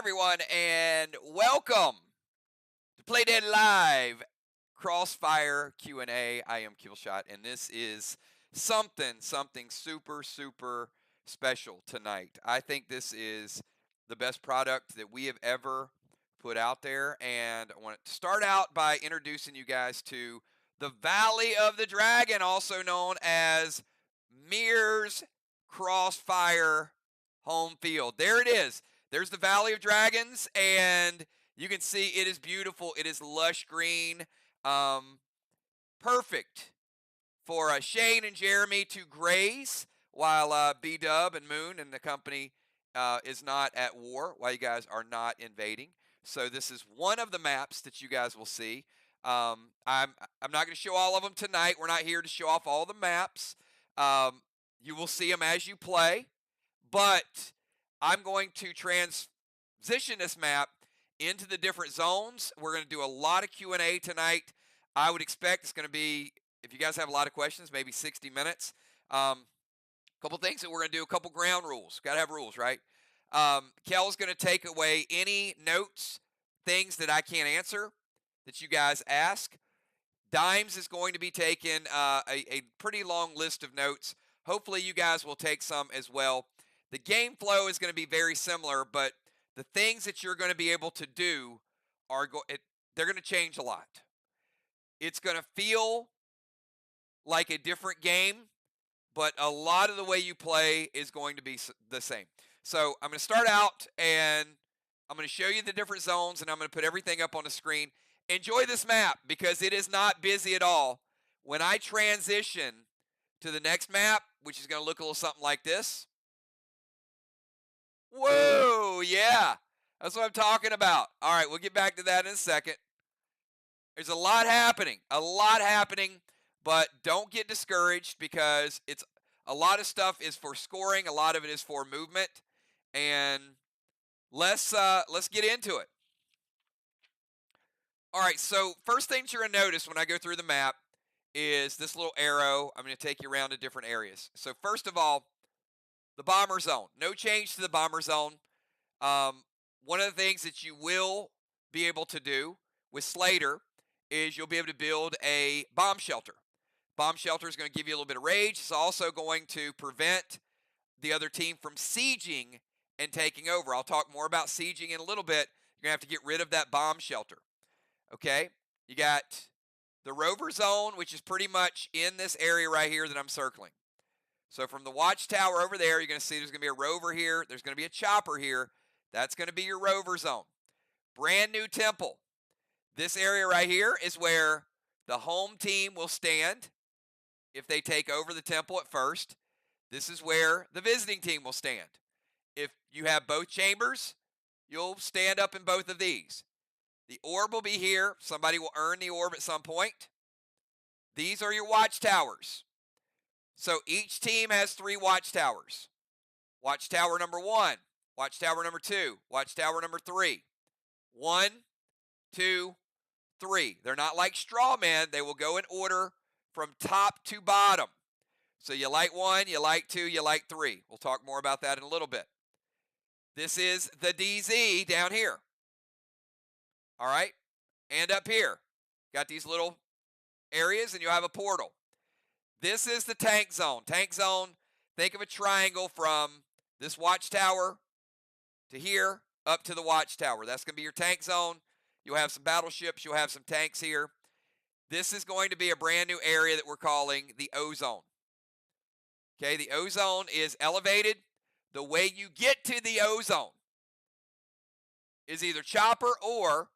everyone, and welcome to Play Dead Live Crossfire Q&A. I am Killshot, and this is something super special tonight. I think this is the best product that we have ever put out there, and I want to start out by introducing you guys to the Valley of the Dragon, also known as Mirror's Crossfire Home Field. There it is. There's the Valley of Dragons, and you can see it is beautiful. It is lush green. Perfect for Shane and Jeremy to graze while B-Dub and Moon and the company is not at war, while you guys are not invading. So this is one of the maps that you guys will see. I'm not going to show all of them tonight. We're not here to show off all the maps. You will see them as you play, but I'm going to transition this map into the different zones. We're going to do a lot of Q&A tonight. I would expect it's going to be, if you guys have a lot of questions, maybe 60 minutes. A couple things that we're going to do, a couple ground rules. Got to have rules, right? Kel's going to take away any notes, things that I can't answer that you guys ask. Dimes is going to be taking a pretty long list of notes. Hopefully you guys will take some as well. The game flow is going to be very similar, but the things that you're going to be able to do are they're going to change a lot. It's going to feel like a different game, but a lot of the way you play is going to be the same. So I'm going to start out, and I'm going to show you the different zones, and I'm going to put everything up on the screen. Enjoy this map because it is not busy at all. When I transition to the next map, which is going to look a little something like this. Whoa, yeah, that's what I'm talking about. All right, we'll get back to that in a second. There's a lot happening, but don't get discouraged because it's a lot of stuff is for scoring, a lot of it is for movement, and let's get into it. All right, so first thing you're going to notice when I go through the map is this little arrow. I'm going to take you around to different areas. So first of all, the bomber zone. No change to the bomber zone. One of the things that you will be able to do with Slater is you'll be able to build a bomb shelter. Bomb shelter is going to give you a little bit of rage. It's also going to prevent the other team from sieging and taking over. I'll talk more about sieging in a little bit. You're going to have to get rid of that bomb shelter. Okay? You got the rover zone, which is pretty much in this area right here that I'm circling. So from the watchtower over there, you're going to see there's going to be a rover here. There's going to be a chopper here. That's going to be your rover zone. Brand new temple. This area right here is where the home team will stand if they take over the temple at first. This is where the visiting team will stand. If you have both chambers, you'll stand up in both of these. The orb will be here. Somebody will earn the orb at some point. These are your watchtowers. So each team has 3 watchtowers. Watchtower number 1, watchtower number 2, watchtower number 3. 1, 2, 3. They're not like straw men. They will go in order from top to bottom. So you light 1, you light 2, you light 3. We'll talk more about that in a little bit. This is the DZ down here. All right? And up here. Got these little areas, and you'll have a portal. This is the tank zone. Tank zone, think of a triangle from this watchtower to here up to the watchtower. That's going to be your tank zone. You'll have some battleships. You'll have some tanks here. This is going to be a brand new area that we're calling the O zone. Okay, the O zone is elevated. The way you get to the O zone is either chopper or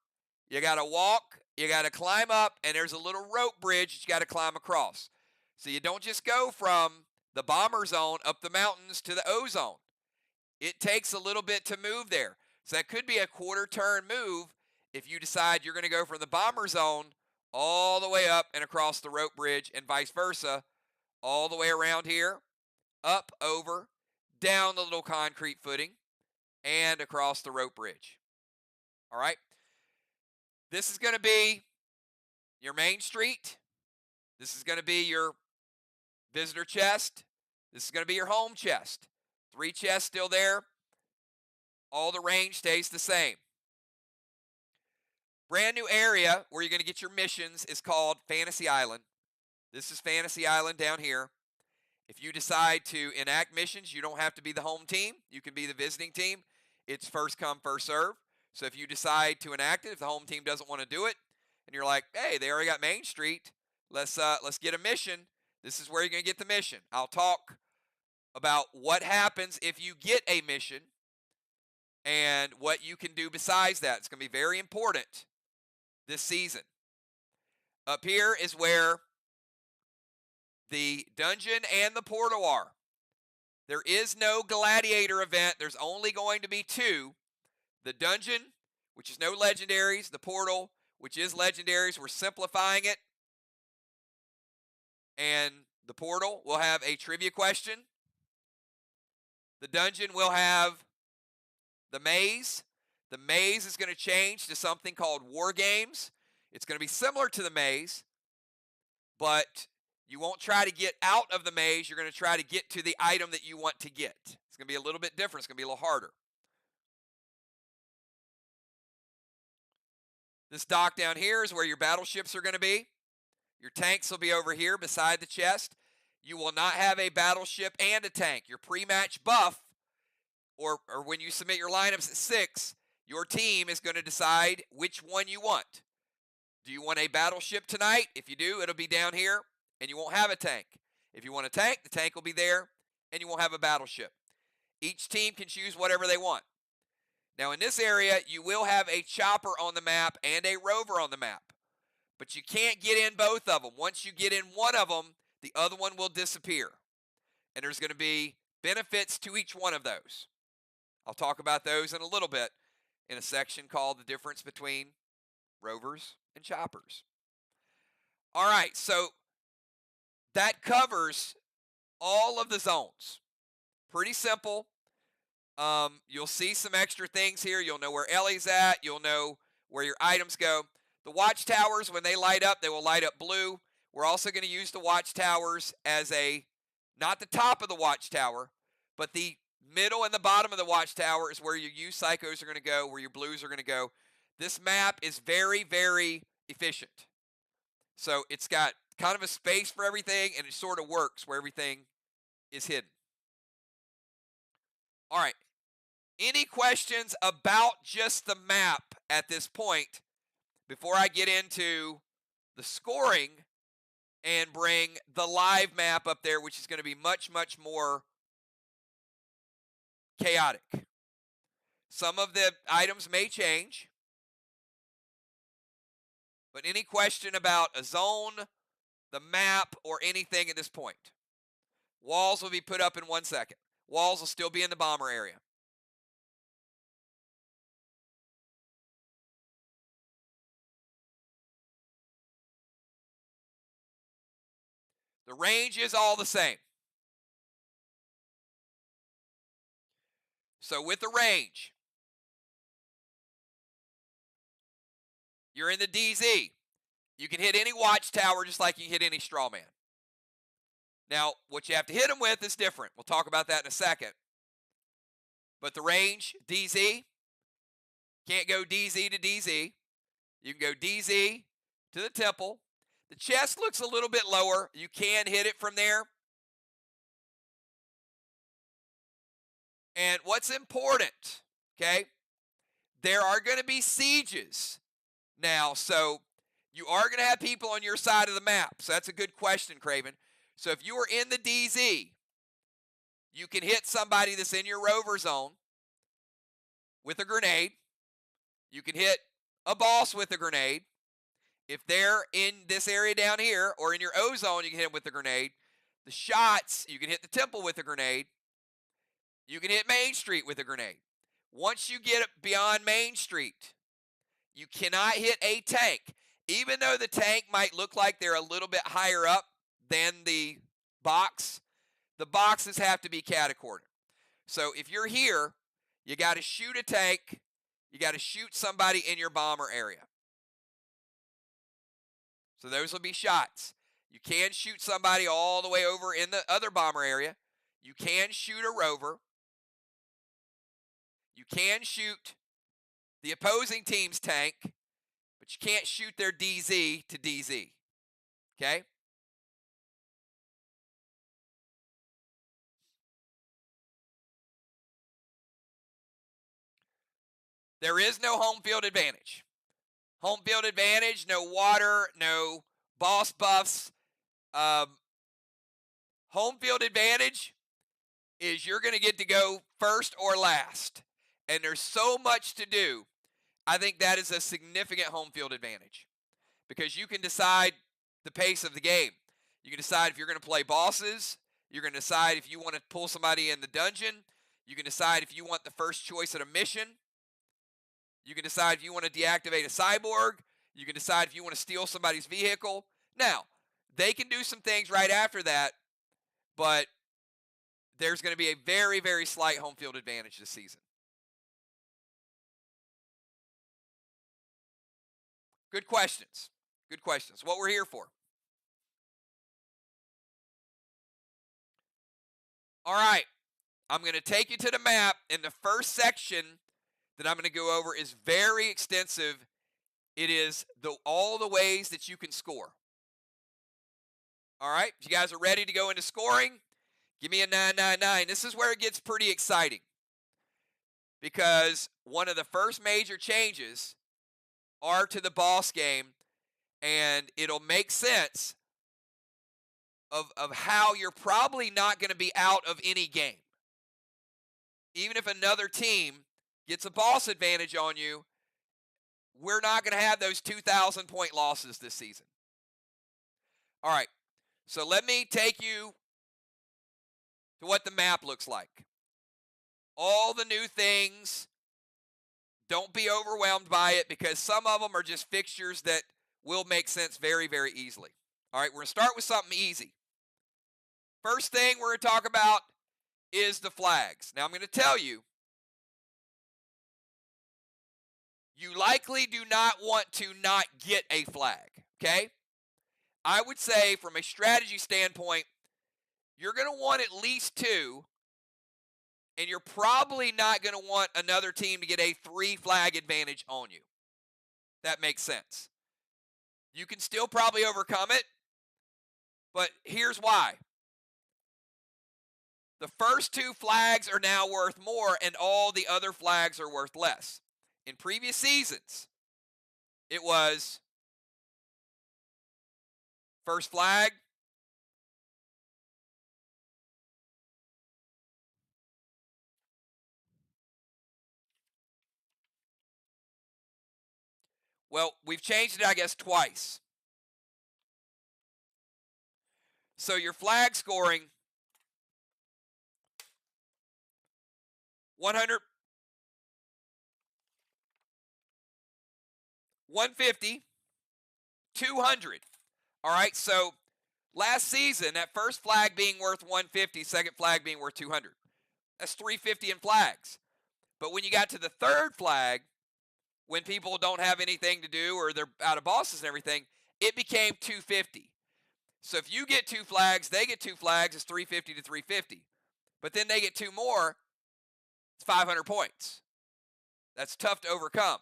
you got to walk, you got to climb up, and there's a little rope bridge that you got to climb across. So you don't just go from the bomber zone up the mountains to the O zone. It takes a little bit to move there. So that could be a quarter turn move if you decide you're going to go from the bomber zone all the way up and across the rope bridge and vice versa, all the way around here, up, over, down the little concrete footing, and across the rope bridge. All right? This is going to be your main street. This is going to be your visitor chest. This is going to be your home chest. 3 chests still there. all the range stays the same. Brand new area where you're going to get your missions is called Fantasy Island. This is Fantasy Island down here. If you decide to enact missions, you don't have to be the home team. You can be the visiting team. It's first come, first serve. So if you decide to enact it, if the home team doesn't want to do it, and you're like, hey, they already got Main Street, let's get a mission. This is where you're going to get the mission. I'll talk about what happens if you get a mission and what you can do besides that. It's going to be very important this season. Up here is where the dungeon and the portal are. There is no gladiator event. There's only going to be two. The dungeon, which is no legendaries. The portal, which is legendaries. We're simplifying it. And the portal will have a trivia question. The dungeon will have the maze. The maze is going to change to something called War Games. It's going to be similar to the maze, but you won't try to get out of the maze. You're going to try to get to the item that you want to get. It's going to be a little bit different. It's going to be a little harder. This dock down here is where your battleships are going to be. Your tanks will be over here beside the chest. You will not have a battleship and a tank. Your pre-match buff, or when you submit your lineups at 6, your team is going to decide which one you want. Do you want a battleship tonight? If you do, it'll be down here, and you won't have a tank. If you want a tank, the tank will be there, and you won't have a battleship. Each team can choose whatever they want. Now, in this area, you will have a chopper on the map and a rover on the map, but you can't get in both of them. Once you get in one of them, the other one will disappear, and there's going to be benefits to each one of those. I'll talk about those in a little bit in a section called the difference between rovers and choppers. All right, so that covers all of the zones. Pretty simple. You'll see some extra things here. You'll know where Ellie's at. You'll know where your items go. The watchtowers, when they light up, they will light up blue. We're also going to use the watchtowers as not the top of the watchtower, but the middle and the bottom of the watchtower is where your U psychos are going to go, where your blues are going to go. This map is very, very efficient. So it's got kind of a space for everything, and it sort of works where everything is hidden. All right. Any questions about just the map at this point before I get into the scoring and bring the live map up there, which is going to be much, much more chaotic? Some of the items may change, but any question about a zone, the map, or anything at this point? Walls will be put up in 1 second. Walls will still be in the bomber area. The range is all the same. So with the range, you're in the DZ. You can hit any watchtower just like you hit any straw man. Now, what you have to hit them with is different. We'll talk about that in a second. But the range, DZ, can't go DZ to DZ. You can go DZ to the temple. The chest looks a little bit lower. You can hit it from there. And what's important, okay, there are going to be sieges now. So you are going to have people on your side of the map. So that's a good question, Craven. So if you are in the DZ, you can hit somebody that's in your rover zone with a grenade. You can hit a boss with a grenade. If they're in this area down here or in your O zone, you can hit them with a grenade. The shots, you can hit the temple with a grenade. You can hit Main Street with a grenade. Once you get beyond Main Street, you cannot hit a tank. Even though the tank might look like they're a little bit higher up than the boxes have to be catty-cornered. So if you're here, you got to shoot a tank. You got to shoot somebody in your bomber area. So those will be shots. You can shoot somebody all the way over in the other bomber area. You can shoot a rover. You can shoot the opposing team's tank, but you can't shoot their DZ to DZ. Okay? There is no home field advantage. Home field advantage, no water, no boss buffs. Home field advantage is you're going to get to go first or last. And there's so much to do. I think that is a significant home field advantage because you can decide the pace of the game. You can decide if you're going to play bosses. You're going to decide if you want to pull somebody in the dungeon. You can decide if you want the first choice at a mission. You can decide if you want to deactivate a cyborg. You can decide if you want to steal somebody's vehicle. Now, they can do some things right after that, but there's going to be a very, very slight home field advantage this season. Good questions. Good questions. What we're here for. All right. I'm going to take you to the map, and the first section that I'm going to go over is very extensive. It is all the ways that you can score. All right. If you guys are ready to go into scoring, give me a 999. This is where it gets pretty exciting because one of the first major changes are to the boss game, and it'll make sense of how you're probably not going to be out of any game. Even if another team gets a boss advantage on you, we're not going to have those 2,000-point losses this season. All right, so let me take you to what the map looks like. All the new things, don't be overwhelmed by it because some of them are just fixtures that will make sense very, very easily. All right, we're going to start with something easy. First thing we're going to talk about is the flags. Now, I'm going to tell you, you likely do not want to not get a flag, okay? I would say from a strategy standpoint, you're going to want at least 2, and you're probably not going to want another team to get a 3 flag advantage on you. That makes sense. You can still probably overcome it, but here's why. The first 2 flags are now worth more, and all the other flags are worth less. In previous seasons, it was first flag, well, we've changed it, I guess, twice. So your flag scoring, 100, 150, 200. All right, so last season, that first flag being worth 150, second flag being worth 200. That's 350 in flags. But when you got to the third flag, when people don't have anything to do or they're out of bosses and everything, it became 250. So if you get 2 flags, they get 2 flags, it's 350 to 350. But then they get 2 more, it's 500 points. That's tough to overcome.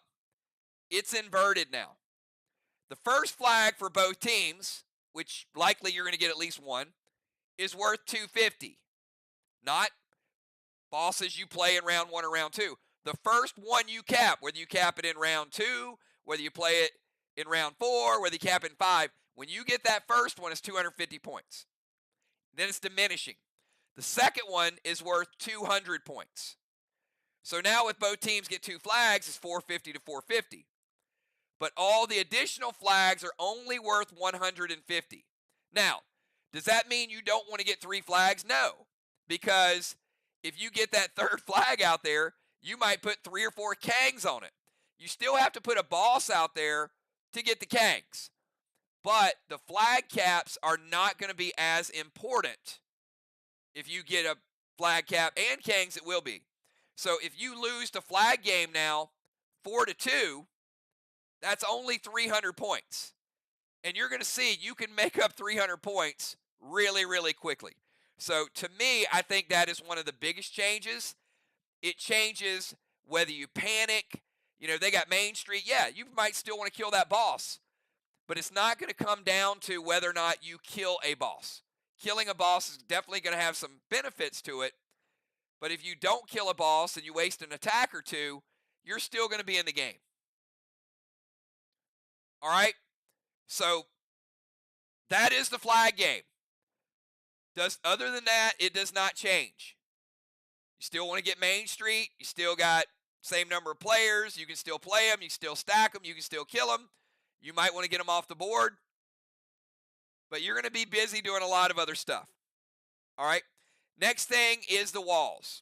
It's inverted now. The first flag for both teams, which likely you're going to get at least 1, is worth 250. Not bosses you play in round 1 or round 2. The first one you cap, whether you cap it in round 2, whether you play it in round 4, whether you cap it in 5, when you get that first one, it's 250 points. Then it's diminishing. The second one is worth 200 points. So now with both teams get 2 flags, it's 450 to 450. But all the additional flags are only worth 150. Now, does that mean you don't want to get 3 flags? No, because if you get that third flag out there, you might put 3 or 4 Kangs on it. You still have to put a boss out there to get the Kangs. But the flag caps are not going to be as important. If you get a flag cap and Kangs, it will be. So if you lose the flag game now 4-2, that's only 300 points. And you're going to see you can make up 300 points really, really quickly. So to me, I think that is one of the biggest changes. It changes whether you panic, they got Main Street. Yeah, you might still want to kill that boss, but it's not going to come down to whether or not you kill a boss. Killing a boss is definitely going to have some benefits to it, but if you don't kill a boss and you waste an attack or two, you're still going to be in the game. All right? So that is the flag game. Other than that, it does not change. You still want to get Main Street. You still got same number of players. You can still play them. You can still stack them. You can still kill them. You might want to get them off the board. But you're going to be busy doing a lot of other stuff. All right? Next thing is the walls.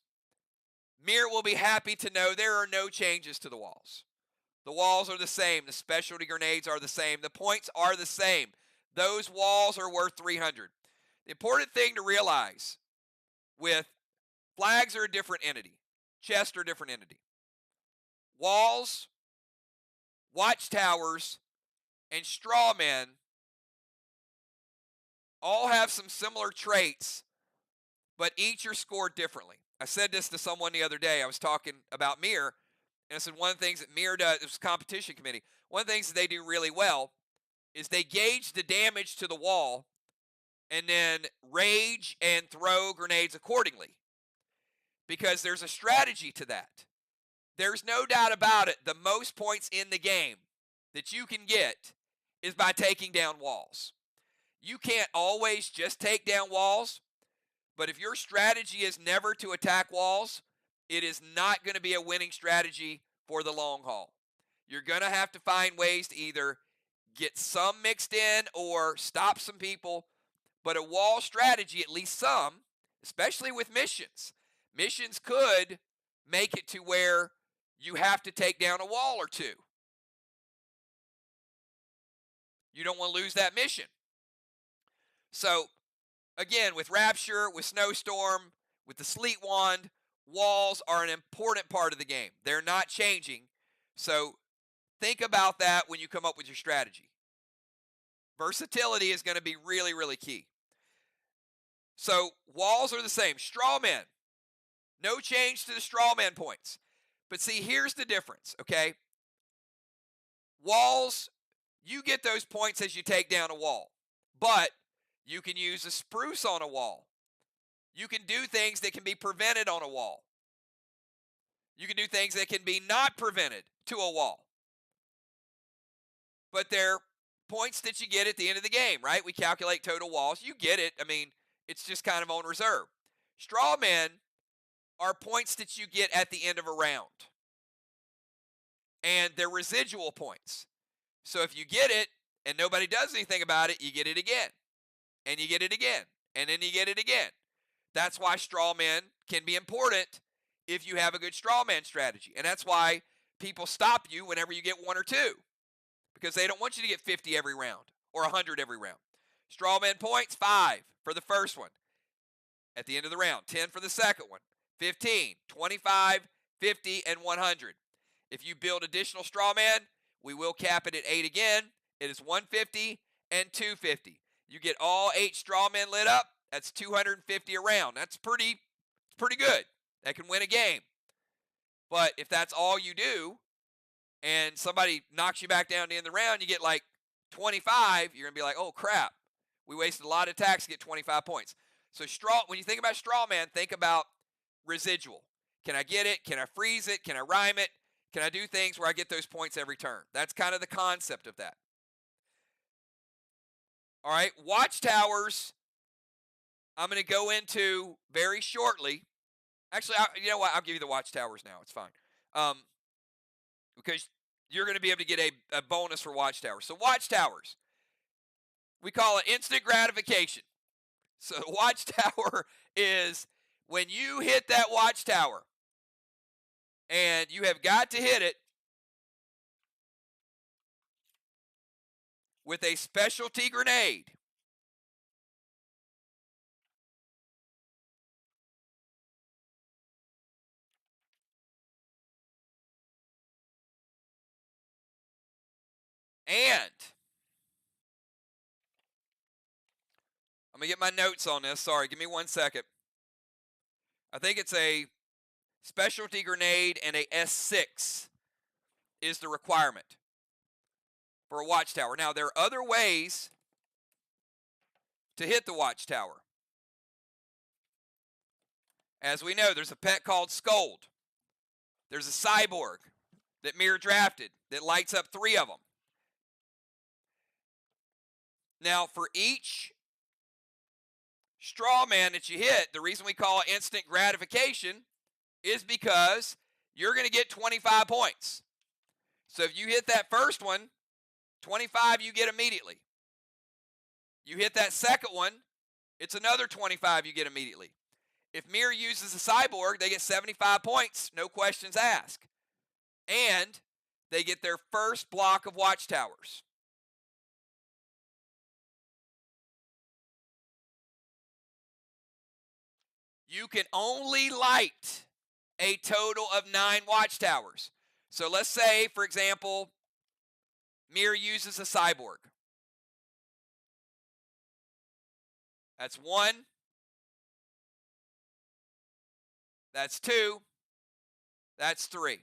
Mir will be happy to know there are no changes to the walls. The walls are the same. The specialty grenades are the same. The points are the same. Those walls are worth 300. The important thing to realize with flags are a different entity. Chests are a different entity. Walls, watchtowers, and strawmen all have some similar traits, but each are scored differently. I said this to someone the other day. I was talking about Mir, and I said one of the things that Mir does, it was a competition committee, one of the things that they do really well is they gauge the damage to the wall and then rage and throw grenades accordingly. Because there's a strategy to that. There's no doubt about it, the most points in the game that you can get is by taking down walls. You can't always just take down walls, but if your strategy is never to attack walls, it is not going to be a winning strategy for the long haul. You're going to have to find ways to either get some mixed in or stop some people, but a wall strategy, at least some, especially with missions. Missions could make it to where you have to take down a wall or two. You don't want to lose that mission. So, again, with Rapture, with Snowstorm, with the Sleet Wand, walls are an important part of the game. They're not changing. So, think about that when you come up with your strategy. Versatility is going to be really, really key. So, walls are the same. Strawmen. No change to the strawman points. But see, here's the difference, okay? Walls, you get those points as you take down a wall. But you can use a spruce on a wall. You can do things that can be prevented on a wall. You can do things that can be not prevented to a wall. But they're points that you get at the end of the game, right? We calculate total walls. You get it. I mean, it's just kind of on reserve. Strawmen are points that you get at the end of a round. And they're residual points. So if you get it and nobody does anything about it, you get it again. And you get it again. And then you get it again. That's why strawmen can be important if you have a good strawman strategy. And that's why people stop you whenever you get one or two. Because they don't want you to get 50 every round or 100 every round. Strawman points, 5 for the first one. At the end of the round, 10 for the second one. 15, 25, 50, and 100. If you build additional strawman, we will cap it at 8 again. It is 150 and 250. You get all 8 strawmen lit up, that's 250 a round. That's pretty good. That can win a game. But if that's all you do, and somebody knocks you back down to the end of the round, you get like 25, you're going to be like, oh crap, we wasted a lot of attacks to get 25 points. So when you think about strawman, think about residual. Can I get it? Can I freeze it? Can I rhyme it? Can I do things where I get those points every turn? That's kind of the concept of that. All right, watchtowers, I'm going to go into very shortly. Actually, you know what? I'll give you the watchtowers now. It's fine. Because you're going to be able to get a bonus for watchtowers. So watchtowers, we call it instant gratification. So the watchtower is when you hit that watchtower, and you have got to hit it with a specialty grenade. And I'm going to get my notes on this. Sorry, give me 1 second. I think it's a specialty grenade, and a S6 is the requirement for a watchtower. Now, there are other ways to hit the watchtower. As we know, there's a pet called Scold. There's a cyborg that Mir drafted that lights up 3 of them. Now, for each straw man that you hit, the reason we call it instant gratification is because you're going to get 25 points. So if you hit that first one, 25 you get immediately. You hit that second one, it's another 25 you get immediately. If Mir uses a cyborg, they get 75 points, no questions asked. And they get their first block of watchtowers. You can only light a total of 9 watchtowers. So let's say, for example, Mir uses a cyborg. That's 1. That's 2. That's 3.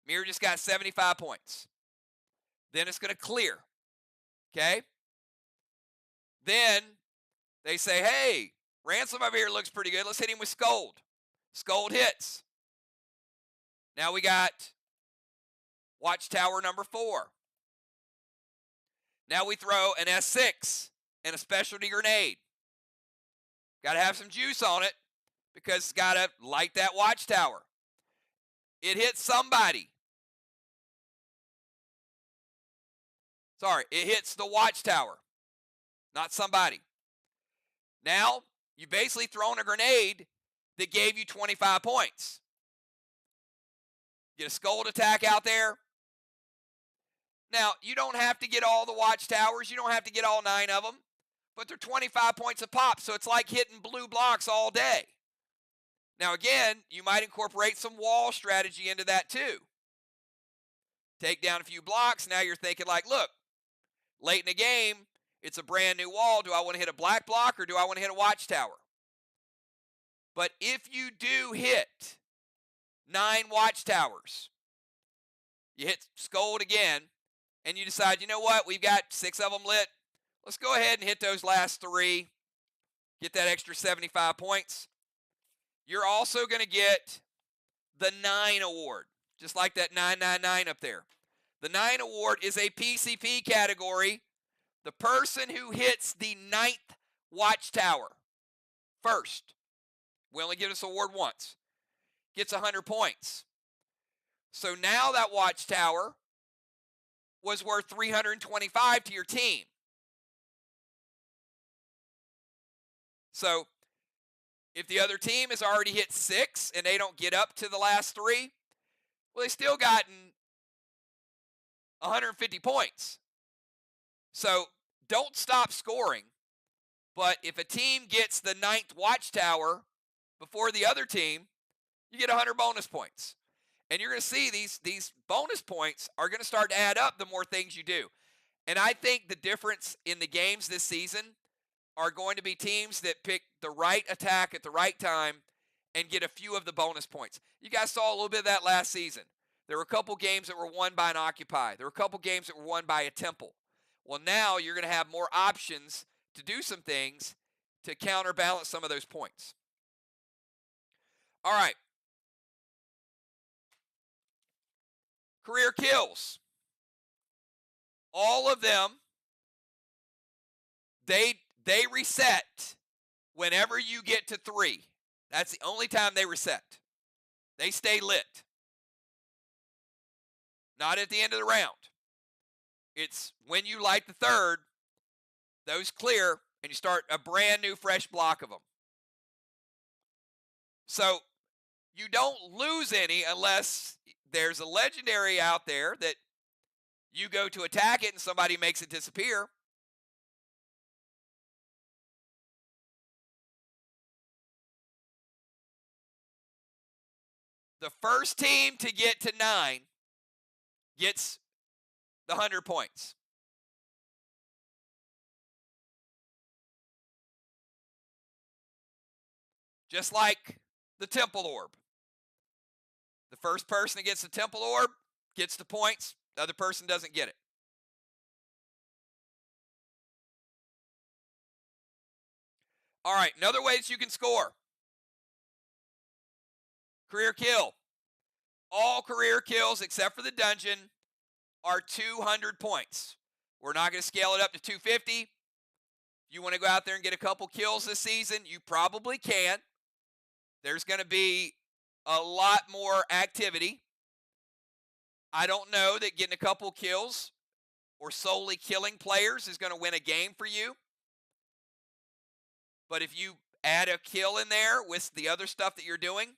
Mir just got 75 points. Then it's going to clear. Okay? Then they say, hey, Ransom over here looks pretty good. Let's hit him with Scold. Scold hits. Now we got watchtower number 4. Now we throw an S6 and a specialty grenade. Got to have some juice on it because it's got to light that watchtower. It hits somebody. Sorry, it hits the watchtower, not somebody. Now, you basically thrown a grenade that gave you 25 points. Get a Scold attack out there. Now, you don't have to get all the watchtowers. You don't have to get all 9 of them. But they're 25 points a pop, so it's like hitting blue blocks all day. Now, again, you might incorporate some wall strategy into that too. Take down a few blocks. Now you're thinking like, look, late in the game, it's a brand new wall. Do I want to hit a black block or do I want to hit a watchtower? But if you do hit 9 watchtowers, you hit Scold again, and you decide, you know what, we've got 6 of them lit. Let's go ahead and hit those last 3. Get that extra 75 points. You're also going to get the 9 award, just like that 999 up there. The 9 award is a PCP category. The person who hits the 9th watchtower first, we only give this award once, gets 100 points. So now that watchtower was worth 325 to your team. So if the other team has already hit 6 and they don't get up to the last 3, well, they still gotten 150 points. So don't stop scoring. But if a team gets the 9th watchtower before the other team, you get 100 bonus points. And you're going to see these bonus points are going to start to add up the more things you do. And I think the difference in the games this season are going to be teams that pick the right attack at the right time and get a few of the bonus points. You guys saw a little bit of that last season. There were a couple games that were won by an Occupy. There were a couple games that were won by a Temple. Well, now you're going to have more options to do some things to counterbalance some of those points. All right. Career kills. All of them, they reset whenever you get to 3. That's the only time they reset. They stay lit. Not at the end of the round. It's when you light the 3rd, those clear, and you start a brand new fresh block of them. So you don't lose any unless there's a legendary out there that you go to attack it and somebody makes it disappear. The first team to get to 9 gets the 100 points. Just like the Temple Orb. The first person that gets the temple orb gets the points. The other person doesn't get it. All right, another way that you can score. Career kill. All career kills except for the dungeon are 200 points. We're not going to scale it up to 250. If you want to go out there and get a couple kills this season, you probably can. There's going to be a lot more activity. I don't know that getting a couple kills or solely killing players is going to win a game for you. But if you add a kill in there with the other stuff that you're doing,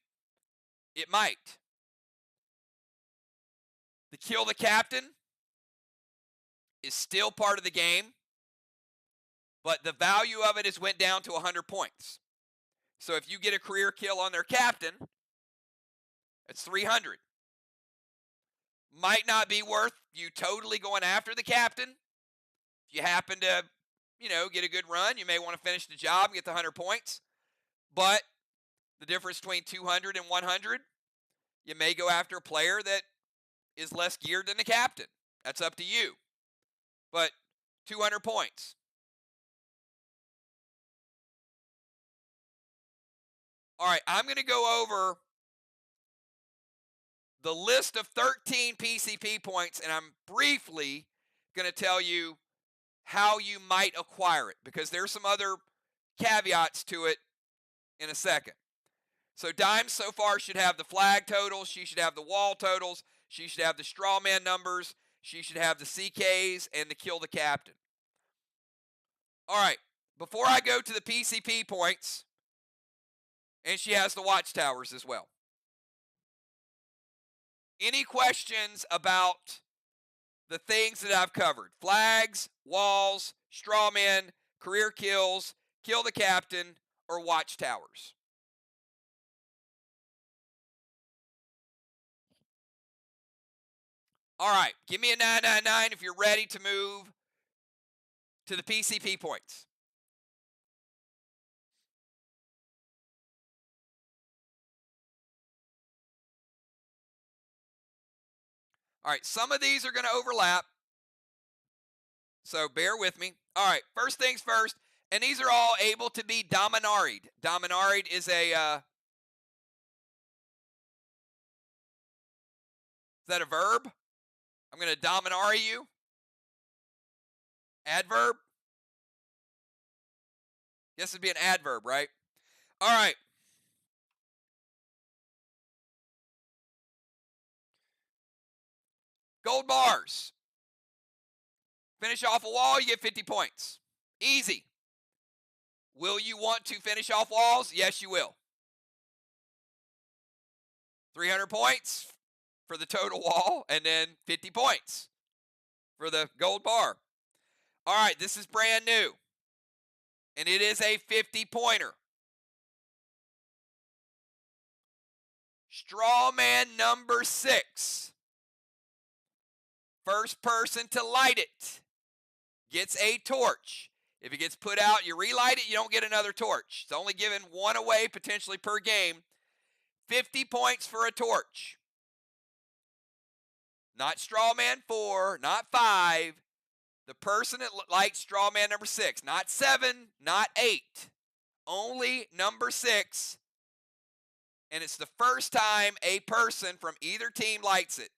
it might. The kill the captain is still part of the game, but the value of it has went down to 100 points. So if you get a career kill on their captain, it's 300. Might not be worth you totally going after the captain. If you happen to, get a good run, you may want to finish the job and get the 100 points. But the difference between 200 and 100, you may go after a player that is less geared than the captain. That's up to you. But 200 points. All right, I'm going to go over the list of 13 PCP points, and I'm briefly going to tell you how you might acquire it, because there's some other caveats to it in a second. So Dimes so far should have the flag totals, she should have the wall totals, she should have the straw man numbers, she should have the CKs and the kill the captain. All right, before I go to the PCP points, and she has the watchtowers as well. Any questions about the things that I've covered? Flags, walls, straw men, career kills, kill the captain, or watchtowers? All right, give me a 999 if you're ready to move to the PCP points. All right, some of these are going to overlap, so bear with me. All right, first things first, and these are all able to be dominaried. Dominaried is a, is that a verb? I'm going to dominari you. Adverb? Yes, it'd be an adverb, right? All right. Gold bars. Finish off a wall, you get 50 points. Easy. Will you want to finish off walls? Yes, you will. 300 points for the total wall, and then 50 points for the gold bar. All right, this is brand new, and it is a 50-pointer. Straw man number 6. First person to light it gets a torch. If it gets put out, you relight it, you don't get another torch. It's only given one away potentially per game. 50 points for a torch. Not straw man 4, not 5. The person that lights straw man number 6. Not 7, not 8. Only number 6. And it's the first time a person from either team lights it.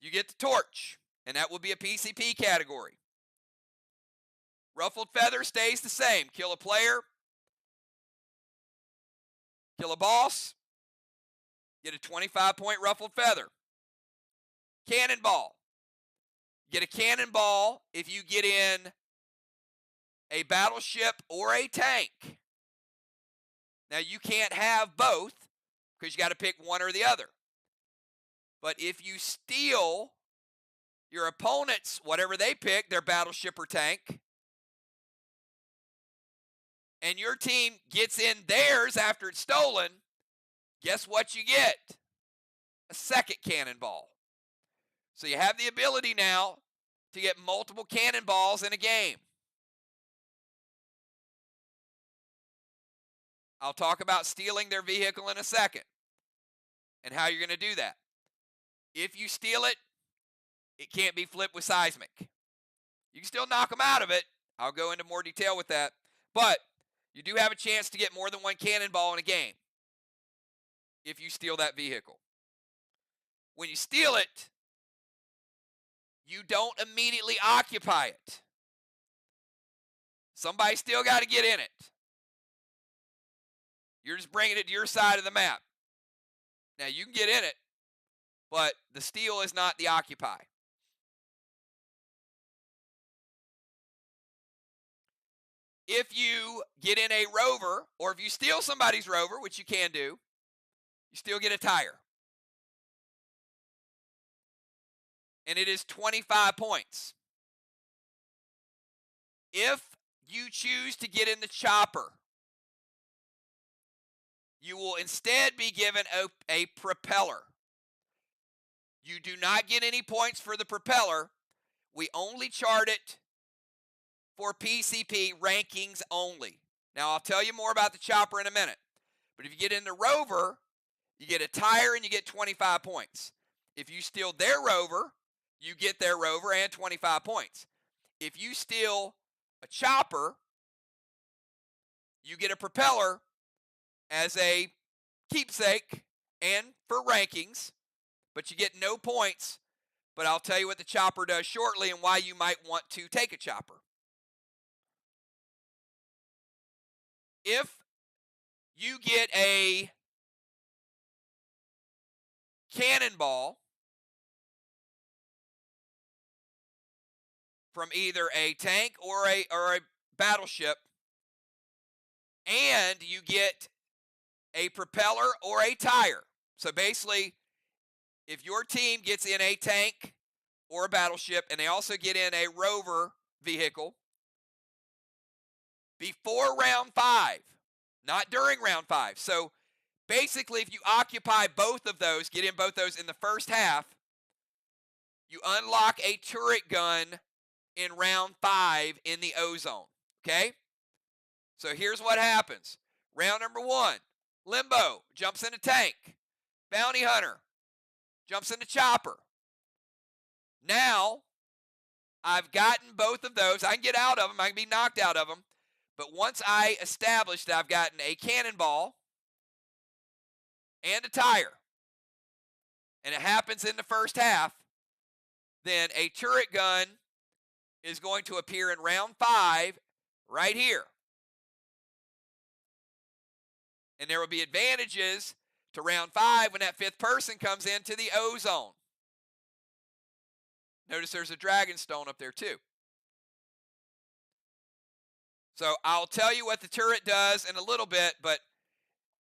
You get the torch, and that will be a PCP category. Ruffled feather stays the same. Kill a player, kill a boss, get a 25-point ruffled feather. Cannonball. Get a cannonball if you get in a battleship or a tank. Now, you can't have both because you got to pick one or the other. But if you steal your opponent's, whatever they pick, their battleship or tank, and your team gets in theirs after it's stolen, guess what you get? A second cannonball. So you have the ability now to get multiple cannonballs in a game. I'll talk about stealing their vehicle in a second. and how you're going to do that. If you steal it, it can't be flipped with seismic. You can still knock them out of it. I'll go into more detail with that. But you do have a chance to get more than one cannonball in a game if you steal that vehicle. When you steal it, you don't immediately occupy it. Somebody still got to get in it. You're just bringing it to your side of the map. Now, you can get in it, but the steal is not the occupy. If you get in a rover, or if you steal somebody's rover, which you can do, you still get a tire. And it is 25 points. If you choose to get in the chopper, you will instead be given a propeller. You do not get any points for the propeller. We only chart it for PCP rankings only. Now, I'll tell you more about the chopper in a minute. But if you get in the rover, you get a tire and you get 25 points. If you steal their rover, you get their rover and 25 points. If you steal a chopper, you get a propeller as a keepsake and for rankings, but you get no points. But I'll tell you what the chopper does shortly and why you might want to take a chopper. If you get a cannonball from either a tank or a battleship, and you get a propeller or a tire. So basically, if your team gets in a tank or a battleship, and they also get in a rover vehicle, before round 5, not during round 5. So basically, if you occupy both of those, get in both those in the first half, you unlock a turret gun in round 5 in the O-Zone, okay? So here's what happens. Round number 1, Limbo jumps in a tank. Bounty Hunter jumps in the chopper. Now, I've gotten both of those. I can get out of them. I can be knocked out of them. But once I establish that I've gotten a cannonball and a tire, and it happens in the first half, then a turret gun is going to appear in round 5 right here. And there will be advantages to round 5 when that 5th person comes into the O-Zone. Notice there's a dragon stone up there too. So I'll tell you what the turret does in a little bit, but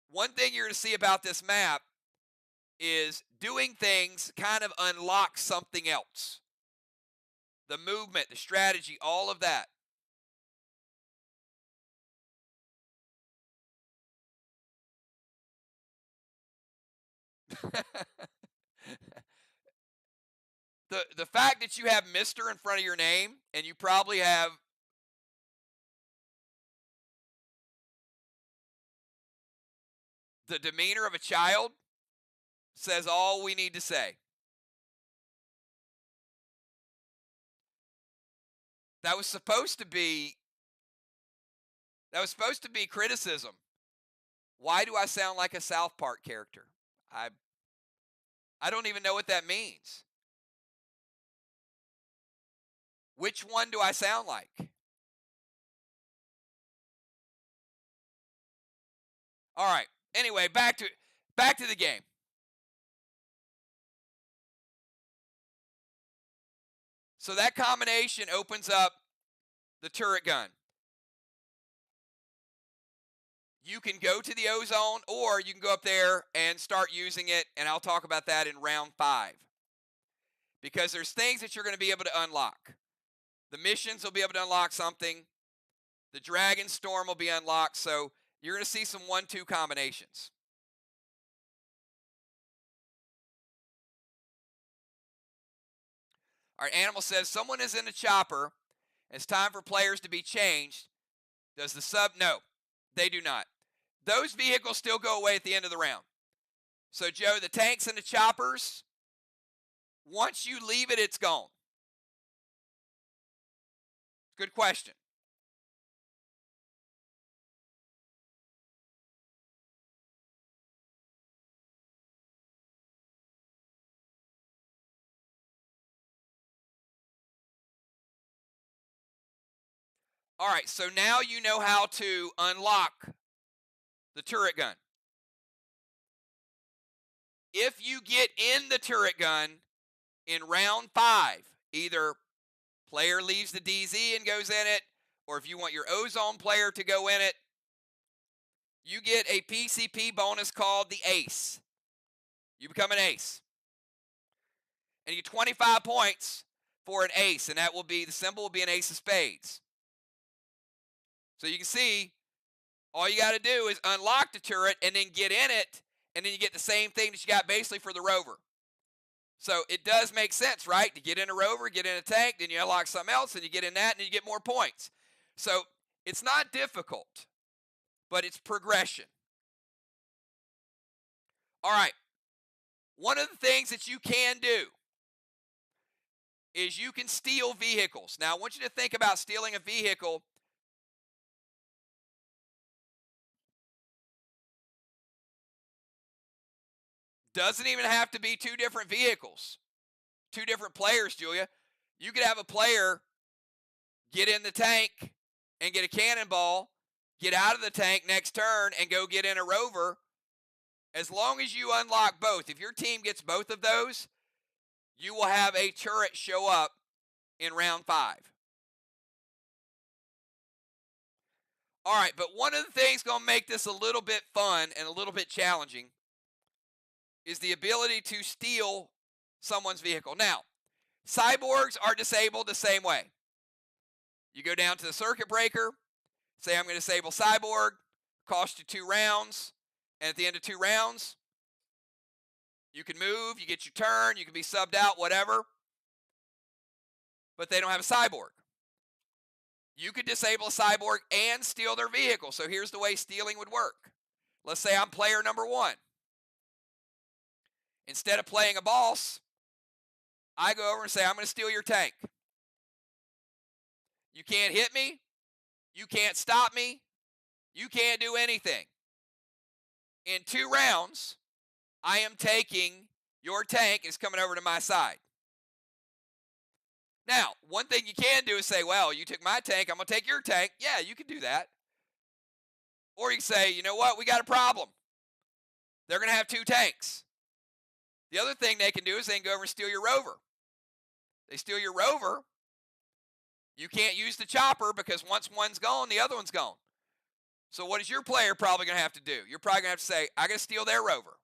one thing you're going to see about this map is doing things kind of unlocks something else. The movement, the strategy, all of that. The fact that you have Mr. in front of your name, and you probably have the demeanor of a child, says all we need to say. That was supposed to be criticism. Why do I sound like a South Park character? I don't even know what that means. Which one do I sound like? All right. Anyway, back to the game. So that combination opens up the turret gun. You can go to the O-Zone, or you can go up there and start using it, and I'll talk about that in round 5. Because there's things that you're going to be able to unlock. The missions will be able to unlock something. The Dragon Storm will be unlocked, so you're going to see some 1-2 combinations. All right, Animal says, someone is in a chopper. It's time for players to be changed. Does the sub? No, they do not. Those vehicles still go away at the end of the round. So, Joe, the tanks and the choppers, once you leave it, it's gone. Good question. All right, so now you know how to unlock the turret gun. If you get in the turret gun in round 5, either player leaves the DZ and goes in it, or if you want your ozone player to go in it, you get a PCP bonus called the Ace. You become an Ace. And you get 25 points for an Ace, and that will be, the symbol will be an Ace of Spades. So you can see, all you got to do is unlock the turret and then get in it, and then you get the same thing that you got basically for the rover. So it does make sense, right? To get in a rover, get in a tank, then you unlock something else, and you get in that, and then you get more points. So it's not difficult, but it's progression. All right. One of the things that you can do is you can steal vehicles. Now, I want you to think about stealing a vehicle. Doesn't even have to be 2 different vehicles, 2 different players, Julia. You could have a player get in the tank and get a cannonball, get out of the tank next turn and go get in a rover. As long as you unlock both, if your team gets both of those, you will have a turret show up in round 5. All right, but one of the things going to make this a little bit fun and a little bit challenging is the ability to steal someone's vehicle. Now, cyborgs are disabled the same way. You go down to the circuit breaker, say I'm going to disable cyborg, cost you 2 rounds, and at the end of 2 rounds, you can move, you get your turn, you can be subbed out, whatever, but they don't have a cyborg. You could disable a cyborg and steal their vehicle. So here's the way stealing would work. Let's say I'm player number 1. Instead of playing a boss, I go over and say, I'm going to steal your tank. You can't hit me. You can't stop me. You can't do anything. In 2 rounds, I am taking your tank. It's coming over to my side. Now, one thing you can do is say, well, you took my tank, I'm going to take your tank. Yeah, you can do that. Or you can say, you know what, we got a problem. They're going to have 2 tanks. The other thing they can do is they can go over and steal your rover. They steal your rover, you can't use the chopper because once one's gone, the other one's gone. So what is your player probably going to have to do? You're probably going to have to say, I got to steal their rover.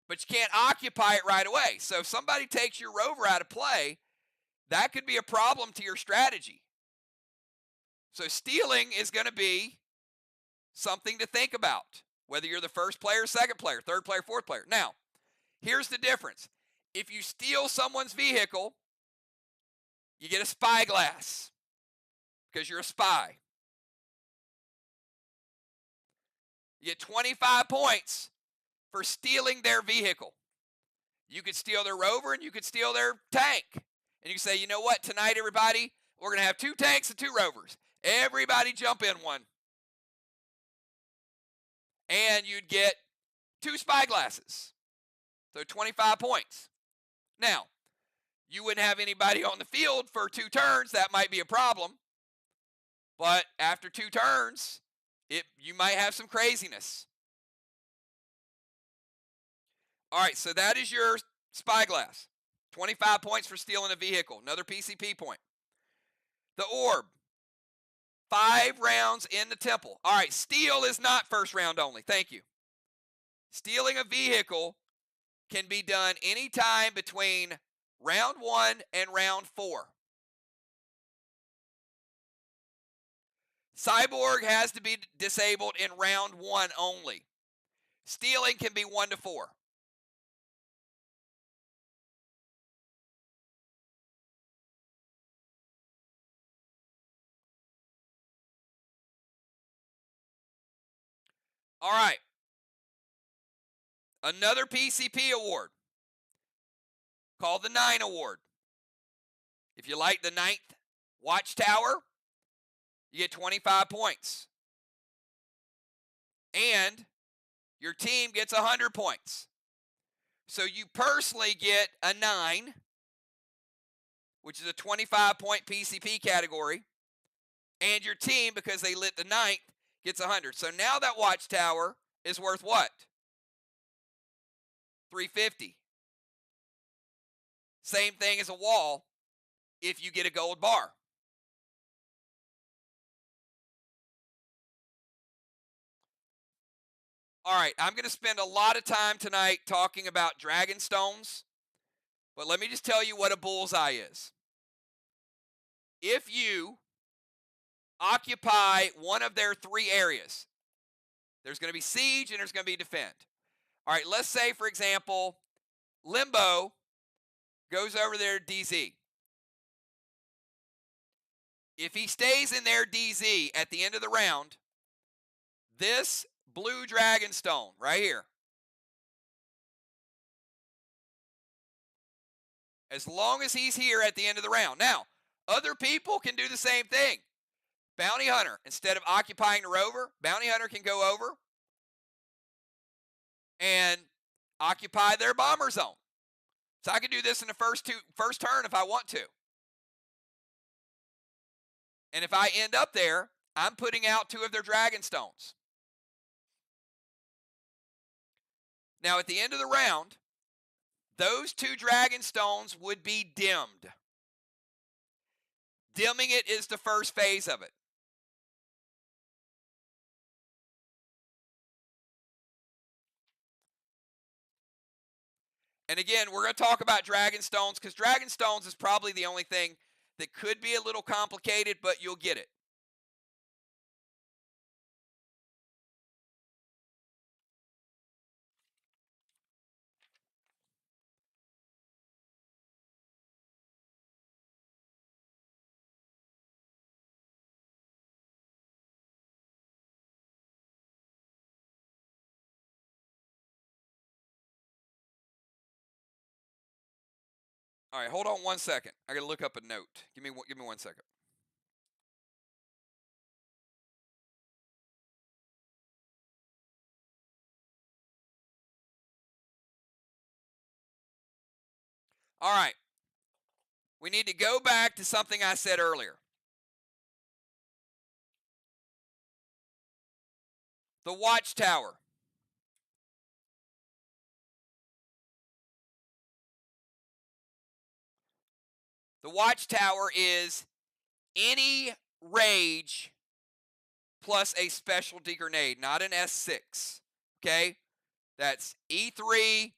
But you can't occupy it right away. So if somebody takes your rover out of play, that could be a problem to your strategy. So stealing is going to be something to think about, whether you're the first player, second player, third player, fourth player. Now, here's the difference. If you steal someone's vehicle, you get a spyglass because you're a spy. You get 25 points for stealing their vehicle. You could steal their rover and you could steal their tank. And you can say, you know what, tonight, everybody, we're going to have 2 tanks and 2 rovers. Everybody jump in one. And you'd get 2 spyglasses. So 25 points. Now, you wouldn't have anybody on the field for 2 turns. That might be a problem. But after 2 turns, you might have some craziness. All right, so that is your spyglass. 25 points for stealing a vehicle. Another PCP point. The orb. 5 rounds in the temple. All right, steal is not first round only. Thank you. Stealing a vehicle can be done anytime between round 1 and round 4. Cyborg has to be disabled in round 1 only. Stealing can be 1 to 4. All right. Another PCP award called the 9 Award. If you light the 9th watchtower, you get 25 points. And your team gets 100 points. So you personally get a 9, which is a 25-point PCP category. And your team, because they lit the 9th, gets 100. So now that watchtower is worth what? $350. Same thing as a wall if you get a gold bar. All right, I'm going to spend a lot of time tonight talking about dragon stones, but let me just tell you what a bullseye is. If you occupy one of their 3 areas, there's going to be siege and there's going to be defend. All right, let's say, for example, Limbo goes over there to DZ. If he stays in their DZ at the end of the round, this blue dragon stone right here, as long as he's here at the end of the round. Now, other people can do the same thing. Bounty Hunter, instead of occupying the rover, Bounty Hunter can go over and occupy their bomber zone. So I can do this in the first turn if I want to. And if I end up there, I'm putting out 2 of their dragon stones. Now, at the end of the round, those 2 dragon stones would be dimmed. Dimming it is the first phase of it. And again, we're going to talk about dragon stones because dragon stones is probably the only thing that could be a little complicated, but you'll get it. All right, hold on one second. I got to look up a note. Give me 1 second. All right. We need to go back to something I said earlier. The watchtower. The watchtower is any rage plus a specialty grenade, not an S6. Okay? That's E3,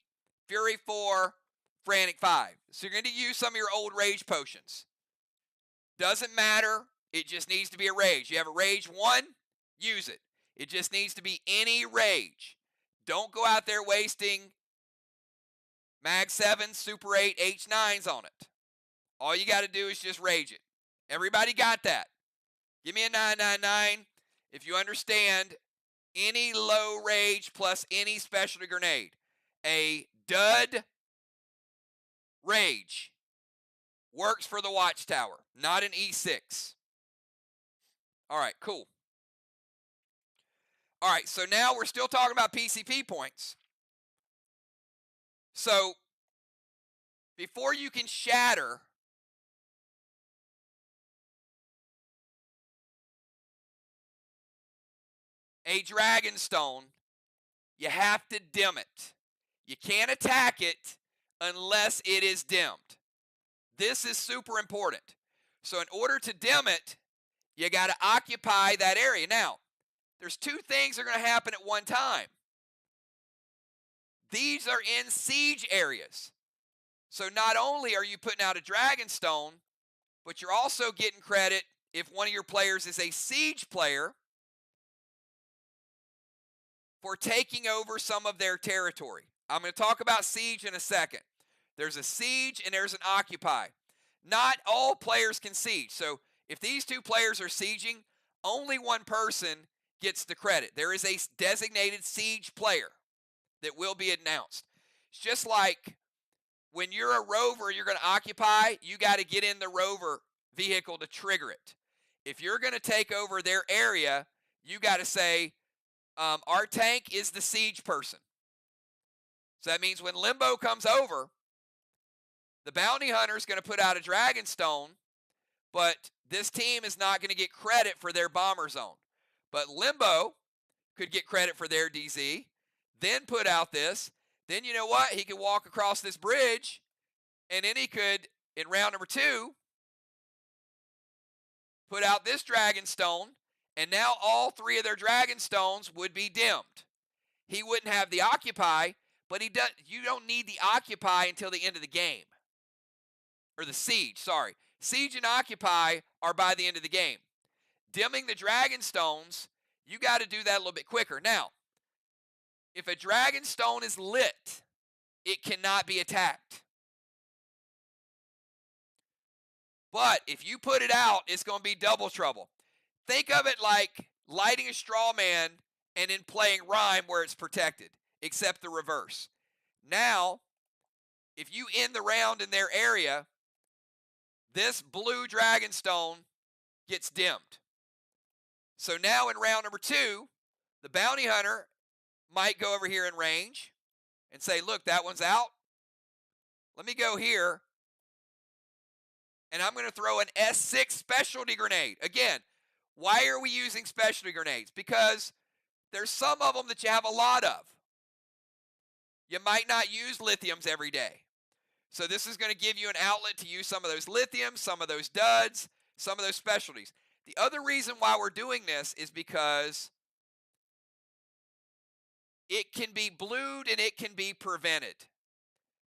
Fury 4, Frantic 5. So you're going to use some of your old rage potions. Doesn't matter. It just needs to be a rage. You have a rage 1, use it. It just needs to be any rage. Don't go out there wasting Mag 7, Super 8, H9s on it. All you got to do is just rage it. Everybody got that? Give me a 999 if you understand any low rage plus any specialty grenade. A dud rage works for the watchtower, not an E6. All right, cool. All right, so now we're still talking about PCP points. So before you can shatter a dragon stone, you have to dim it. You can't attack it unless it is dimmed. This is super important. So in order to dim it, you got to occupy that area. Now, there's 2 things that are going to happen at one time. These are in siege areas. So not only are you putting out a dragon stone, but you're also getting credit if one of your players is a siege player for taking over some of their territory. I'm going to talk about siege in a second. There's a siege and there's an occupy. Not all players can siege. So if these 2 players are sieging, only one person gets the credit. There is a designated siege player. that will be announced. It's just like when you're a rover, you're going to occupy, you got to get in the rover vehicle to trigger it. If you're going to take over their area, you got to say, our tank is the siege person. So that means when Limbo comes over, the bounty hunter is going to put out a dragon stone, but this team is not going to get credit for their bomber zone. But Limbo could get credit for their DZ, then put out this. Then you know what? He could walk across this bridge, and then he could, in round number 2, put out this dragon stone, and now all 3 of their dragon stones would be dimmed. He wouldn't have the occupy, but you don't need the occupy until the end of the game. Or the siege, sorry. Siege and occupy are by the end of the game. Dimming the dragon stones, you got to do that a little bit quicker. Now, if a dragon stone is lit, it cannot be attacked. But if you put it out, it's going to be double trouble. Think of it like lighting a straw man and then playing rhyme where it's protected, except the reverse. Now, if you end the round in their area, this blue dragon stone gets dimmed. So now in round number 2, the bounty hunter might go over here in range and say, look, that one's out. Let me go here, and I'm going to throw an S6 specialty grenade. Again, why are we using specialty grenades? Because there's some of them that you have a lot of. You might not use lithiums every day. So this is going to give you an outlet to use some of those lithiums, some of those duds, some of those specialties. The other reason why we're doing this is because it can be blued and it can be prevented.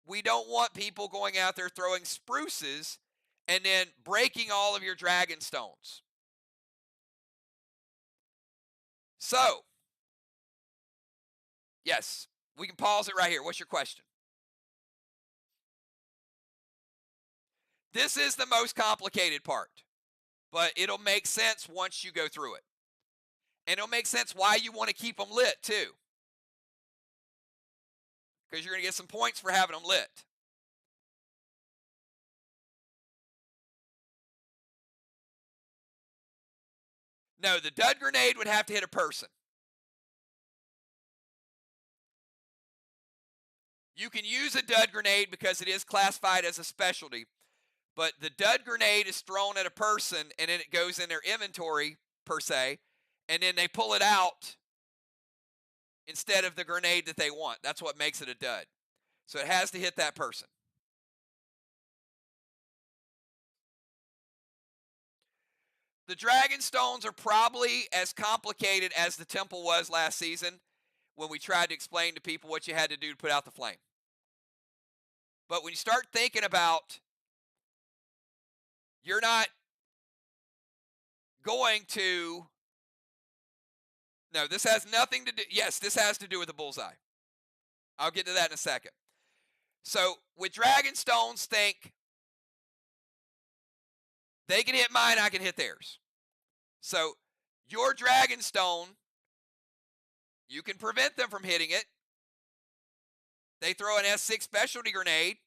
We don't want people going out there throwing spruces and then breaking all of your dragon stones. So, yes, we can pause it right here. What's your question? This is the most complicated part, but it'll make sense once you go through it. And it'll make sense why you want to keep them lit too. Because you're going to get some points for having them lit. No, the dud grenade would have to hit a person. You can use a dud grenade because it is classified as a specialty. But the dud grenade is thrown at a person, and then it goes in their inventory, per se, and then they pull it out instead of the grenade that they want. That's what makes it a dud. So it has to hit that person. The dragon stones are probably as complicated as the temple was last season when we tried to explain to people what you had to do to put out the flame. But when you start thinking about, you're not going to, no, this has nothing to do, yes, this has to do with the bullseye. I'll get to that in a second. So with dragon stones, think, they can hit mine, I can hit theirs. So your dragon stone, you can prevent them from hitting it. They throw an S6 specialty grenade,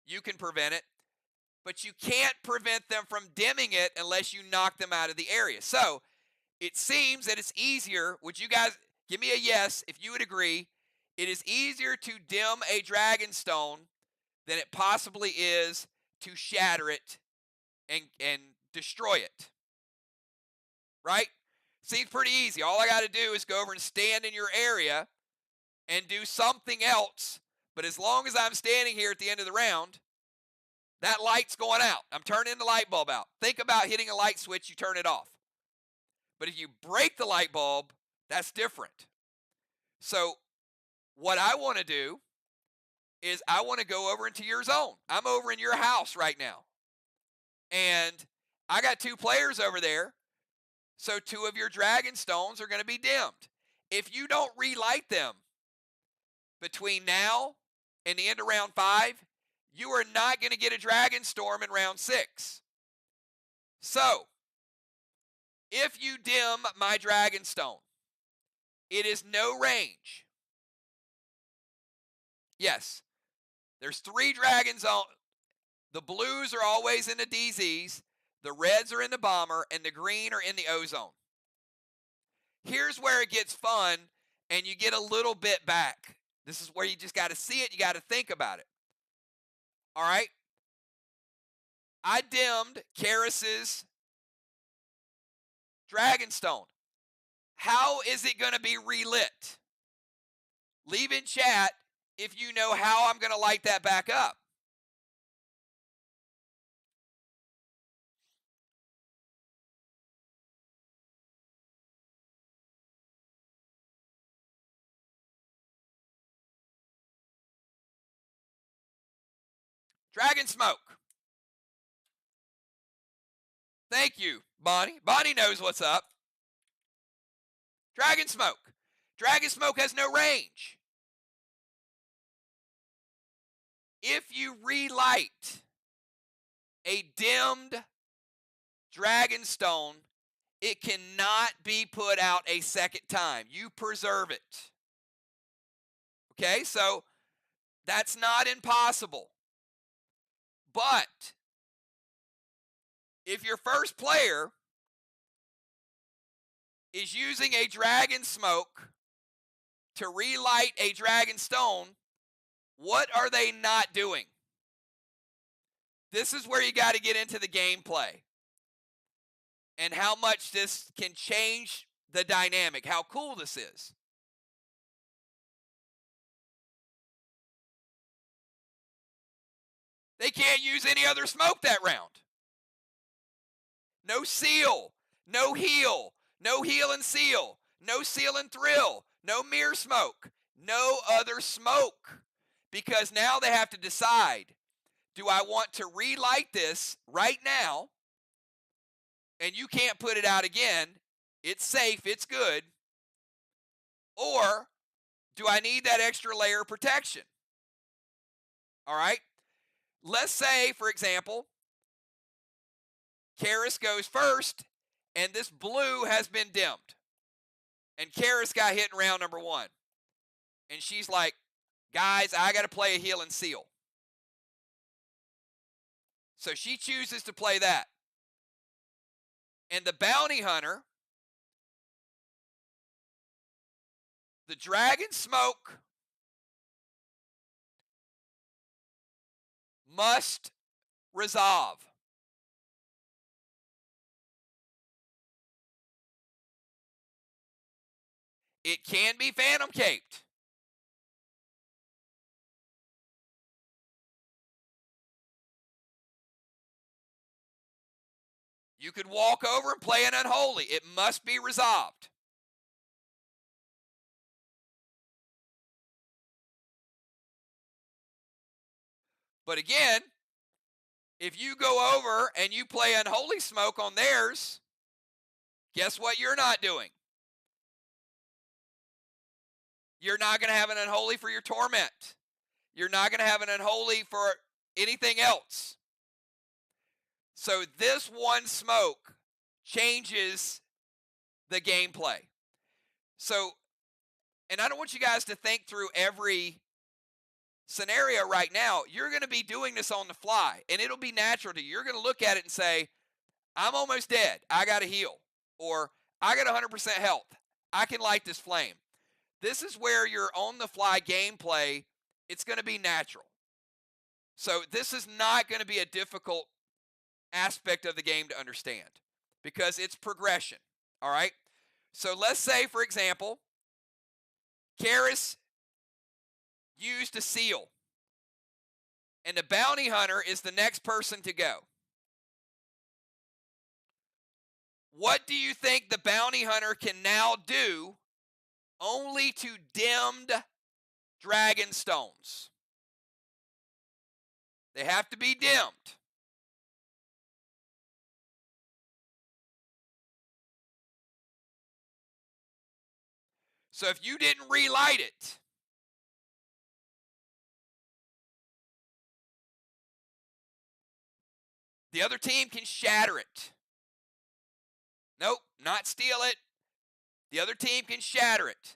you can prevent it. But you can't prevent them from dimming it unless you knock them out of the area. So it seems that it's easier. Would you guys give me a yes if you would agree? It is easier to dim a dragon stone than it possibly is to shatter it and destroy it. Right? Seems pretty easy. All I got to do is go over and stand in your area and do something else. But as long as I'm standing here at the end of the round, that light's going out. I'm turning the light bulb out. Think about hitting a light switch, you turn it off. But if you break the light bulb, that's different. So what I want to do is I want to go over into your zone. I'm over in your house right now. And I got 2 players over there. So 2 of your dragon stones are going to be dimmed. If you don't relight them between now and the end of round 5, you are not going to get a dragon storm in round 6. So, if you dim my dragon stone, it is no range. Yes. There's 3 dragons on. The blues are always in the DZs, the reds are in the bomber, and the green are in the ozone. Here's where it gets fun, and you get a little bit back. This is where you just got to see it. You got to think about it. All right? I dimmed Karis's Dragonstone. How is it going to be relit? Leave in chat if you know how I'm going to light that back up. Dragon Smoke. Thank you, Bonnie. Bonnie knows what's up. Dragon Smoke. Dragon Smoke has no range. If you relight a dimmed Dragonstone, it cannot be put out a second time. You preserve it. Okay, so that's not impossible. But if your first player is using a Dragon Smoke to relight a Dragonstone, what are they not doing? This is where you got to get into the gameplay and how much this can change the dynamic, how cool this is. They can't use any other smoke that round. No seal, no heal, no heal and seal, no seal and thrill, no mirror smoke, no other smoke. Because now they have to decide, do I want to relight this right now? And you can't put it out again. It's safe, it's good. Or do I need that extra layer of protection? All right. Let's say, for example, Karis goes first, and this blue has been dimmed. And Karis got hit in round number 1. And she's like, guys, I got to play a heal and seal. So she chooses to play that. And the bounty hunter, the Dragon Smoke, must resolve. It can be Phantom Caped. You could walk over and play an Unholy. It must be resolved. But again, if you go over and you play Unholy Smoke on theirs, guess what you're not doing? You're not going to have an Unholy for your Torment. You're not going to have an Unholy for anything else. So this one smoke changes the gameplay. So, and I don't want you guys to think through every scenario right now. You're going to be doing this on the fly, and it'll be natural to you. You're going to look at it and say, I'm almost dead. I got to heal. Or I got 100% health. I can light this flame. This is where your on-the-fly gameplay, it's going to be natural. So this is not going to be a difficult aspect of the game to understand because it's progression, all right? So let's say, for example, Karis used a seal, and the bounty hunter is the next person to go. What do you think the bounty hunter can now do only to dimmed dragon stones? They have to be dimmed. So if you didn't relight it, the other team can shatter it. Nope, not steal it. The other team can shatter it.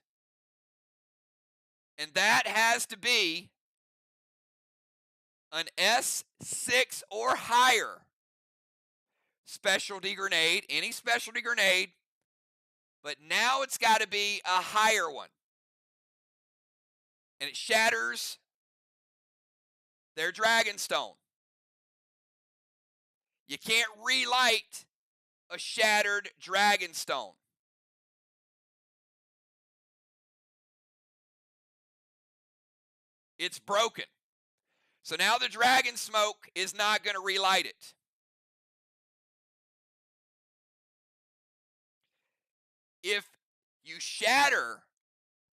And that has to be an S6 or higher specialty grenade, any specialty grenade, but now it's got to be a higher one. And it shatters their Dragonstone. You can't relight a shattered Dragonstone. It's broken. So now the dragon smoke is not going to relight it. If you shatter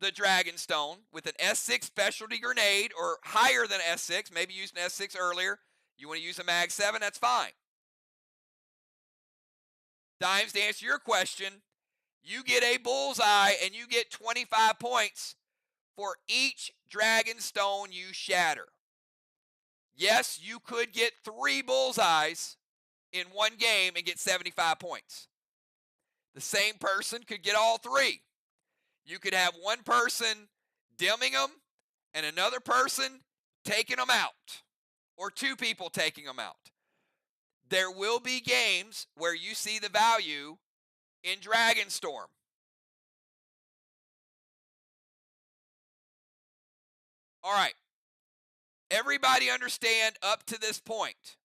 the Dragonstone with an S6 specialty grenade or higher than S6, maybe you used an S6 earlier, you want to use a Mag 7, that's fine. Dimes, to answer your question, you get a bullseye and you get 25 points for each Dragonstone you shatter. Yes, you could get 3 bullseyes in one game and get 75 points. The same person could get all 3. You could have one person dimming them and another person taking them out, or 2 people taking them out. There will be games where you see the value in Dragonstorm. All right. Everybody understand up to this point.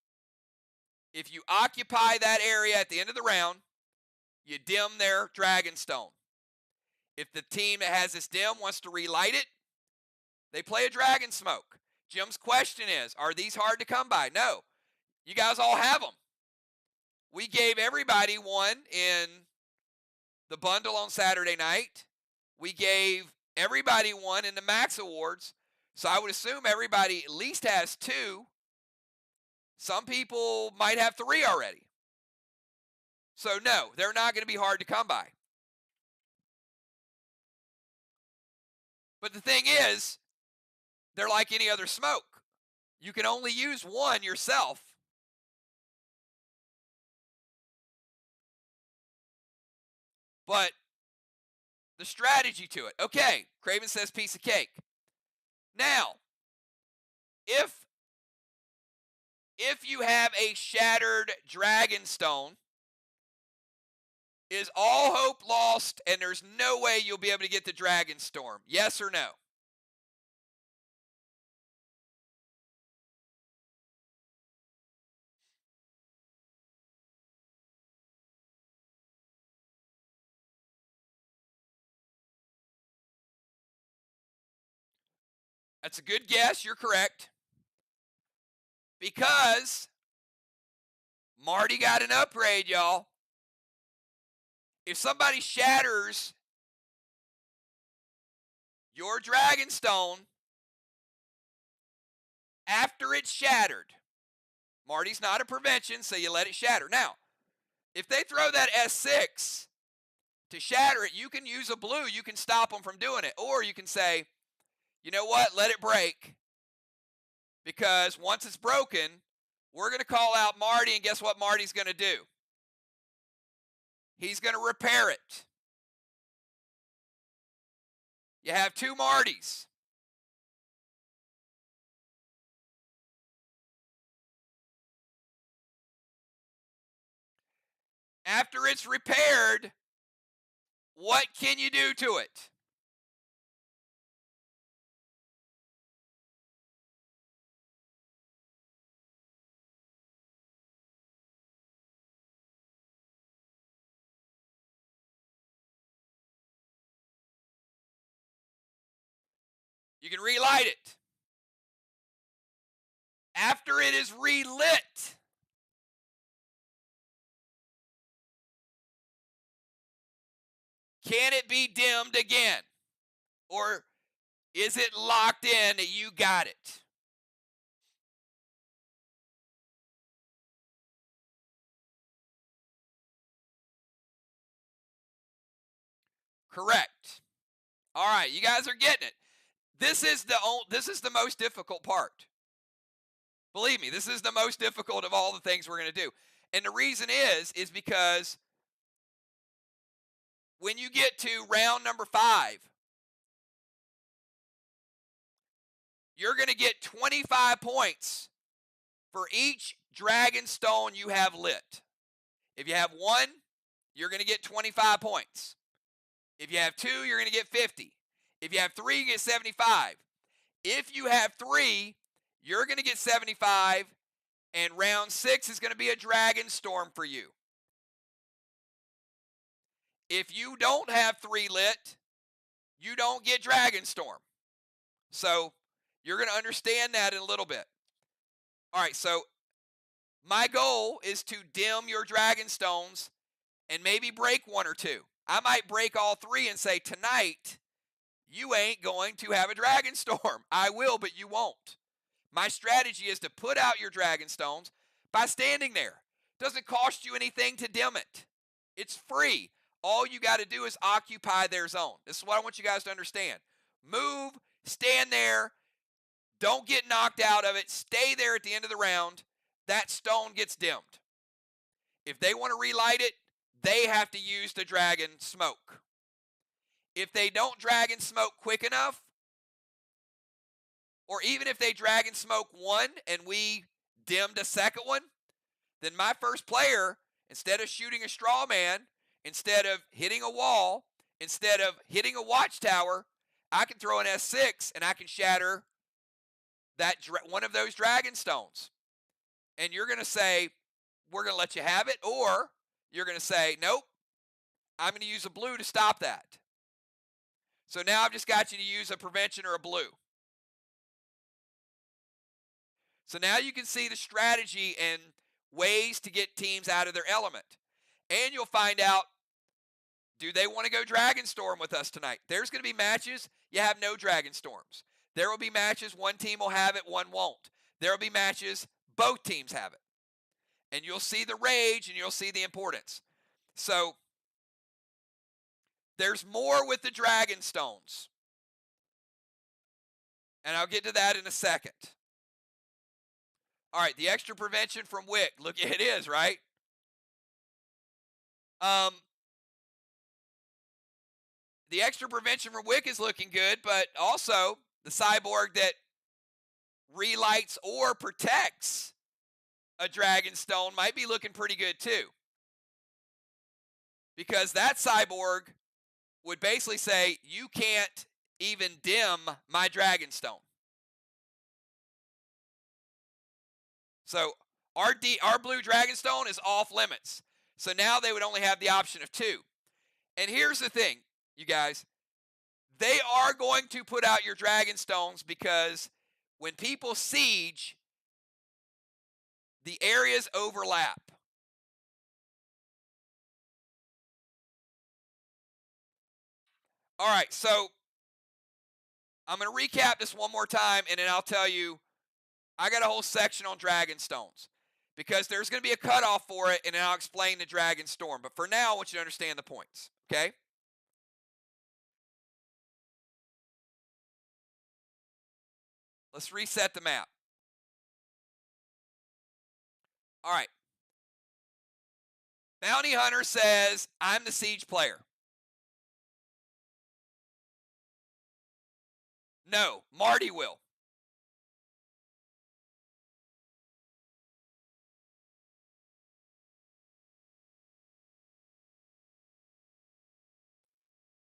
If you occupy that area at the end of the round, you dim their Dragonstone. If the team that has this dim wants to relight it, they play a Dragon Smoke. Jim's question is, are these hard to come by? No. You guys all have them. We gave everybody one in the bundle on Saturday night. We gave everybody one in the Max Awards. So I would assume everybody at least has 2. Some people might have 3 already. So no, they're not going to be hard to come by. But the thing is, they're like any other smoke. You can only use one yourself. But the strategy to it. Okay, Craven says piece of cake. Now, if you have a shattered Dragonstone, is all hope lost and there's no way you'll be able to get the Dragonstorm? Yes or no? That's a good guess. You're correct. Because Marty got an upgrade, y'all. If somebody shatters your Dragonstone after it's shattered, Marty's not a prevention, so you let it shatter. Now, if they throw that S6 to shatter it, you can use a blue. You can stop them from doing it. Or you can say, you know what, let it break. Because once it's broken, we're going to call out Marty, and guess what Marty's going to do? He's going to repair it. You have 2 Martys. After it's repaired, what can you do to it? You can relight it. After it is relit, can it be dimmed again? Or is it locked in that you got it? Correct. All right, you guys are getting it. This is the most difficult part. Believe me, this is the most difficult of all the things we're going to do. And the reason is because when you get to round number 5, you're going to get 25 points for each dragon stone you have lit. If you have 1, you're going to get 25 points. If you have 2, you're going to get 50. If you have 3, you get 75. If you have 3, you're going to get 75, and round 6 is going to be a dragon storm for you. If you don't have 3 lit, you don't get dragon storm. So you're going to understand that in a little bit. All right, so my goal is to dim your dragon stones and maybe break 1 or 2. I might break all 3 and say, tonight, you ain't going to have a dragon storm. I will, but you won't. My strategy is to put out your dragon stones by standing there. It doesn't cost you anything to dim it. It's free. All you got to do is occupy their zone. This is what I want you guys to understand. Move, stand there, don't get knocked out of it, stay there at the end of the round. That stone gets dimmed. If they want to relight it, they have to use the dragon smoke. If they don't dragon smoke quick enough, or even if they dragon smoke 1 and we dimmed a second one, then my first player, instead of shooting a straw man, instead of hitting a wall, instead of hitting a watchtower, I can throw an S6 and I can shatter that one of those dragon stones. And you're going to say, we're going to let you have it, or you're going to say, nope, I'm going to use a blue to stop that. So now I've just got you to use a prevention or a blue. So now you can see the strategy and ways to get teams out of their element. And you'll find out, do they want to go Dragon Storm with us tonight? There's going to be matches you have no Dragon Storms. There will be matches one team will have it, one won't. There will be matches both teams have it. And you'll see the rage and you'll see the importance. So there's more with the Dragon Stones. And I'll get to that in a second. All right, the extra prevention from Wick. Look, it is, right? The extra prevention from Wick is looking good, but also the cyborg that relights or protects a Dragon Stone might be looking pretty good too. Because that cyborg would basically say, you can't even dim my Dragon Stone. So our blue Dragon Stone is off limits. So now they would only have the option of 2. And here's the thing, you guys. They are going to put out your Dragon Stones because when people siege, the areas overlap. All right, so I'm going to recap this one more time, and then I'll tell you, I got a whole section on Dragon Stones because there's going to be a cutoff for it, and then I'll explain the Dragon Storm. But for now, I want you to understand the points, okay? Let's reset the map. All right. Bounty Hunter says, I'm the siege player. No, Marty will.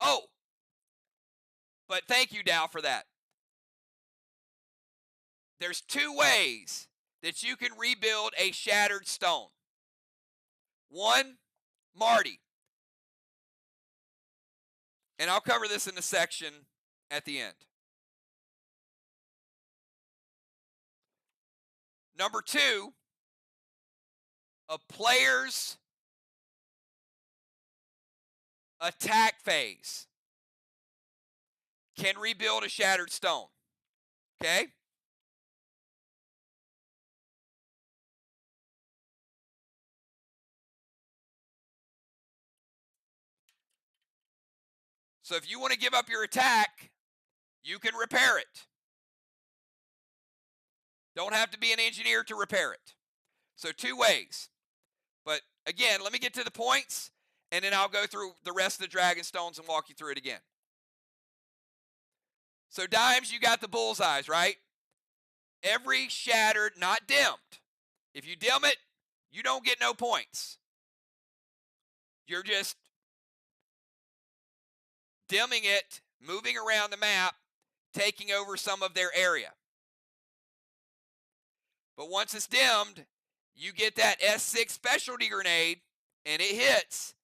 Oh, but thank you, Dow, for that. There's 2 ways that you can rebuild a shattered stone. 1, Marty. And I'll cover this in the section at the end. Number 2, a player's attack phase can rebuild a shattered stone. Okay? So if you want to give up your attack, you can repair it. Don't have to be an engineer to repair it. So 2 ways. But again, let me get to the points, and then I'll go through the rest of the Dragon Stones and walk you through it again. So Dimes, you got the bullseyes, right? Every shattered, not dimmed, If you dim it, you don't get no points. You're just dimming it, moving around the map, taking over some of their area. But once it's dimmed, you get that S6 specialty grenade, and it hits.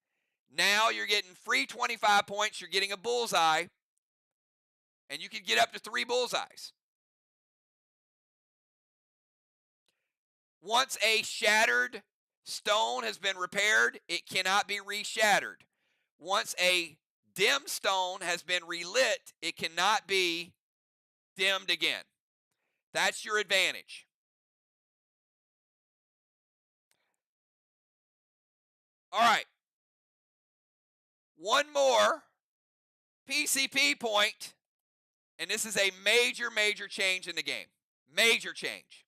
Now you're getting free 25 points. You're getting a bullseye, and you can get up to 3 bullseyes. Once a shattered stone has been repaired, it cannot be reshattered. Once a dim stone has been relit, it cannot be dimmed again. That's your advantage. All right. One more PCP point, and this is a major, major change in the game. Major change.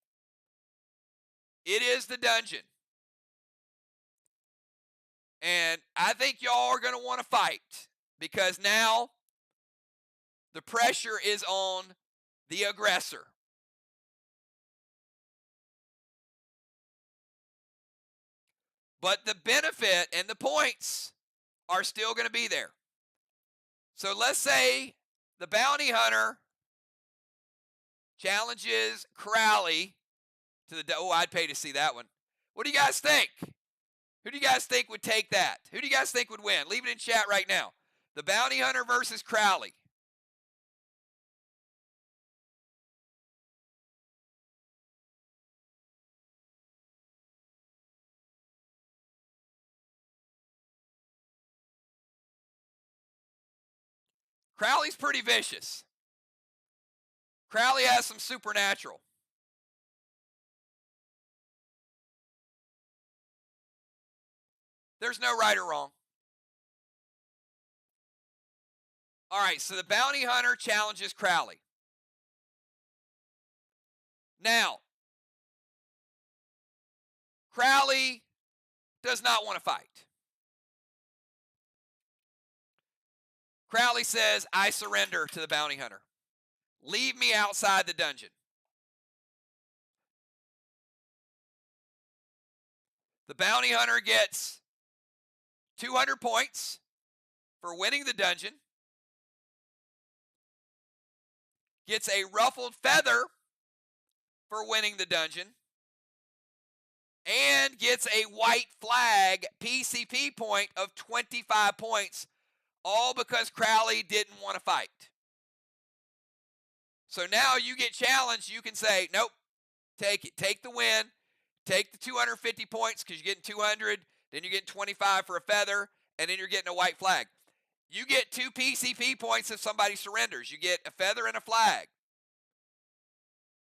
It is the dungeon. And I think y'all are going to want to fight because now the pressure is on the aggressor. But the benefit and the points are still going to be there. So let's say the bounty hunter challenges Crowley to the... Oh, I'd pay to see that one. What do you guys think? Who do you guys think would take that? Who do you guys think would win? Leave it in chat right now. The bounty hunter versus Crowley. Crowley's pretty vicious. Crowley has some supernatural. There's no right or wrong. All right, so the bounty hunter challenges Crowley. Now, Crowley does not want to fight. Crowley says, I surrender to the bounty hunter. Leave me outside the dungeon. The bounty hunter gets 200 points for winning the dungeon. Gets a ruffled feather for winning the dungeon. And gets a white flag PCP point of 25 points. All because Crowley didn't want to fight. So now you get challenged. You can say, nope, take it. Take the win. Take the 250 points because you're getting 200. Then you're getting 25 for a feather. And then you're getting a white flag. You get 2 PCP points if somebody surrenders. You get a feather and a flag.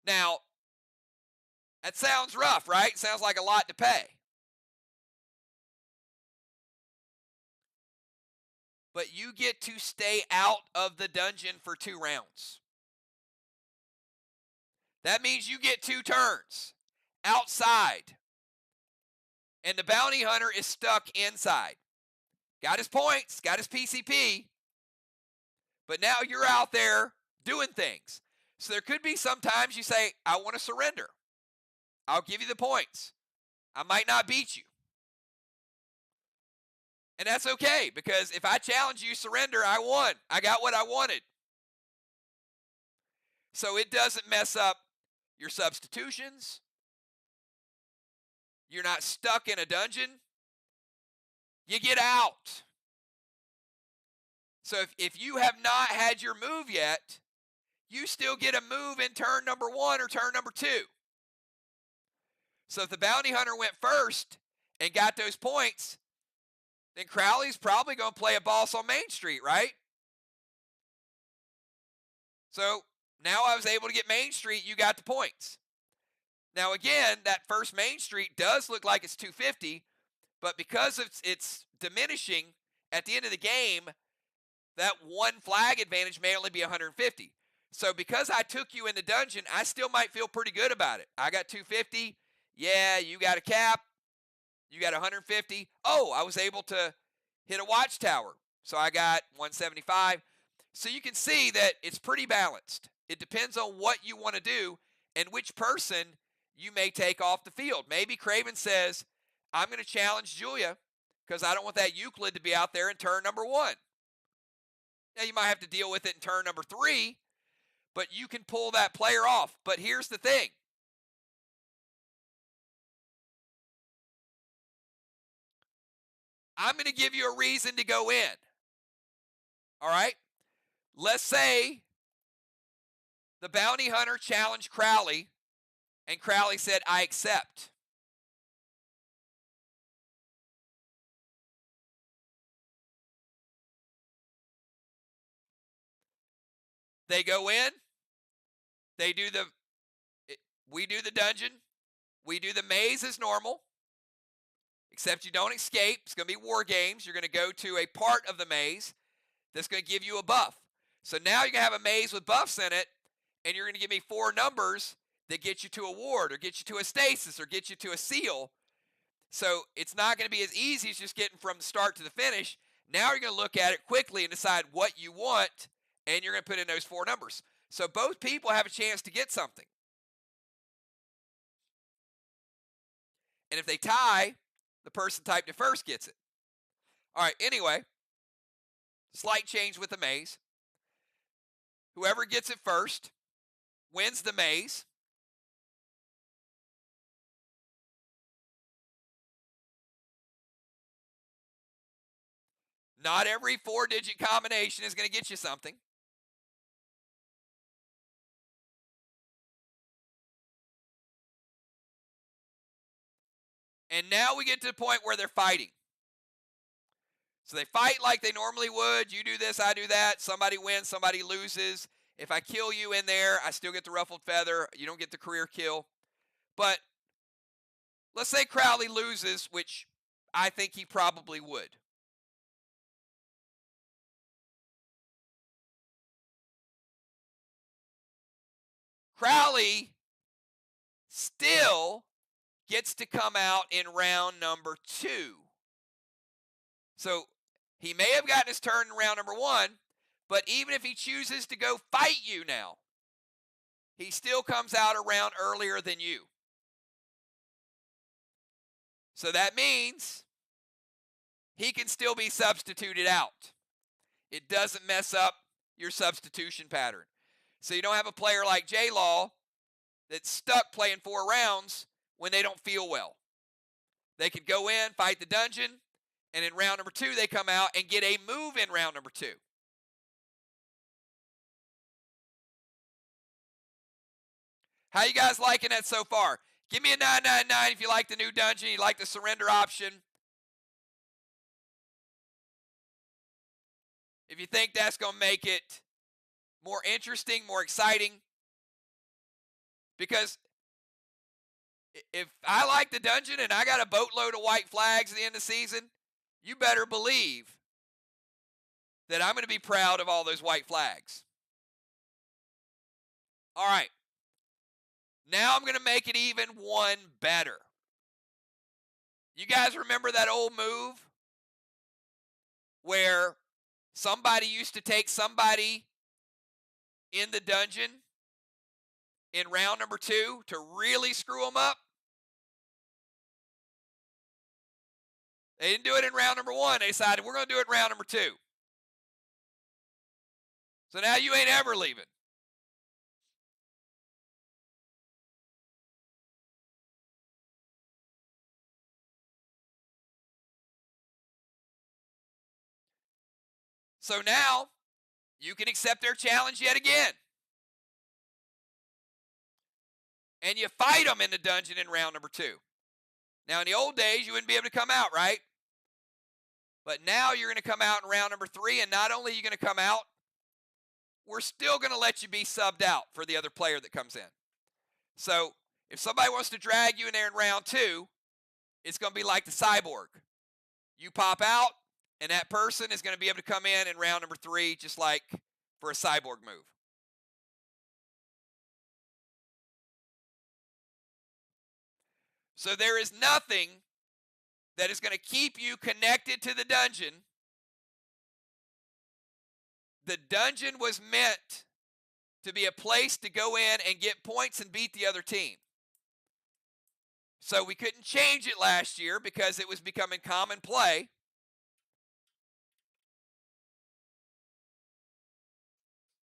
Now, that sounds rough, right? It sounds like a lot to pay. But you get to stay out of the dungeon for 2 rounds. That means you get 2 turns outside. And the bounty hunter is stuck inside. Got his points, got his PCP. But now you're out there doing things. So there could be sometimes you say, I want to surrender. I'll give you the points. I might not beat you. And that's okay, because if I challenge you, surrender, I won. I got what I wanted. So it doesn't mess up your substitutions. You're not stuck in a dungeon. You get out. So if you have not had your move yet, you still get a move in turn number 1 or turn number 2. So if the bounty hunter went first and got those points, then Crowley's probably going to play a boss on Main Street, right? So now I was able to get Main Street, you got the points. Now again, that first Main Street does look like it's 250, but because it's diminishing at the end of the game, that 1 flag advantage may only be 150. So because I took you in the dungeon, I still might feel pretty good about it. I got 250. Yeah, you got a cap. You got 150. Oh, I was able to hit a watchtower. So I got 175. So you can see that it's pretty balanced. It depends on what you want to do and which person you may take off the field. Maybe Craven says, I'm going to challenge Julia because I don't want that Euclid to be out there in turn number 1. Now, you might have to deal with it in turn number 3, but you can pull that player off. But here's the thing. I'm going to give you a reason to go in. All right? Let's say the bounty hunter challenged Crowley, and Crowley said, I accept. They go in. We do the dungeon. We do the maze as normal, except you don't escape. It's going to be war games. You're going to go to a part of the maze that's going to give you a buff. So now you're going to have a maze with buffs in it, and you're going to give me 4 numbers that get you to a ward or get you to a stasis or get you to a seal. So it's not going to be as easy as just getting from the start to the finish. Now you're going to look at it quickly and decide what you want, and you're going to put in those 4 numbers. So both people have a chance to get something. And if they tie, the person typed it first gets it. All right, anyway, slight change with the maze. Whoever gets it first wins the maze. Not every 4-digit combination is going to get you something. And now we get to the point where they're fighting. So they fight like they normally would. You do this, I do that. Somebody wins, somebody loses. If I kill you in there, I still get the ruffled feather. You don't get the career kill. But let's say Crowley loses, which I think he probably would. Crowley still gets to come out in round number 2. So he may have gotten his turn in round number 1, but even if he chooses to go fight you now, he still comes out a round earlier than you. So that means he can still be substituted out. It doesn't mess up your substitution pattern. So you don't have a player like J-Law that's stuck playing 4 rounds when they don't feel well. They could go in, fight the dungeon, and in round number 2, they come out and get a move in round number 2. How you guys liking that so far? Give me a 999 if you like the new dungeon, you like the surrender option. If you think that's going to make it more interesting, more exciting. Because if I like the dungeon and I got a boatload of white flags at the end of the season, you better believe that I'm going to be proud of all those white flags. All right. Now I'm going to make it even one better. You guys remember that old move where somebody used to take somebody in the dungeon in round number 2 to really screw them up? They didn't do it in round number 1. They decided, we're going to do it in round number 2. So now you ain't ever leaving. So now you can accept their challenge yet again. And you fight them in the dungeon in round number 2. Now, in the old days, you wouldn't be able to come out, right? But now you're going to come out in round number 3, and not only are you going to come out, we're still going to let you be subbed out for the other player that comes in. So if somebody wants to drag you in there in round 2, it's going to be like the cyborg. You pop out, and that person is going to be able to come in round number 3, just like for a cyborg move. So there is nothing that is going to keep you connected to the dungeon. The dungeon was meant to be a place to go in and get points and beat the other team. So we couldn't change it last year because it was becoming common play.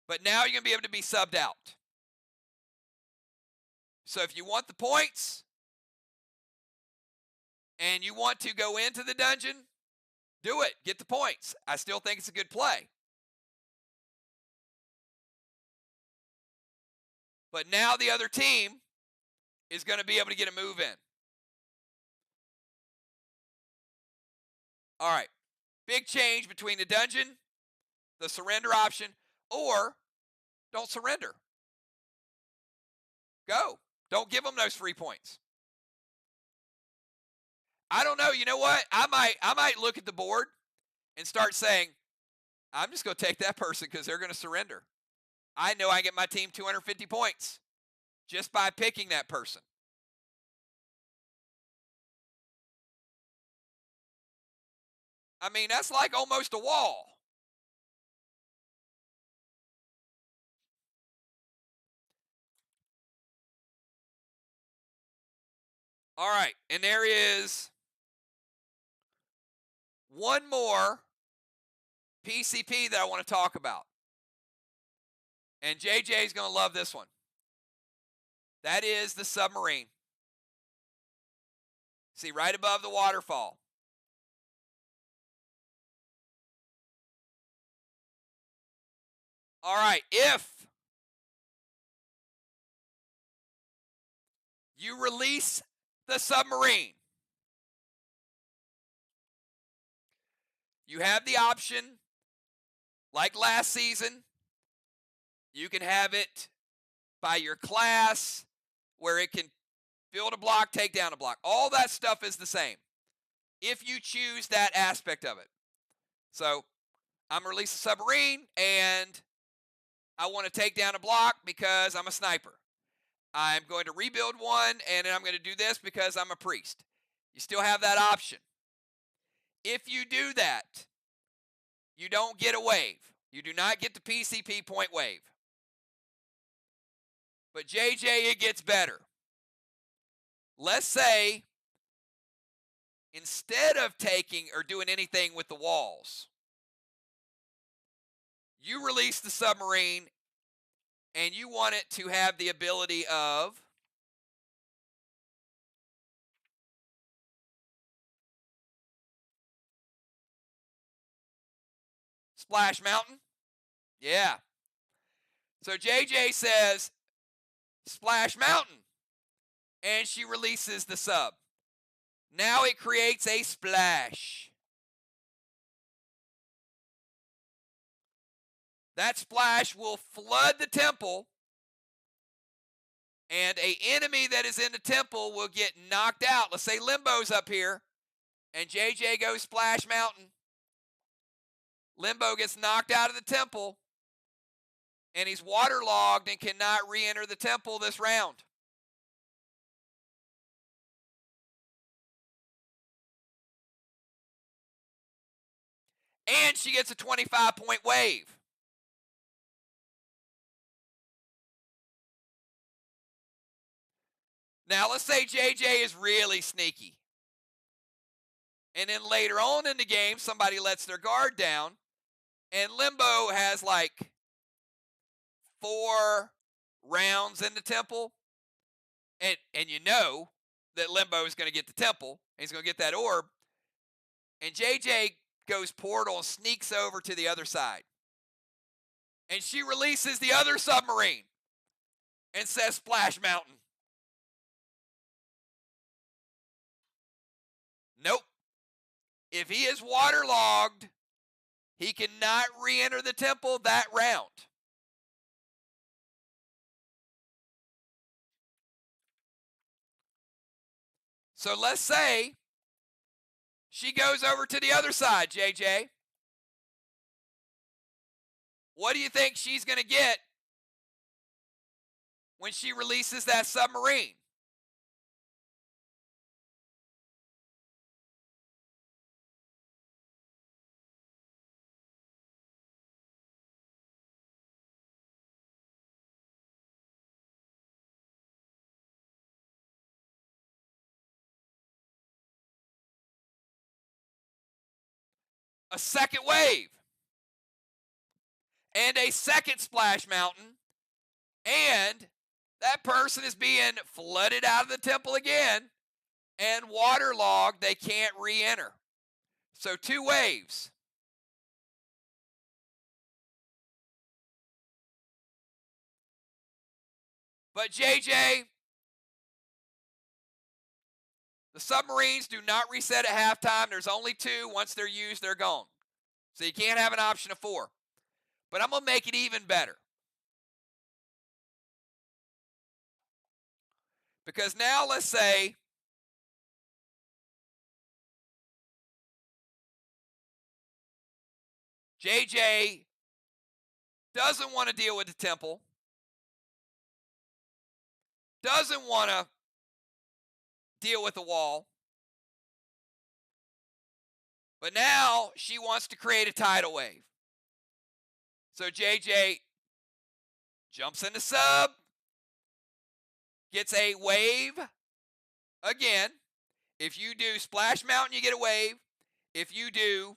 But now you're going to be able to be subbed out. So if you want the points and you want to go into the dungeon, do it. Get the points. I still think it's a good play. But now the other team is going to be able to get a move in. All right. Big change between the dungeon, the surrender option, or don't surrender. Go. Don't give them those free points. I don't know. You know what? I might look at the board and start saying, I'm just going to take that person because they're going to surrender. I know I get my team 250 points just by picking that person. I mean, that's like almost a wall. All right, and there is one more PCP that I want to talk about. And JJ is going to love this one. That is the submarine. See, right above the waterfall. All right, if you release the submarine, you have the option, like last season, you can have it by your class, where it can build a block, take down a block. All that stuff is the same if you choose that aspect of it. So I'm going to release a submarine, and I want to take down a block because I'm a sniper. I'm going to rebuild one, and then I'm going to do this because I'm a priest. You still have that option. If you do that, you don't get a wave. You do not get the PCP point wave. But JJ, it gets better. Let's say instead of taking or doing anything with the walls, you release the submarine and you want it to have the ability of Splash Mountain. Yeah. So JJ says Splash Mountain, and she releases the sub. Now it creates a splash. That splash will flood the temple, and an enemy that is in the temple will get knocked out. Let's say Limbo's up here, and JJ goes Splash Mountain. Limbo gets knocked out of the temple, and he's waterlogged and cannot re-enter the temple this round. And she gets a 25-point wave. Now, let's say JJ is really sneaky. And then later on in the game, somebody lets their guard down, and Limbo has like 4 rounds in the temple. And you know that Limbo is going to get the temple. And he's going to get that orb. And JJ goes portal and sneaks over to the other side. And she releases the other submarine and says Splash Mountain. Nope. If he is waterlogged, he cannot re-enter the temple that round. So let's say she goes over to the other side, JJ. What do you think she's going to get when she releases that submarine? a second wave, and a second splash mountain, and that person is being flooded out of the temple again and waterlogged. They can't re-enter. So 2 waves. But JJ, the submarines do not reset at halftime. There's only 2. Once they're used, they're gone. So you can't have an option of 4. But I'm going to make it even better. Because now let's say JJ doesn't want to deal with the temple, doesn't want to deal with the wall, but now she wants to create a tidal wave. So JJ jumps in the sub, gets a wave again. If you do Splash Mountain, you get a wave. If you do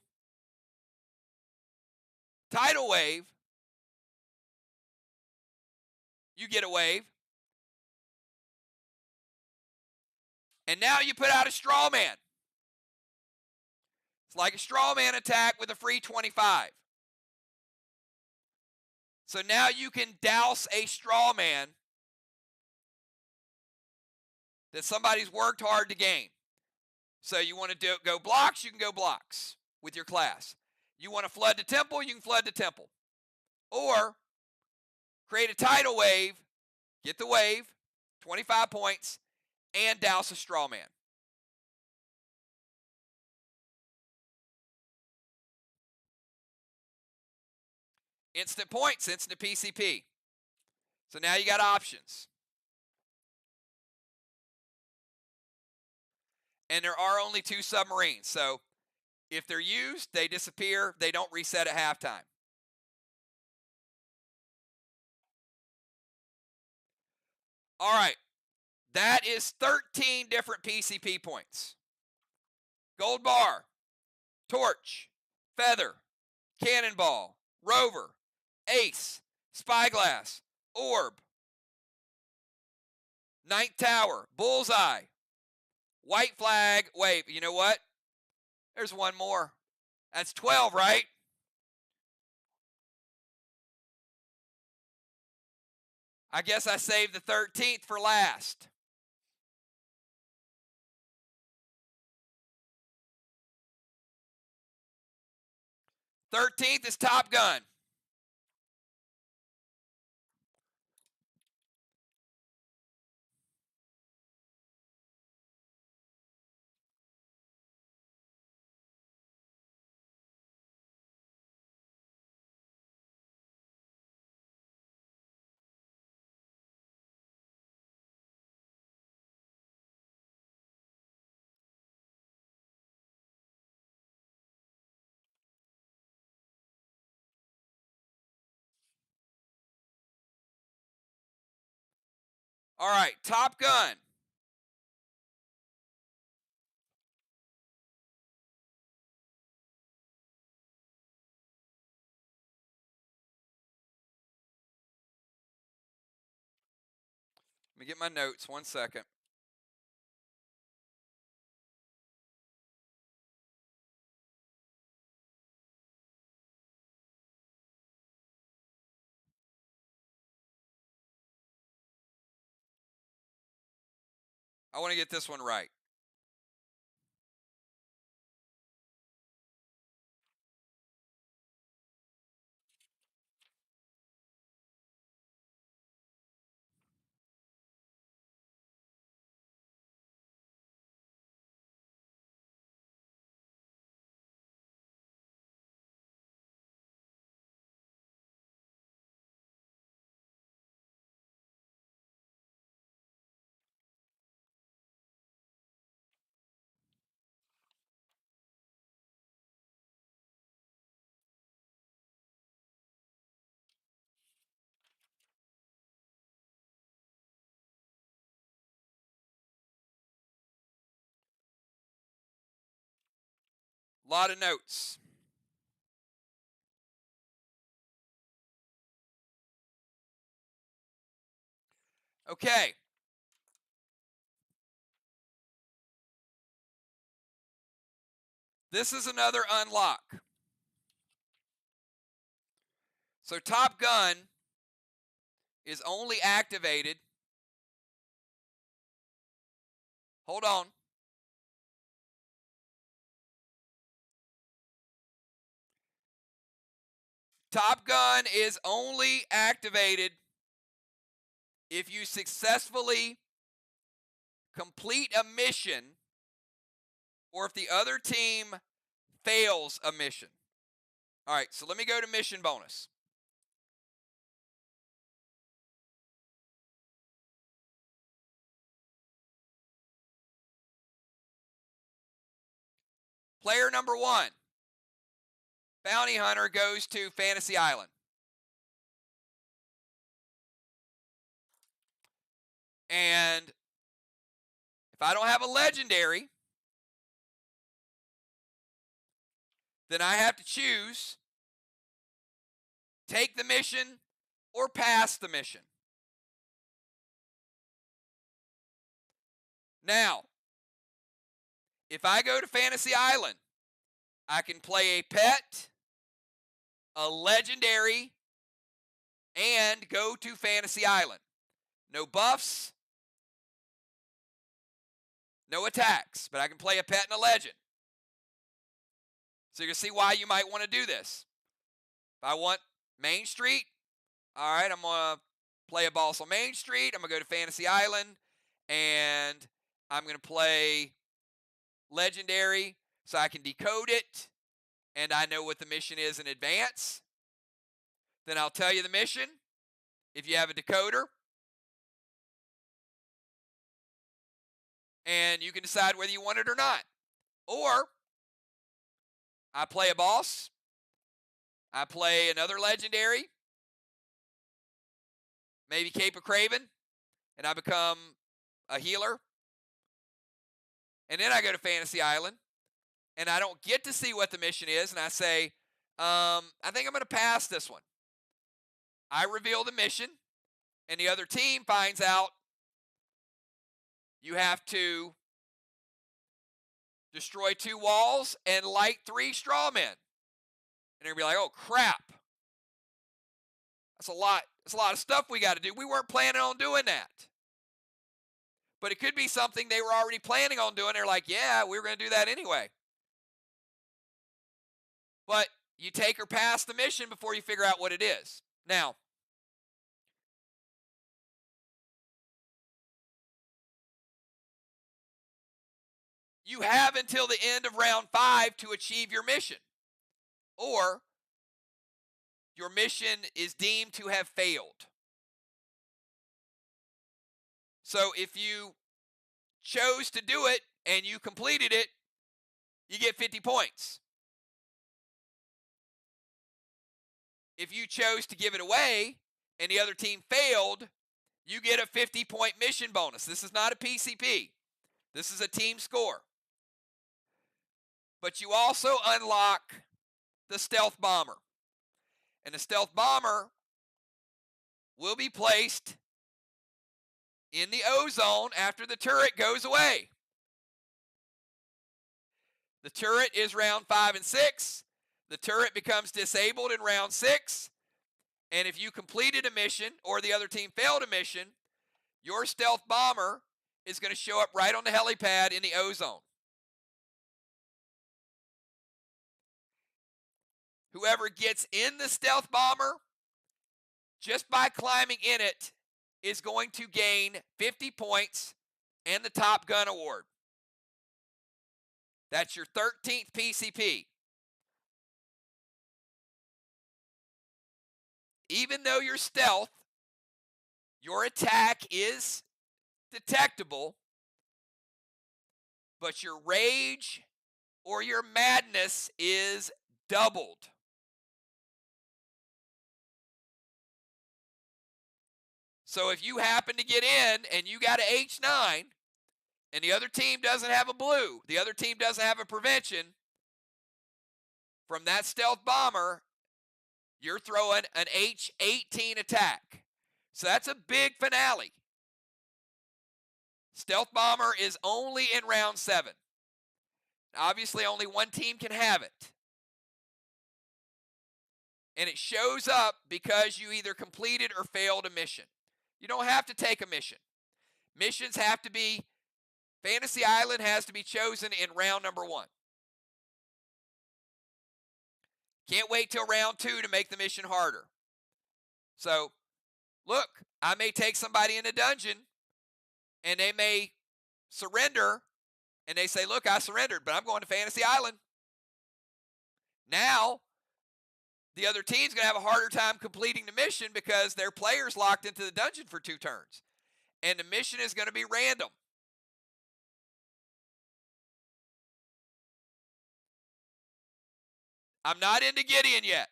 tidal wave, you get a wave. And now you put out a straw man. It's like a straw man attack with a free 25. So now you can douse a straw man that somebody's worked hard to gain. So you want to go blocks, you can go blocks with your class. You want to flood the temple, you can flood the temple. Or create a tidal wave, get the wave, 25 points, and douse a straw man. Instant points, instant PCP. So now you got options. And there are only 2 submarines. So if they're used, they disappear. They don't reset at halftime. All right. That is 13 different PCP points. Gold bar, torch, feather, cannonball, rover, ace, spyglass, orb, ninth tower, bullseye, white flag. Wait, you know what? There's one more. That's 12, right? I guess I saved the 13th for last. '13th is Top Gun. All right, Top Gun. Let me get my notes 1 second. I want to get this one right. A lot of notes. Okay. This is another unlock. So Top Gun is only activated. Hold on. Top Gun is only activated if you successfully complete a mission or if the other team fails a mission. All right, so let me go to mission bonus. Player number 1, Bounty Hunter, goes to Fantasy Island. And if I don't have a legendary, then I have to choose take the mission or pass the mission. Now, if I go to Fantasy Island, I can play a pet, a legendary, and go to Fantasy Island. No buffs, no attacks, but I can play a pet and a legend. So you can see why you might want to do this. If I want Main Street, all right, I'm going to play a boss on Main Street. I'm going to go to Fantasy Island, and I'm going to play legendary so I can decode it, and I know what the mission is in advance. Then I'll tell you the mission if you have a decoder, and you can decide whether you want it or not. Or I play a boss, I play another legendary, maybe Cape of Craven, and I become a healer. And then I go to Fantasy Island, and I don't get to see what the mission is, and I say, I think I'm going to pass this one. I reveal the mission, and the other team finds out you have to destroy 2 walls and light 3 straw men. And they're going to be like, oh, crap. That's a lot of stuff we got to do. We weren't planning on doing that. But it could be something they were already planning on doing. They're like, yeah, we were going to do that anyway. But you take or pass the mission before you figure out what it is. Now, you have until the end of round 5 to achieve your mission. Or your mission is deemed to have failed. So if you chose to do it and you completed it, you get 50 points. If you chose to give it away and the other team failed, you get a 50-point mission bonus. This is not a PCP. This is a team score. But you also unlock the Stealth Bomber. And the Stealth Bomber will be placed in the O-Zone after the turret goes away. The turret is round 5 and 6. The turret becomes disabled in round 6. And if you completed a mission or the other team failed a mission, your Stealth Bomber is going to show up right on the helipad in the O-Zone. Whoever gets in the Stealth Bomber, just by climbing in it, is going to gain 50 points and the Top Gun award. That's your 13th PCP. Even though you're stealth, your attack is detectable, but your rage or your madness is doubled. So if you happen to get in and you got an H9 and the other team doesn't have a blue, the other team doesn't have a prevention, from that Stealth Bomber, you're throwing an H18 attack. So that's a big finale. Stealth Bomber is only in round 7. Obviously, only one team can have it. And it shows up because you either completed or failed a mission. You don't have to take a mission. Missions have to be, Fantasy Island has to be chosen in round number 1. Can't wait till round 2 to make the mission harder. So, look, I may take somebody in a dungeon and they may surrender and they say, look, I surrendered, but I'm going to Fantasy Island. Now, the other team's going to have a harder time completing the mission because their player's locked into the dungeon for 2 turns. And the mission is going to be random. I'm not into Gideon yet.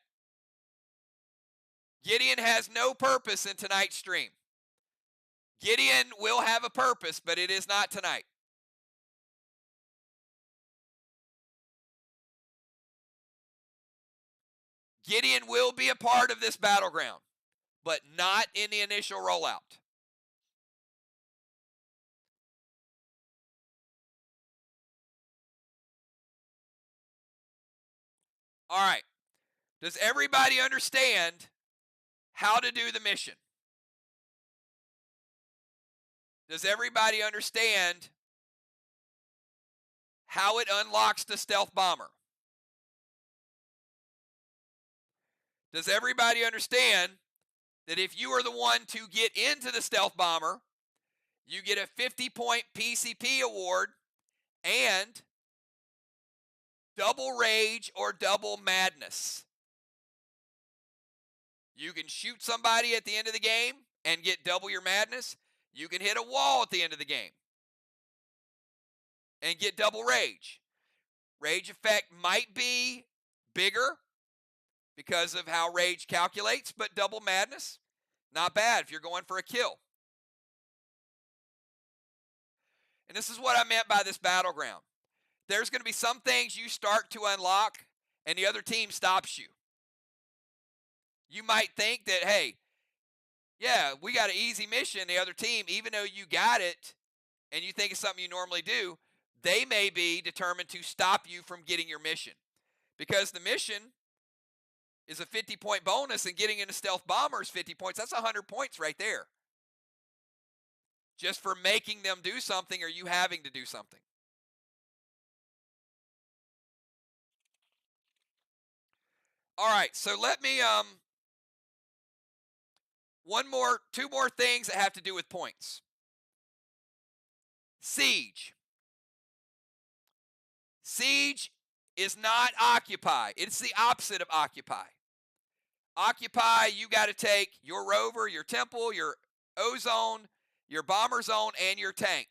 Gideon has no purpose in tonight's stream. Gideon will have a purpose, but it is not tonight. Gideon will be a part of this battleground, but not in the initial rollout. All right. Does everybody understand how to do the mission? Does everybody understand how it unlocks the Stealth Bomber? Does everybody understand that if you are the one to get into the Stealth Bomber, you get a 50-point PCP award and double rage or double madness? You can shoot somebody at the end of the game and get double your madness. You can hit a wall at the end of the game and get double rage. Rage effect might be bigger because of how rage calculates, but double madness, not bad if you're going for a kill. And this is what I meant by this battleground. There's going to be some things you start to unlock and the other team stops you. You might think that, hey, yeah, we got an easy mission. The other team, even though you got it and you think it's something you normally do, they may be determined to stop you from getting your mission. Because the mission is a 50-point bonus and getting into Stealth Bomber is 50 points. That's 100 points right there. Just for making them do something or you having to do something. All right, so let me two more things that have to do with points. Siege. Siege is not Occupy. It's the opposite of Occupy. Occupy, you got to take your rover, your temple, your ozone, your bomber zone, and your tank.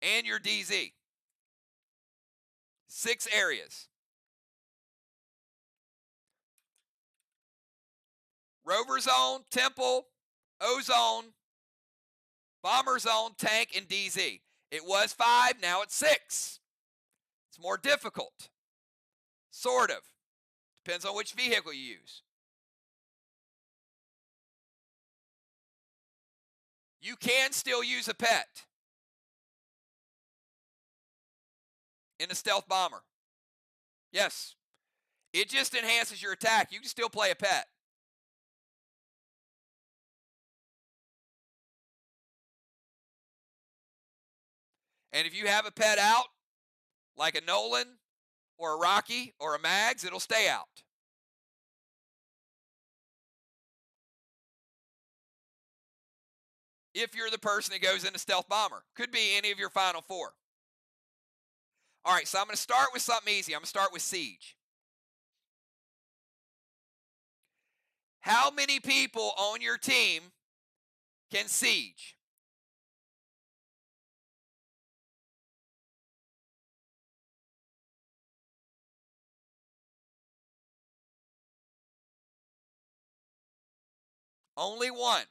And your DZ. 6 areas. Rover zone, temple, ozone, bomber zone, tank, and DZ. It was 5, now it's 6. It's more difficult. Sort of. Depends on which vehicle you use. You can still use a pet in a Stealth Bomber. Yes. It just enhances your attack. You can still play a pet. And if you have a pet out, like a Nolan or a Rocky or a Mags, it'll stay out. If you're the person that goes into Stealth Bomber. Could be any of your final 4. All right, so I'm going to start with something easy. I'm going to start with Siege. How many people on your team can Siege? Only 1.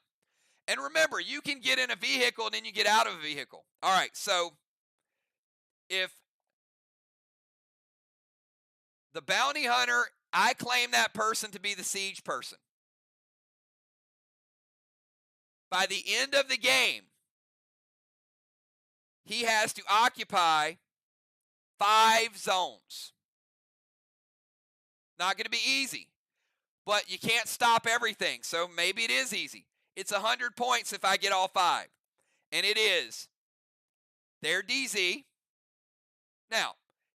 And remember, you can get in a vehicle and then you get out of a vehicle. All right, so if The bounty hunter, I claim that person to be the siege person. By the end of the game, he has to occupy 5 zones. Not going to be easy, but you can't stop everything, so maybe it is easy. It's 100 points if I get all 5, and it is their DZ. Now,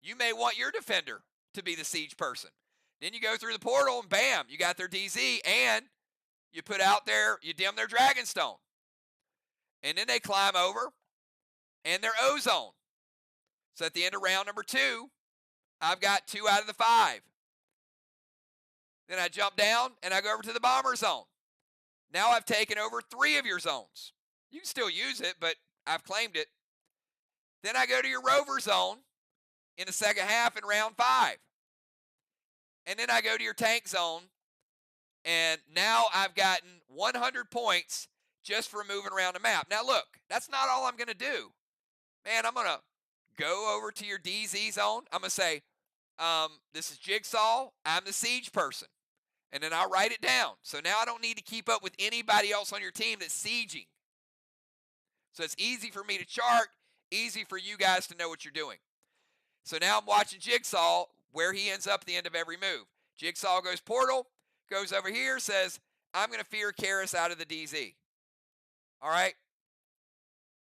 you may want your defender to be the siege person. Then you go through the portal, and bam, you got their DZ, and you put out there, you dim their Dragonstone. And then they climb over, and their O-zone. So at the end of round number 2, I've got 2 out of the 5. Then I jump down, and I go over to the bomber zone. Now I've taken over 3 of your zones. You can still use it, but I've claimed it. Then I go to your rover zone in the second half in round 5. And then I go to your tank zone, and now I've gotten 100 points just for moving around the map. Now look, that's not all I'm going to do. Man, I'm going to go over to your DZ zone. I'm going to say, this is Jigsaw. I'm the siege person. And then I'll write it down. So now I don't need to keep up with anybody else on your team that's sieging. So it's easy for me to chart, easy for you guys to know what you're doing. So now I'm watching Jigsaw, where he ends up at the end of every move. Jigsaw goes portal, goes over here, says, I'm going to fear Karis out of the DZ. All right?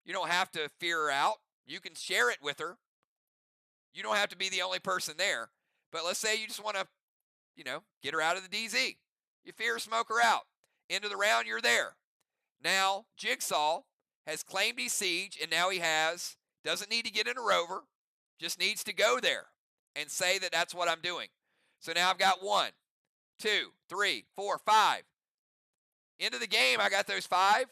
You don't have to fear her out. You can share it with her. You don't have to be the only person there. But let's say you just want to, get her out of the DZ. You fear smoke her out. End of the round, you're there. Now, Jigsaw has claimed he's siege, and now he doesn't need to get in a rover, just needs to go there and say that that's what I'm doing. So now I've got 1, 2, 3, 4, 5. End of the game, I got those 5.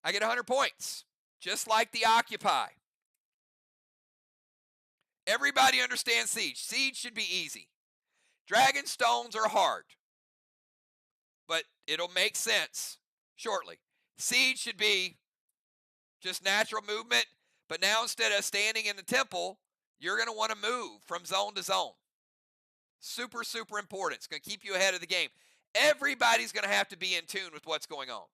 I get 100 points, just like the Occupy. Everybody understands siege. Siege should be easy. Dragonstones are hard, but it'll make sense shortly. Siege should be just natural movement, but now instead of standing in the temple, you're going to want to move from zone to zone. Super, super important. It's going to keep you ahead of the game. Everybody's going to have to be in tune with what's going on.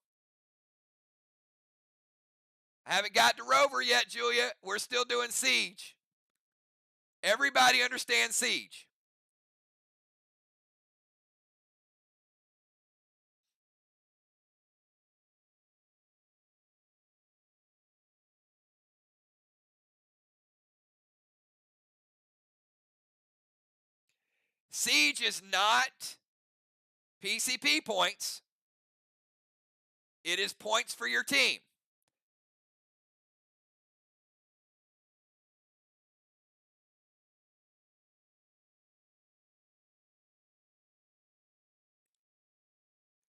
I haven't got to rover yet, Julia. We're still doing siege. Everybody understands siege. Siege is not PCP points. It is points for your team.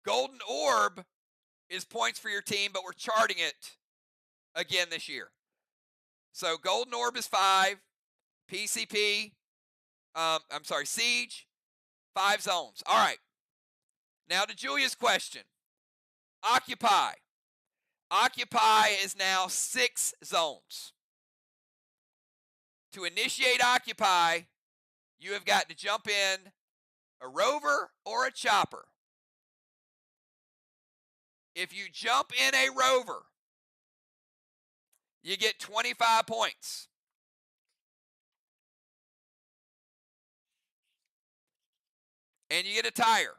Golden Orb is points for your team, but we're charting it again this year. So Golden Orb is 5. PCP, Siege, 5 zones. All right. Now to Julia's question. Occupy. Occupy is now 6 zones. To initiate Occupy, you have got to jump in a rover or a chopper. If you jump in a rover, you get 25 points. And you get a tire.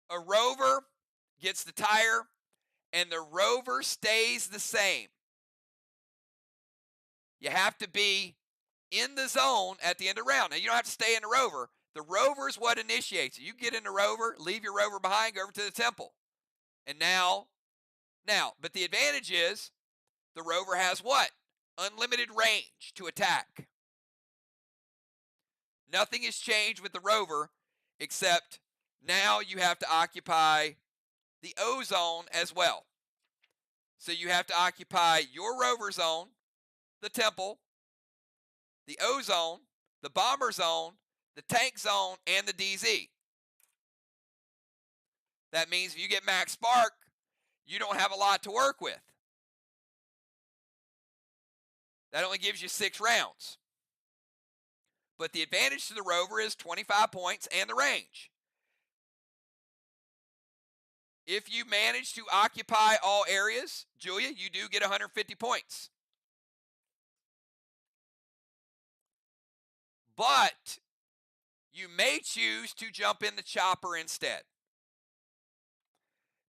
A rover gets the tire, and the rover stays the same. You have to be in the zone at the end of the round. Now, you don't have to stay in the rover. The rover is what initiates it. You get in the rover, leave your rover behind, go over to the temple. And now, but the advantage is the rover has what? Unlimited range to attack. Nothing has changed with the rover except now you have to occupy the O zone as well. So you have to occupy your rover zone, the temple, the O zone, the bomber zone, the tank zone, and the DZ. That means if you get max spark, you don't have a lot to work with. That only gives you 6 rounds. But the advantage to the rover is 25 points and the range. If you manage to occupy all areas, Julia, you do get 150 points. But you may choose to jump in the chopper instead.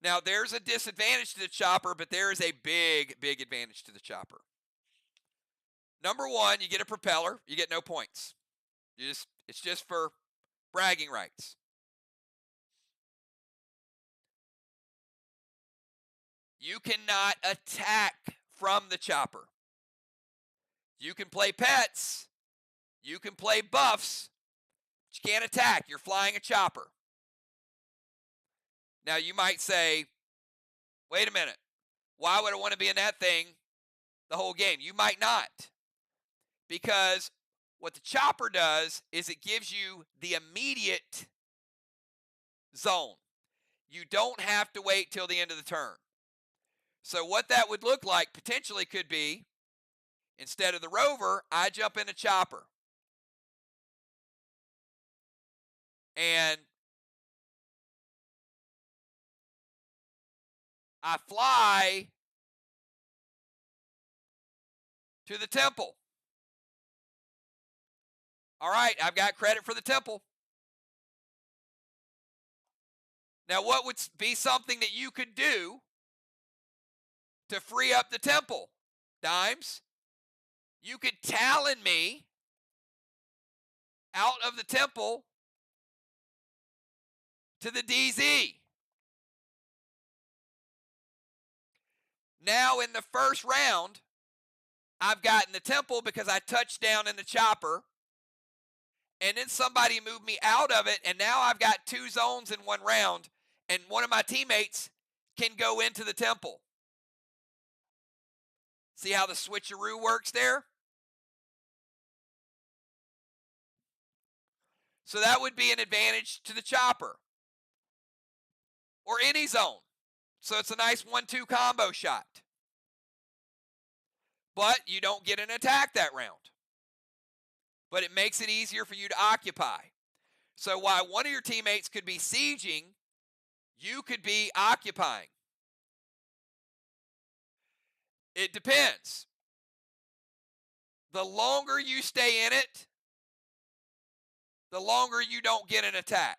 Now, there's a disadvantage to the chopper, but there is a big, big advantage to the chopper. Number one, you get a propeller. You get no points. It's just for bragging rights. You cannot attack from the chopper. You can play pets. You can play buffs. But you can't attack. You're flying a chopper. Now, you might say, wait a minute. Why would I want to be in that thing the whole game? You might not. Because what the chopper does is it gives you the immediate zone. You don't have to wait till the end of the turn. So what that would look like potentially could be, instead of the rover, I jump in a chopper. And I fly to the temple. All right, I've got credit for the temple. Now, what would be something that you could do to free up the temple? Dimes, you could talon me out of the temple to the DZ. Now, in the first round, I've gotten the temple because I touched down in the chopper. And then somebody moved me out of it, and now I've got 2 zones in 1 round, and one of my teammates can go into the temple. See how the switcheroo works there? So that would be an advantage to the chopper. Or any zone. So it's a nice 1-2 combo shot. But you don't get an attack that round. But it makes it easier for you to occupy. So while one of your teammates could be sieging, you could be occupying. It depends. The longer you stay in it, the longer you don't get an attack.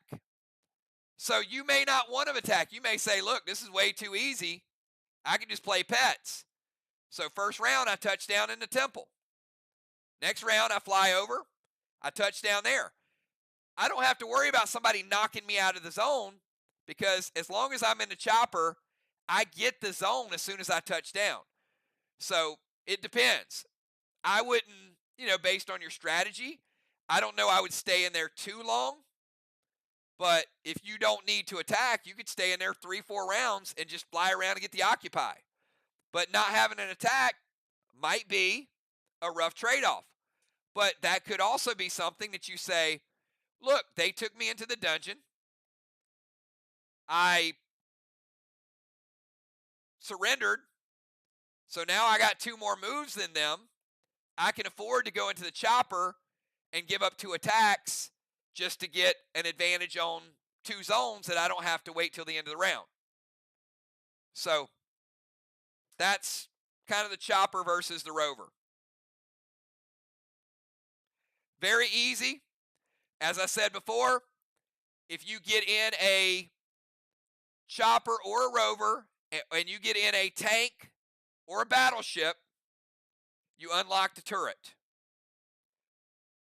So you may not want to attack. You may say, look, this is way too easy. I can just play pets. So first round, I touch down in the temple. Next round, I fly over. I touch down there. I don't have to worry about somebody knocking me out of the zone because as long as I'm in the chopper, I get the zone as soon as I touch down. So it depends. I wouldn't, based on your strategy, I don't know I would stay in there too long. But if you don't need to attack, you could stay in there 3-4 rounds and just fly around and get the occupy. But not having an attack might be a rough trade-off. But that could also be something that you say, look, they took me into the dungeon. I surrendered. So now I got 2 more moves than them. I can afford to go into the chopper and give up 2 attacks just to get an advantage on 2 zones that I don't have to wait till the end of the round. So that's kind of the chopper versus the rover. Very easy. As I said before, if you get in a chopper or a rover and you get in a tank or a battleship, you unlock the turret.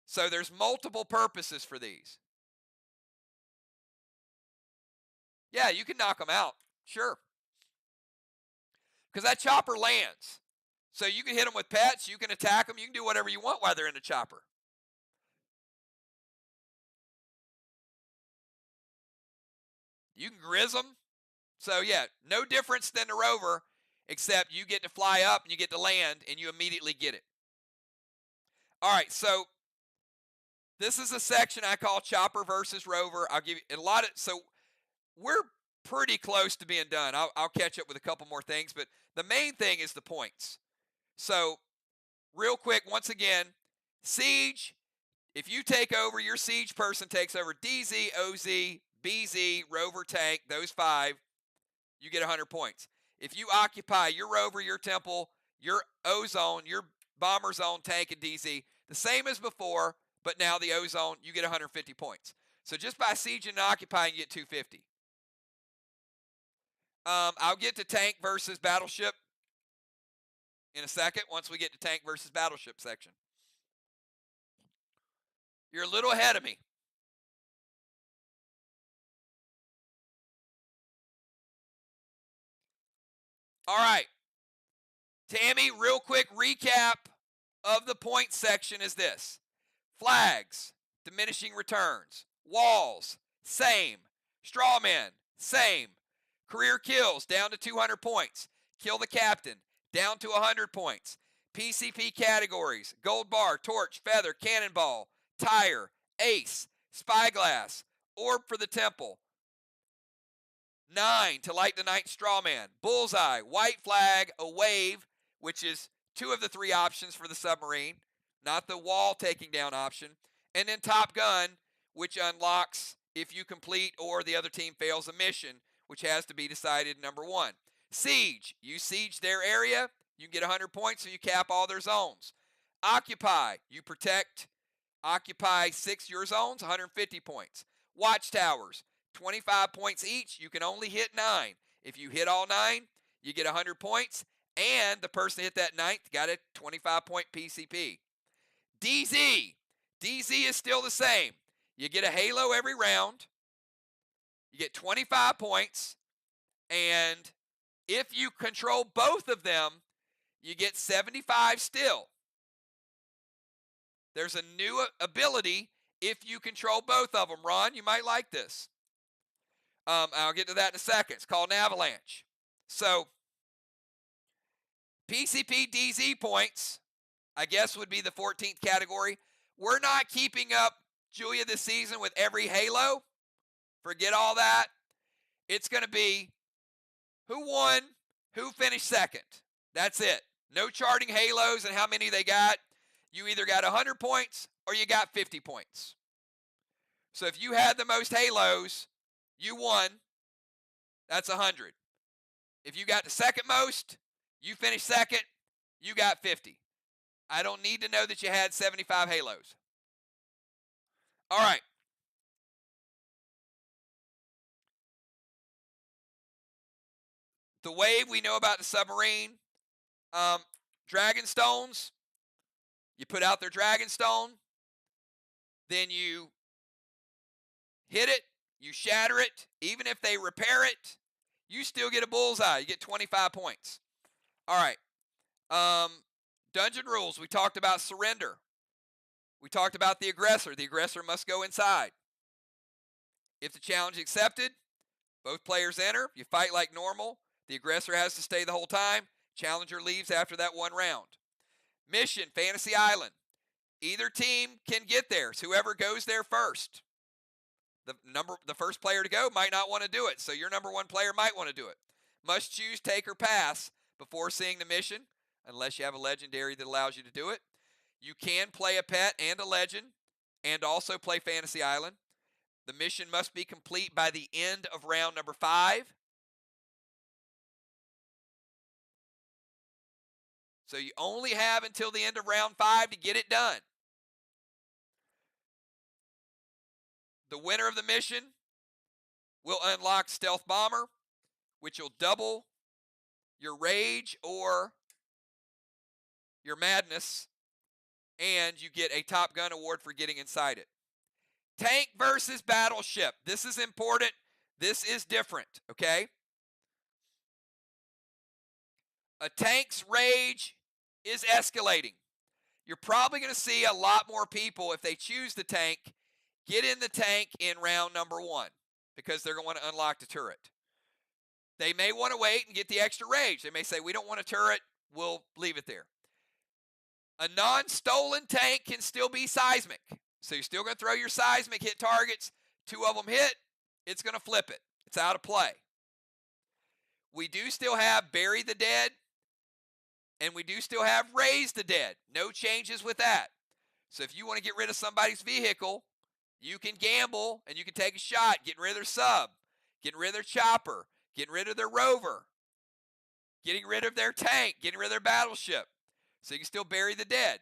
So there's multiple purposes for these. Yeah, you can knock them out. Sure. Because that chopper lands. So you can hit them with pets. You can attack them. You can do whatever you want while they're in the chopper. You can grizz them. So yeah, no difference than the rover, except you get to fly up and you get to land and you immediately get it. All right, so This is a section I call Chopper versus Rover. I'll give you a lot of, so we're pretty close to being done. I'll catch up with a couple more things, but the main thing is the points. So real quick, once again, Siege, if you take over, your Siege person takes over DZ, OZ, BZ, Rover, Tank, those 5, you get 100 points. If you occupy your Rover, your Temple, your O-Zone, your Bomber Zone, Tank, and DZ, the same as before, but now the O-Zone, you get 150 points. So just by sieging and occupying, you get 250. I'll get to Tank versus Battleship in a second once we get to Tank versus Battleship section. You're a little ahead of me. All right. Tammy, real quick recap of the point section is this. Flags, diminishing returns. Walls, same. Strawmen, same. Career kills, down to 200 points. Kill the captain, down to 100 points. PCP categories, gold bar, torch, feather, cannonball, tire, ace, spyglass, orb for the temple. 9 to light the night strawman. Bullseye, white flag, a wave, which is 2 of the 3 options for the submarine, not the wall taking down option. And then Top Gun, which unlocks if you complete or the other team fails a mission, which has to be decided number 1. Siege, you siege their area, you get 100 points, so you cap all their zones. Occupy, you protect, occupy 6 your zones, 150 points. Watchtowers, 25 points each, you can only hit 9. If you hit all 9, you get 100 points, and the person that hit that 9th got a 25-point PCP. DZ is still the same. You get a halo every round, you get 25 points, and if you control both of them, you get 75 still. There's a new ability if you control both of them. Ron, you might like this. I'll get to that in a second. It's called an avalanche. So, PCP DZ points, I guess, would be the 14th category. We're not keeping up, Julia, this season with every halo. Forget all that. It's going to be who won, who finished second. That's it. No charting halos and how many they got. You either got 100 points or you got 50 points. So if you had the most halos, you won. That's 100. If you got the second most, you finished second, you got 50. I don't need to know that you had 75 halos. All right. The wave, we know about the submarine. Dragon stones. You put out their dragon stone. Then you hit it. You shatter it. Even if they repair it, you still get a bullseye. You get 25 points. All right. Dungeon rules. We talked about surrender. We talked about the aggressor. The aggressor must go inside. If the challenge is accepted, both players enter. You fight like normal. The aggressor has to stay the whole time. Challenger leaves after that 1 round. Mission, Fantasy Island. Either team can get there. It's whoever goes there first. The first player to go might not want to do it, so your number 1 player might want to do it. Must choose take or pass before seeing the mission, unless you have a legendary that allows you to do it. You can play a pet and a legend, and also play Fantasy Island. The mission must be complete by the end of round number 5. So you only have until the end of round 5 to get it done. The winner of the mission will unlock Stealth Bomber, which will double your rage or your madness, and you get a Top Gun award for getting inside it. Tank versus Battleship. This is important. This is different, okay? A tank's rage is escalating. You're probably going to see a lot more people, if they choose the tank, get in the tank in round number 1 because they're going to want to unlock the turret. They may want to wait and get the extra rage. They may say, we don't want a turret, we'll leave it there. A non-stolen tank can still be seismic. So you're still going to throw your seismic, hit targets. 2 of them hit, it's going to flip it. It's out of play. We do still have bury the dead, and we do still have raise the dead. No changes with that. So if you want to get rid of somebody's vehicle, you can gamble and you can take a shot, getting rid of their sub, getting rid of their chopper, getting rid of their rover, getting rid of their tank, getting rid of their battleship. So you can still bury the dead.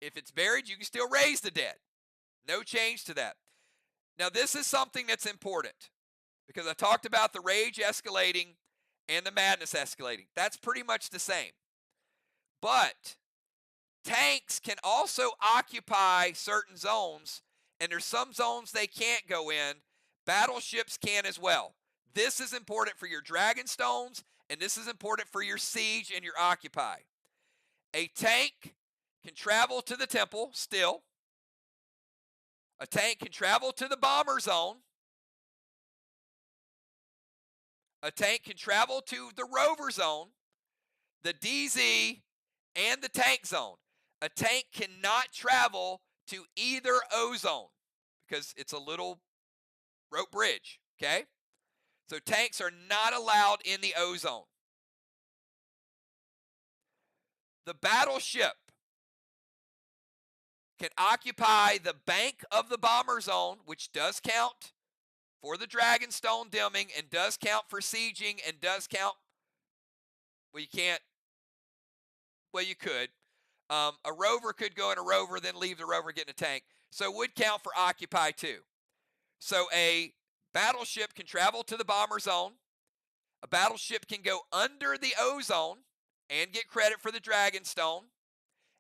If it's buried, you can still raise the dead. No change to that. Now, this is something that's important because I talked about the rage escalating and the madness escalating. That's pretty much the same. But tanks can also occupy certain zones, and there's some zones they can't go in. Battleships can as well. This is important for your Dragonstones, and this is important for your siege and your occupy. A tank can travel to the temple still. A tank can travel to the bomber zone. A tank can travel to the rover zone, the DZ, and the tank zone. A tank cannot travel to either O zone because it's a little rope bridge, okay? So tanks are not allowed in the O zone. The battleship can occupy the bank of the bomber zone, which does count for the Dragonstone dimming and does count for sieging and does count. Well, you can't. Well, you could. A rover could go in a rover, then leave the rover, get in a tank. So it would count for occupy too. So a battleship can travel to the bomber zone. A battleship can go under the O zone and get credit for the Dragonstone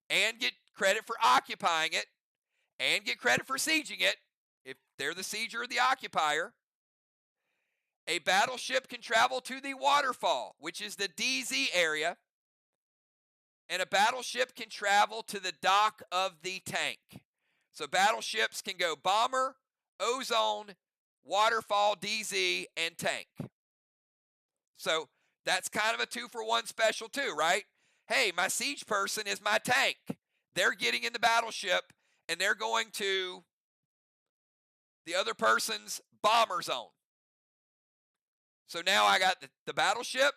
and get credit for occupying it and get credit for sieging it if they're the sieger or the occupier. A battleship can travel to the waterfall, which is the DZ area, and a battleship can travel to the dock of the tank. So battleships can go bomber, O-zone, waterfall, DZ, and tank. So that's kind of a 2-for-1 special too, right? Hey, my siege person is my tank. They're getting in the battleship, and they're going to the other person's bomber zone. So now I got the battleship.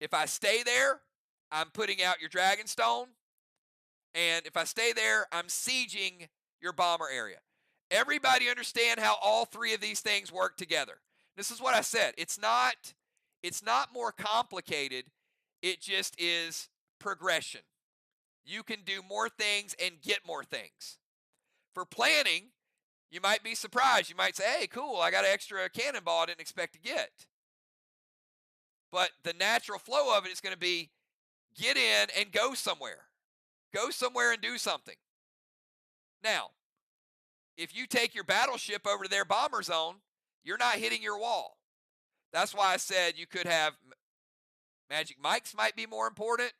If I stay there, I'm putting out your Dragonstone. And if I stay there, I'm sieging your bomber area. Everybody understand how all 3 of these things work together. This is what I said. It's not more complicated. It just is progression. You can do more things and get more things. For planning, you might be surprised. You might say, hey, cool, I got an extra cannonball I didn't expect to get. But the natural flow of it is going to be get in and go somewhere. Go somewhere and do something. Now, if you take your battleship over to their bomber zone, you're not hitting your wall. That's why I said you could have Magic Mike's might be more important.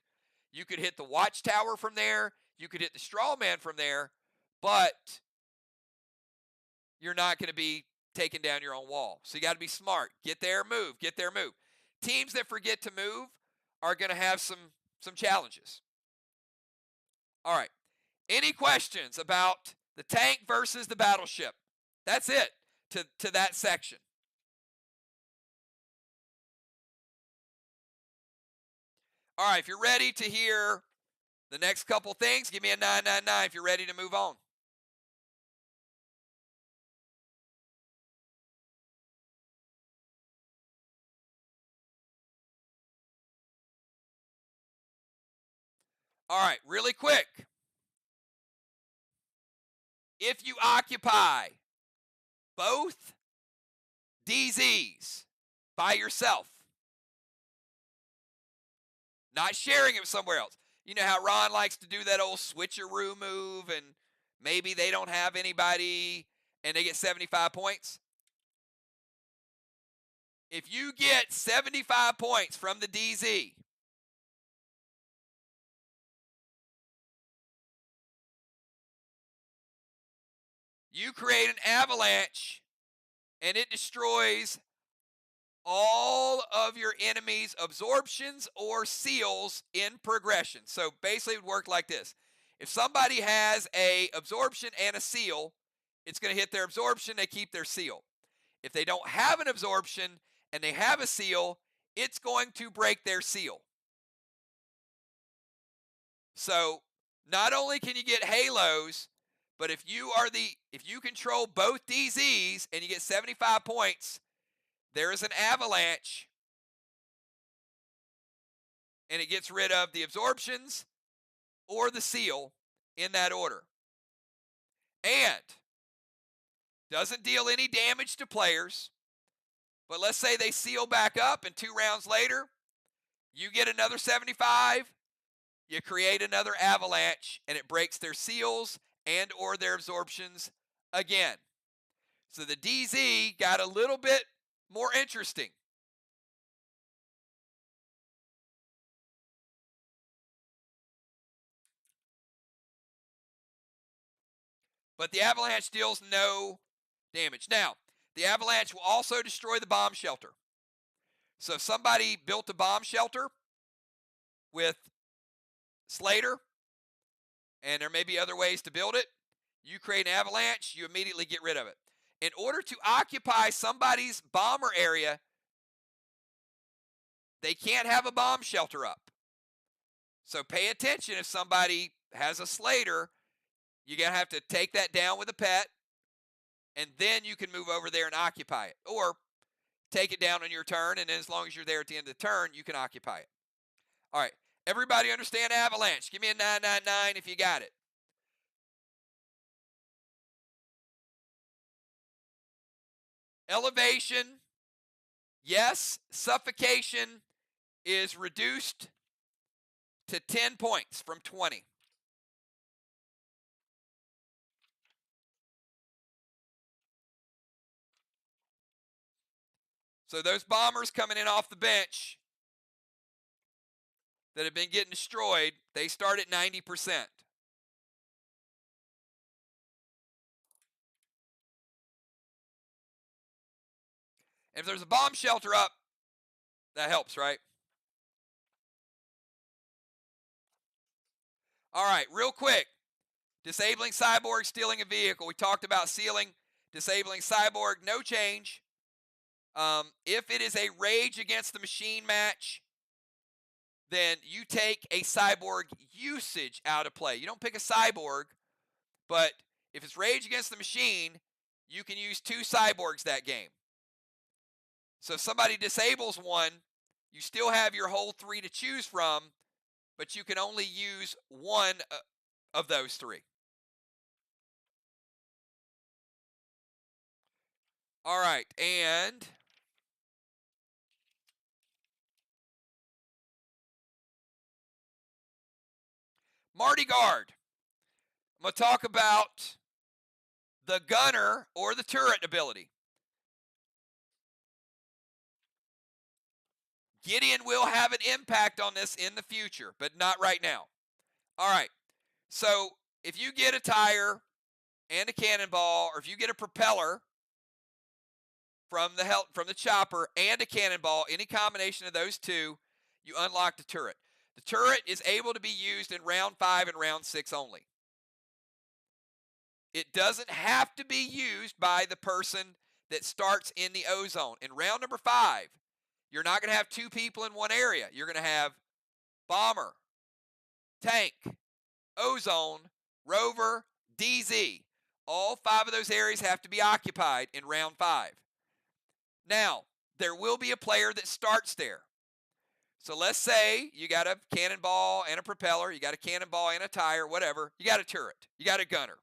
You could hit the watchtower from there. You could hit the straw man from there. But you're not going to be taking down your own wall. So you got to be smart. Get there, move. Get there, move. Teams that forget to move are going to have some challenges. All right. Any questions about the tank versus the battleship? That's it to that section. All right, if you're ready to hear the next couple things, give me a 999 if you're ready to move on. All right, really quick. If you occupy both DZs by yourself, not sharing it with somewhere else. You know how Ron likes to do that old switcheroo move and maybe they don't have anybody and they get 75 points? If you get 75 points from the DZ, you create an avalanche and it destroys all of your enemy's absorptions or seals in progression. So basically it would work like this. If somebody has a absorption and a seal, it's going to hit their absorption, they keep their seal. If they don't have an absorption and they have a seal, it's going to break their seal. So not only can you get halos, but if you control both DZs and you get 75 points, there is an avalanche, and it gets rid of the absorptions or the seal in that order. And doesn't deal any damage to players. But let's say they seal back up and 2 rounds later, you get another 75, you create another avalanche, and it breaks their seals and or their absorptions again. So the DZ got a little bit more interesting. But the avalanche deals no damage. Now, the avalanche will also destroy the bomb shelter. So if somebody built a bomb shelter with Slater, and there may be other ways to build it, you create an avalanche, you immediately get rid of it. In order to occupy somebody's bomber area, they can't have a bomb shelter up. So pay attention. If somebody has a Slater, you're going to have to take that down with a pet, and then you can move over there and occupy it. Or take it down on your turn, and then as long as you're there at the end of the turn, you can occupy it. All right. Everybody understand avalanche? Give me a 999 if you got it. Elevation, yes. Suffocation is reduced to 10 points from 20. So those bombers coming in off the bench that have been getting destroyed, they start at 90%. If there's a bomb shelter up, that helps, right? All right, real quick. Disabling Cyborg, stealing a vehicle. We talked about sealing, disabling Cyborg, no change. If it is a Rage Against the Machine match, then you take a Cyborg usage out of play. You don't pick a Cyborg, but if it's Rage Against the Machine, you can use 2 Cyborgs that game. So if somebody disables one, you still have your whole 3 to choose from, but you can only use one of those 3. All right, and Marty Guard. I'm going to talk about the gunner or the turret ability. Gideon will have an impact on this in the future, but not right now. All right, so if you get a tire and a cannonball, or if you get a propeller from the chopper and a cannonball, any combination of those 2, you unlock the turret. The turret is able to be used in round 5 and round 6 only. It doesn't have to be used by the person that starts in the O-zone. In round number 5, you're not going to have 2 people in one area. You're going to have bomber, tank, O-zone, rover, DZ. All 5 of those areas have to be occupied in round 5. Now, there will be a player that starts there. So let's say you got a cannonball and a propeller, you got a cannonball and a tire, whatever. You got a turret, you got a gunner.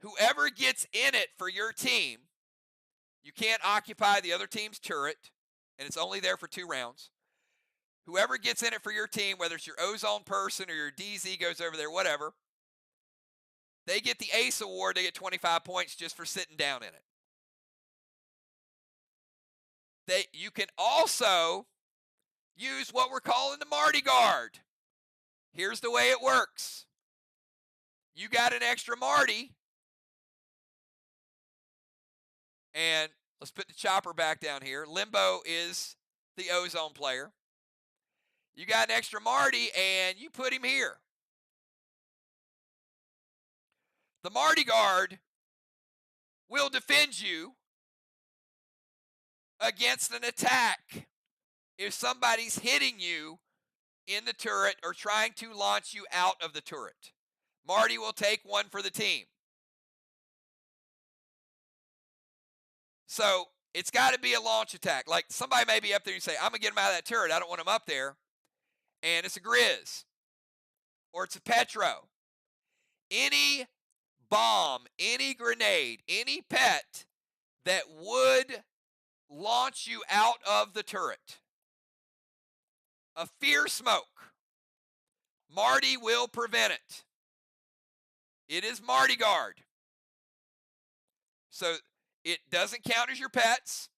Whoever gets in it for your team, you can't occupy the other team's turret, and it's only there for 2 rounds. Whoever gets in it for your team, whether it's your O-zone person or your DZ goes over there, whatever, they get the Ace Award. They get 25 points just for sitting down in it. You can also use what we're calling the Marty Guard. Here's the way it works. You got an extra Marty, and let's put the chopper back down here. Limbo is the ozone player. You got an extra Marty, and you put him here. The Marty guard will defend you against an attack if somebody's hitting you in the turret or trying to launch you out of the turret. Marty will take one for the team. So it's got to be a launch attack. Like somebody may be up there and say, I'm going to get him out of that turret. I don't want him up there. And it's a Grizz. Or it's a Petro. Any bomb, any grenade, any pet that would launch you out of the turret. A fear smoke. Marty will prevent it. It is Marty guard. So it doesn't count as your pets.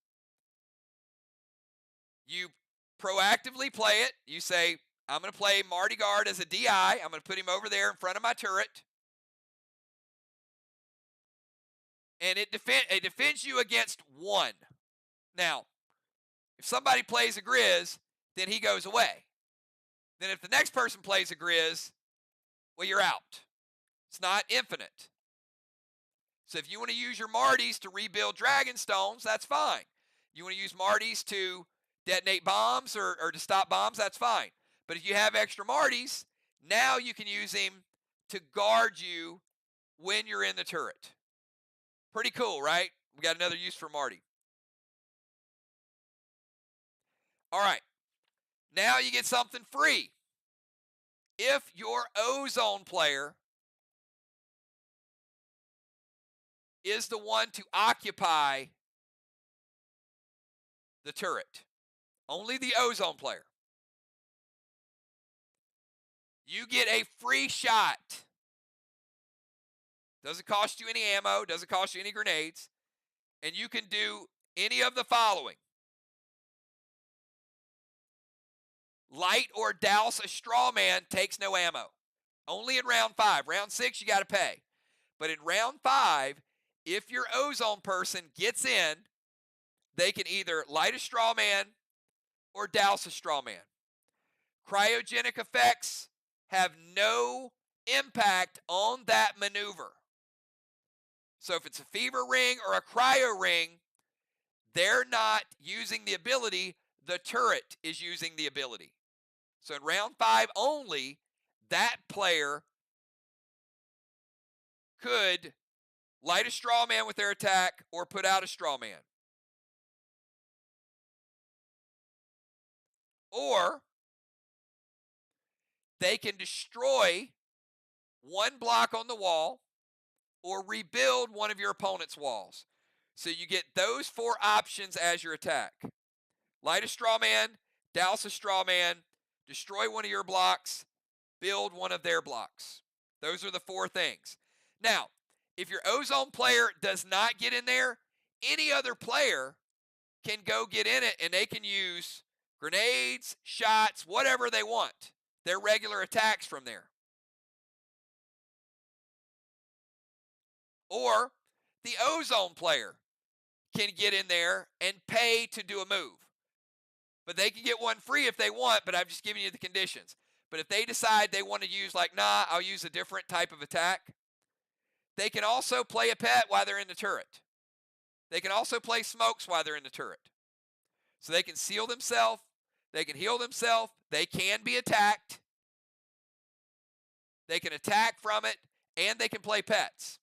You proactively play it. You say, I'm going to play Marty guard as a DI. I'm going to put him over there in front of my turret. And it defends you against one. Now, if somebody plays a Grizz, then he goes away. Then if the next person plays a Grizz, well, you're out. It's not infinite. So if you want to use your Martys to rebuild Dragon Stones, that's fine. You want to use Martys to detonate bombs or to stop bombs, that's fine. But if you have extra Martys, now you can use him to guard you when you're in the turret. Pretty cool, right? We got another use for Marty. All right. Now you get something free. If your ozone player is the one to occupy the turret, only the ozone player, you get a free shot. Doesn't cost you any ammo, doesn't cost you any grenades, and you can do any of the following. Light or douse a straw man, takes no ammo. Only in round 5. Round 6, you got to pay. But in round 5, if your ozone person gets in, they can either light a straw man or douse a straw man. Cryogenic effects have no impact on that maneuver. So if it's a fever ring or a cryo ring, they're not using the ability, the turret is using the ability. So in round 5 only, that player could light a straw man with their attack or put out a straw man. Or they can destroy one block on the wall or rebuild one of your opponent's walls. So you get those 4 options as your attack. Light a straw man, douse a straw man, destroy one of your blocks, build one of their blocks. Those are the 4 things. Now, if your ozone player does not get in there, any other player can go get in it and they can use grenades, shots, whatever they want. Their regular attacks from there. Or the ozone player can get in there and pay to do a move. But they can get one free if they want, but I'm just giving you the conditions. But if they decide they want to use I'll use a different type of attack, they can also play a pet while they're in the turret. They can also play smokes while they're in the turret. So they can seal themselves, they can heal themselves, they can be attacked, they can attack from it, and they can play pets.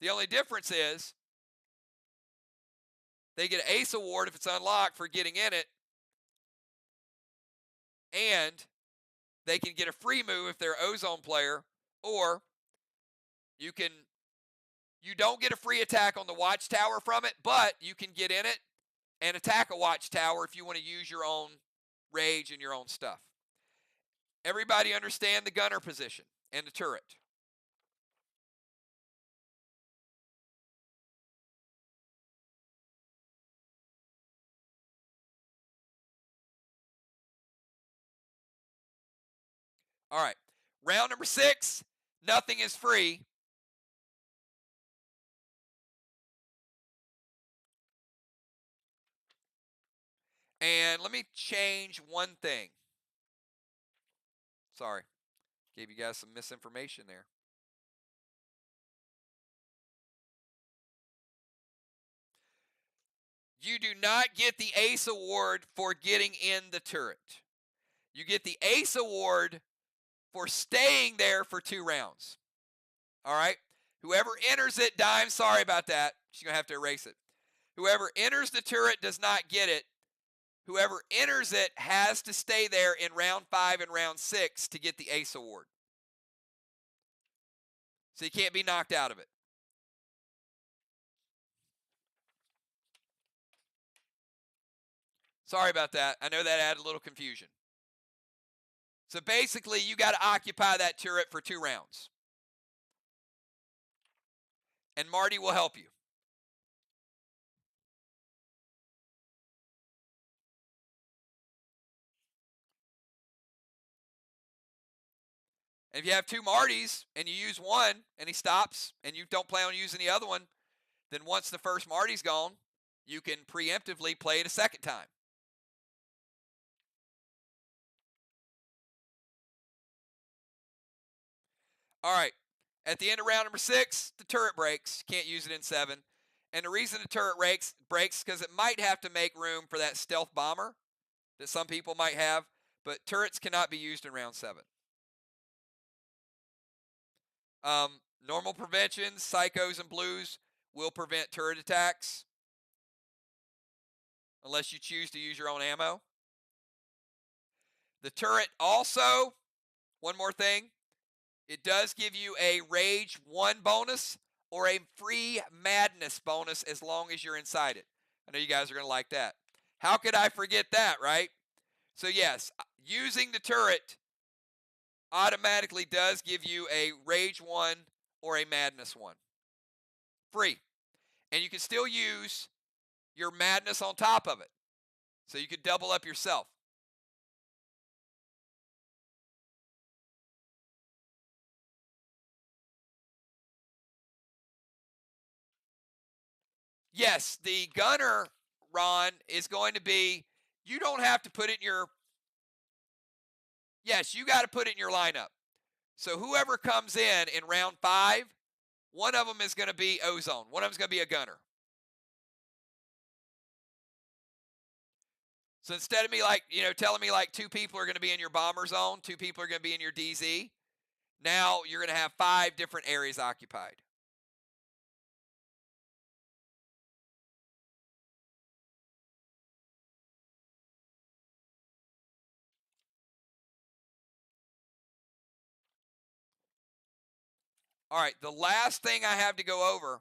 The only difference is they get an ace award if it's unlocked for getting in it, and they can get a free move if they're an ozone player, or you don't get a free attack on the watchtower from it, but you can get in it and attack a watchtower if you want to use your own rage and your own stuff. Everybody understand the gunner position and the turret? All right. Round number 6, nothing is free. And let me change one thing. Sorry, gave you guys some misinformation there. You do not get the Ace Award for getting in the turret. You get the Ace Award for staying there for 2 rounds. All right? Whoever enters it, Dime, sorry about that. She's going to have to erase it. Whoever enters the turret does not get it. Whoever enters it has to stay there in round 5 and round 6 to get the Ace Award. So you can't be knocked out of it. Sorry about that. I know that added a little confusion. So basically, you got to occupy that turret for 2 rounds. And Marty will help you. And if you have 2 Martys and you use one and he stops and you don't plan on using the other one, then once the first Marty's gone, you can preemptively play it a second time. All right. At the end of round number 6, the turret breaks. Can't use it in 7. And the reason the turret breaks because it might have to make room for that stealth bomber that some people might have, but turrets cannot be used in round 7. Normal preventions, psychos and blues will prevent turret attacks unless you choose to use your own ammo. The turret also, one more thing, it does give you a Rage 1 bonus or a free Madness bonus as long as you're inside it. I know you guys are going to like that. How could I forget that, right? So yes, using the turret automatically does give you a Rage 1 or a Madness 1. Free. And you can still use your Madness on top of it. So you could double up yourself. Yes, the gunner, Ron, is going to be, you don't have to put it in your, yes, you got to put it in your lineup. So whoever comes in round 5, one of them is going to be Ozone. One of them is going to be a gunner. So instead of me telling me 2 people are going to be in your bomber zone, 2 people are going to be in your DZ, now you're going to have 5 different areas occupied. All right, the last thing I have to go over,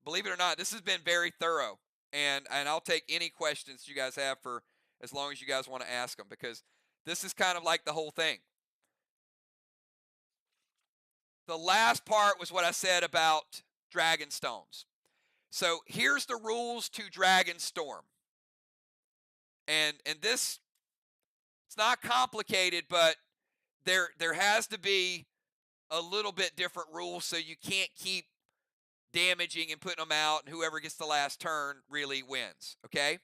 believe it or not, this has been very thorough, and I'll take any questions you guys have for as long as you guys want to ask them, because this is kind of like the whole thing. The last part was what I said about Dragon Stones. So here's the rules to Dragon Storm. And this, it's not complicated, but there has to be a little bit different rules, so you can't keep damaging and putting them out, and whoever gets the last turn really wins, okay?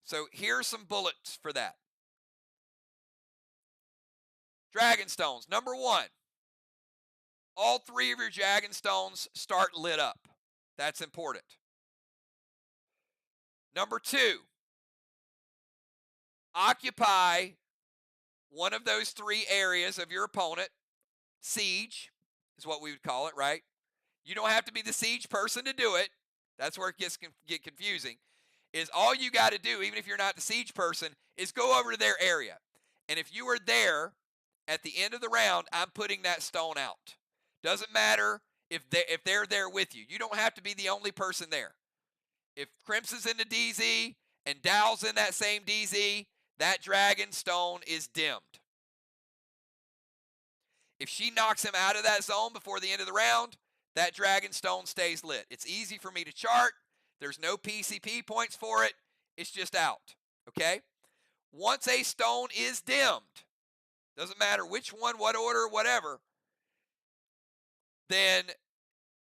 So here's some bullets for that. Dragon Stones. Number 1, all 3 of your Dragon Stones start lit up. That's important. Number 2, occupy one of those 3 areas of your opponent. Siege is what we would call it, right? You don't have to be the siege person to do it. That's where it gets confusing. Is all you got to do, even if you're not the siege person, is go over to their area. And if you are there at the end of the round, I'm putting that stone out. Doesn't matter if they're there with you. You don't have to be the only person there. If Crimson's in the DZ and Dow's in that same DZ, that Dragon Stone is dimmed. If she knocks him out of that zone before the end of the round, that Dragon Stone stays lit. It's easy for me to chart. There's no PCP points for it. It's just out, okay? Once a stone is dimmed, doesn't matter which one, what order, whatever, then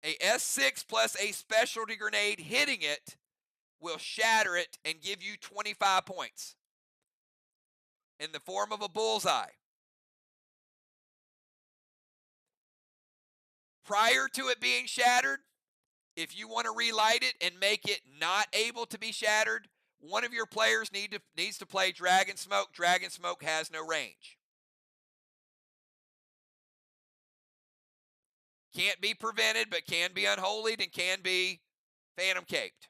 a S6 plus a specialty grenade hitting it will shatter it and give you 25 points in the form of a bullseye. Prior to it being shattered, if you want to relight it and make it not able to be shattered, one of your players needs to play Dragon Smoke. Dragon Smoke has no range. Can't be prevented, but can be unholied and can be phantom caped.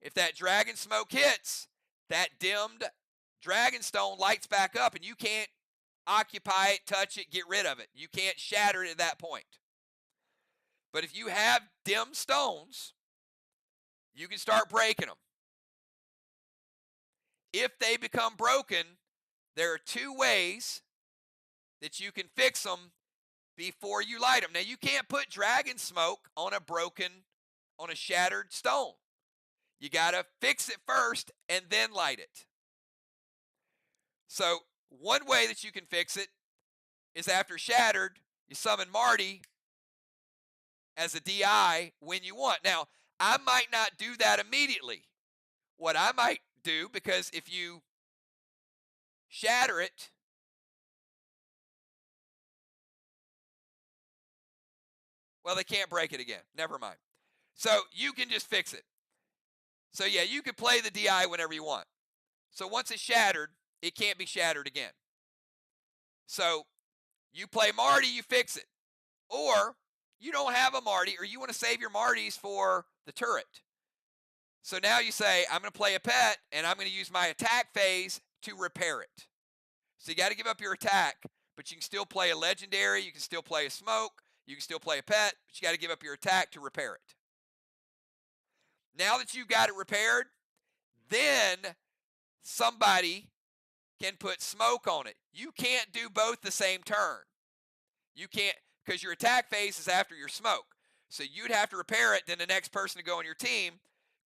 If that Dragon Smoke hits, that dimmed Dragonstone lights back up and you can't occupy it, touch it, get rid of it. You can't shatter it at that point. But if you have dim stones, you can start breaking them. If they become broken, there are two ways that you can fix them before you light them. Now, you can't put Dragon Smoke on a shattered stone. You got to fix it first and then light it. So, one way that you can fix it is after shattered, you summon Marty as a DI when you want. Now, I might not do that immediately. What I might do, because if you shatter it, well, they can't break it again. Never mind. So you can just fix it. So yeah, you can play the DI whenever you want. So once it's shattered, it can't be shattered again. So you play Marty, you fix it. Or you don't have a Marty, or you want to save your Marties for the turret. So now you say, I'm going to play a pet, and I'm going to use my attack phase to repair it. So you got to give up your attack, but you can still play a legendary, you can still play a smoke, you can still play a pet, but you got to give up your attack to repair it. Now that you've got it repaired, then somebody can put smoke on it. You can't do both the same turn. You can't, because your attack phase is after your smoke. So you'd have to repair it, then the next person to go on your team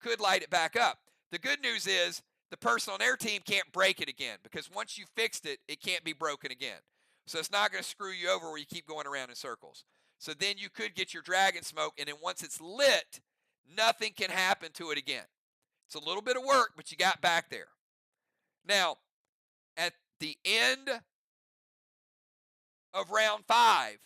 could light it back up. The good news is the person on their team can't break it again, because once you fixed it, it can't be broken again. So it's not going to screw you over where you keep going around in circles. So then you could get your Dragon Smoke, and then once it's lit, nothing can happen to it again. It's a little bit of work, but you got back there. Now, at the end of round 5,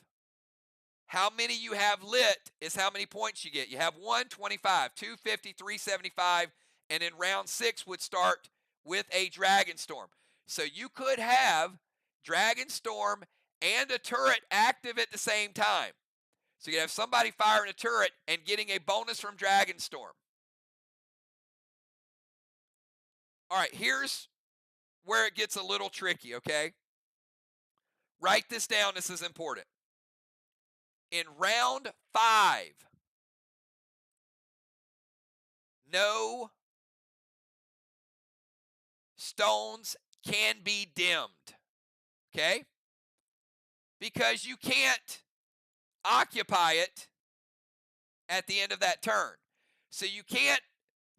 how many you have lit is how many points you get. You have 125, 250, 375, and then round 6 would start with a Dragon Storm. So you could have Dragon Storm and a turret active at the same time. So you have somebody firing a turret and getting a bonus from Dragon Storm. All right, here's where it gets a little tricky, okay? Write this down, this is important. In round 5, no stones can be dimmed, okay? Because you can't occupy it at the end of that turn. So you can't,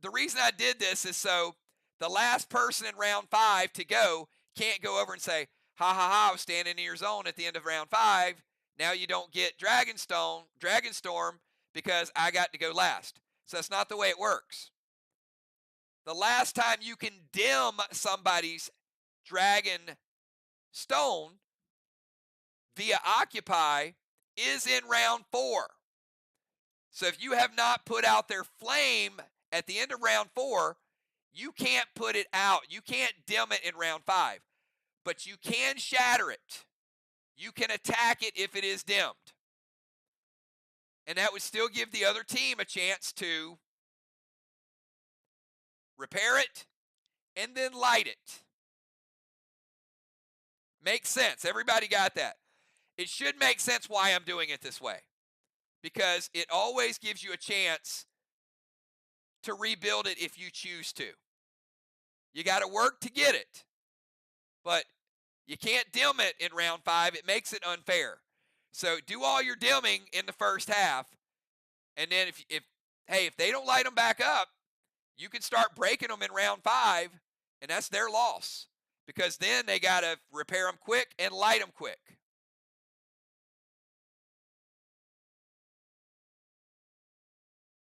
the reason I did this is so the last person in round 5 to go can't go over and say, ha ha ha, I was standing in your zone at the end of round 5. Now you don't get Dragon Storm, because I got to go last. So that's not the way it works. The last time you can dim somebody's Dragon Stone via Occupy is in round 4. So if you have not put out their flame at the end of round 4, you can't put it out. You can't dim it in round 5. But you can shatter it. You can attack it if it is dimmed. And that would still give the other team a chance to repair it and then light it. Makes sense. Everybody got that? It should make sense why I'm doing it this way, because it always gives you a chance to rebuild it if you choose to. You got to work to get it, but you can't dim it in round 5. It makes it unfair. So do all your dimming in the first half, and then if they don't light them back up, you can start breaking them in round 5, and that's their loss, because then they got to repair them quick and light them quick.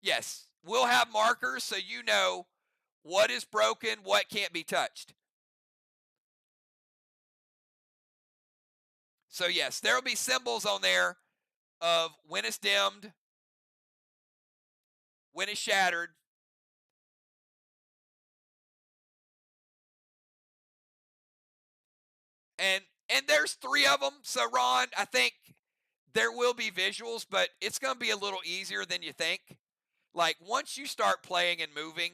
Yes, we'll have markers so you know what is broken, what can't be touched. So yes, there will be symbols on there of when it's dimmed, when it's shattered. And there's 3 of them. So Ron, I think there will be visuals, but it's going to be a little easier than you think. Like once you start playing and moving,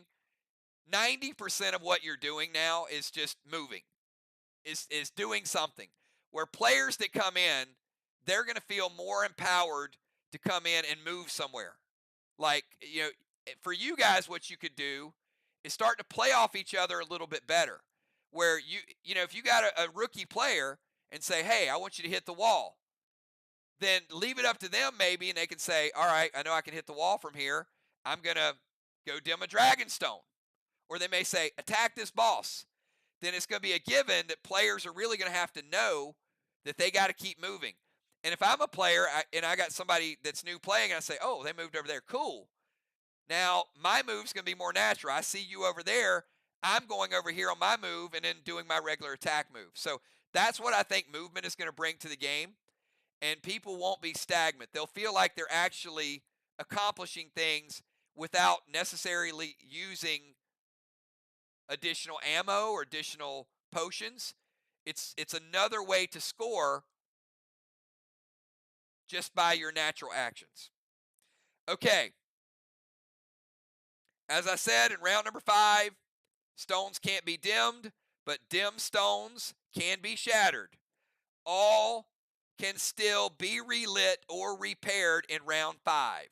90% of what you're doing now is just moving. Is doing something. Where players that come in, they're going to feel more empowered to come in and move somewhere. Like, for you guys, what you could do is start to play off each other a little bit better. Where if you got a rookie player and say, hey, I want you to hit the wall, then leave it up to them maybe, and they can say, all right, I know I can hit the wall from here. I'm going to go dim a Dragonstone. Or they may say, attack this boss. Then it's going to be a given that players are really going to have to know that they got to keep moving. And if I'm a player and I got somebody that's new playing, and I say, oh, they moved over there, cool. Now, my move's going to be more natural. I see you over there. I'm going over here on my move and then doing my regular attack move. So that's what I think movement is going to bring to the game. And people won't be stagnant. They'll feel like they're actually accomplishing things without necessarily using additional ammo or additional potions. It's another way to score just by your natural actions. Okay. As I said in round number 5, stones can't be dimmed, but dim stones can be shattered. All can still be relit or repaired in round 5.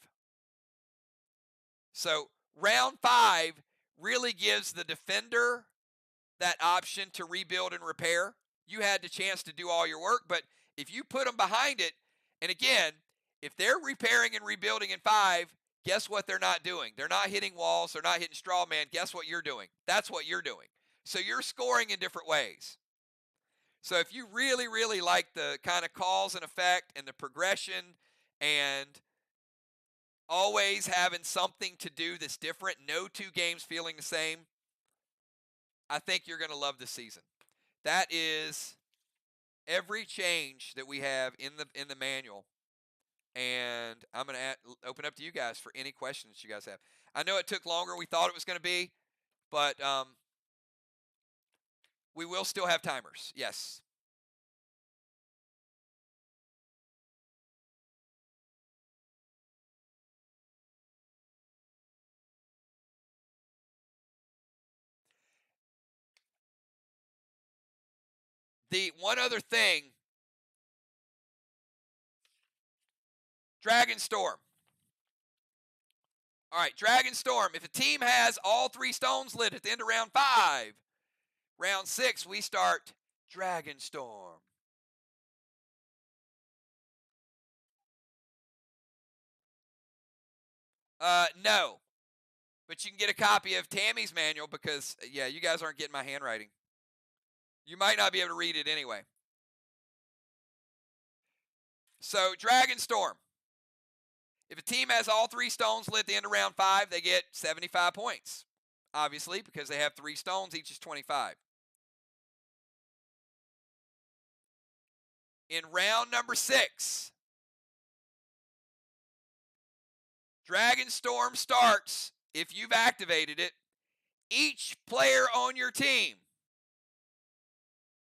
So round 5 really gives the defender that option to rebuild and repair. You had the chance to do all your work, but if you put them behind it, and again, if they're repairing and rebuilding in 5, guess what they're not doing? They're not hitting walls. They're not hitting straw man. Guess what you're doing? That's what you're doing. So you're scoring in different ways. So if you really, really like the kind of cause and effect and the progression and always having something to do that's different, no 2 games feeling the same, I think you're going to love this season. That is every change that we have in the manual. And I'm going to open up to you guys for any questions you guys have. I know it took longer than we thought it was going to be, but we will still have timers. Yes. The one other thing, Dragon Storm. All right, Dragon Storm. If a team has all 3 stones lit at the end of round 5, round 6, we start Dragon Storm. No. But you can get a copy of Tammy's manual because, yeah, you guys aren't getting my handwriting. You might not be able to read it anyway. So, Dragon Storm. If a team has all 3 stones lit at the end of round 5, they get 75 points. Obviously, because they have 3 stones, each is 25. In round number 6, Dragon Storm starts, if you've activated it, each player on your team.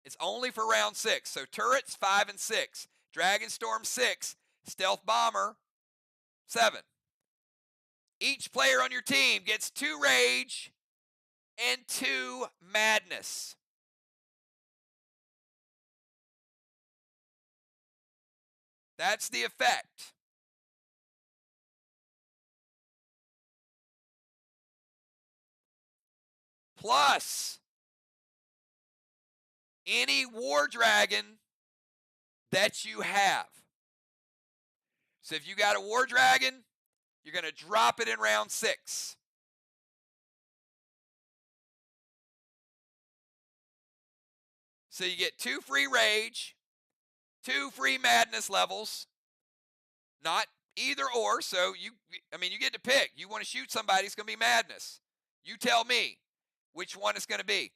It's only for round 6. So turrets 5 and 6. Dragon Storm 6. Stealth Bomber 7. Each player on your team gets 2 rage and 2 madness. That's the effect. Plus any war dragon that you have. So if you got a war dragon, you're going to drop it in round 6. So you get 2 free rage, 2 free madness levels. Not either or. So you get to pick. You want to shoot somebody, it's going to be madness. You tell me which one it's going to be.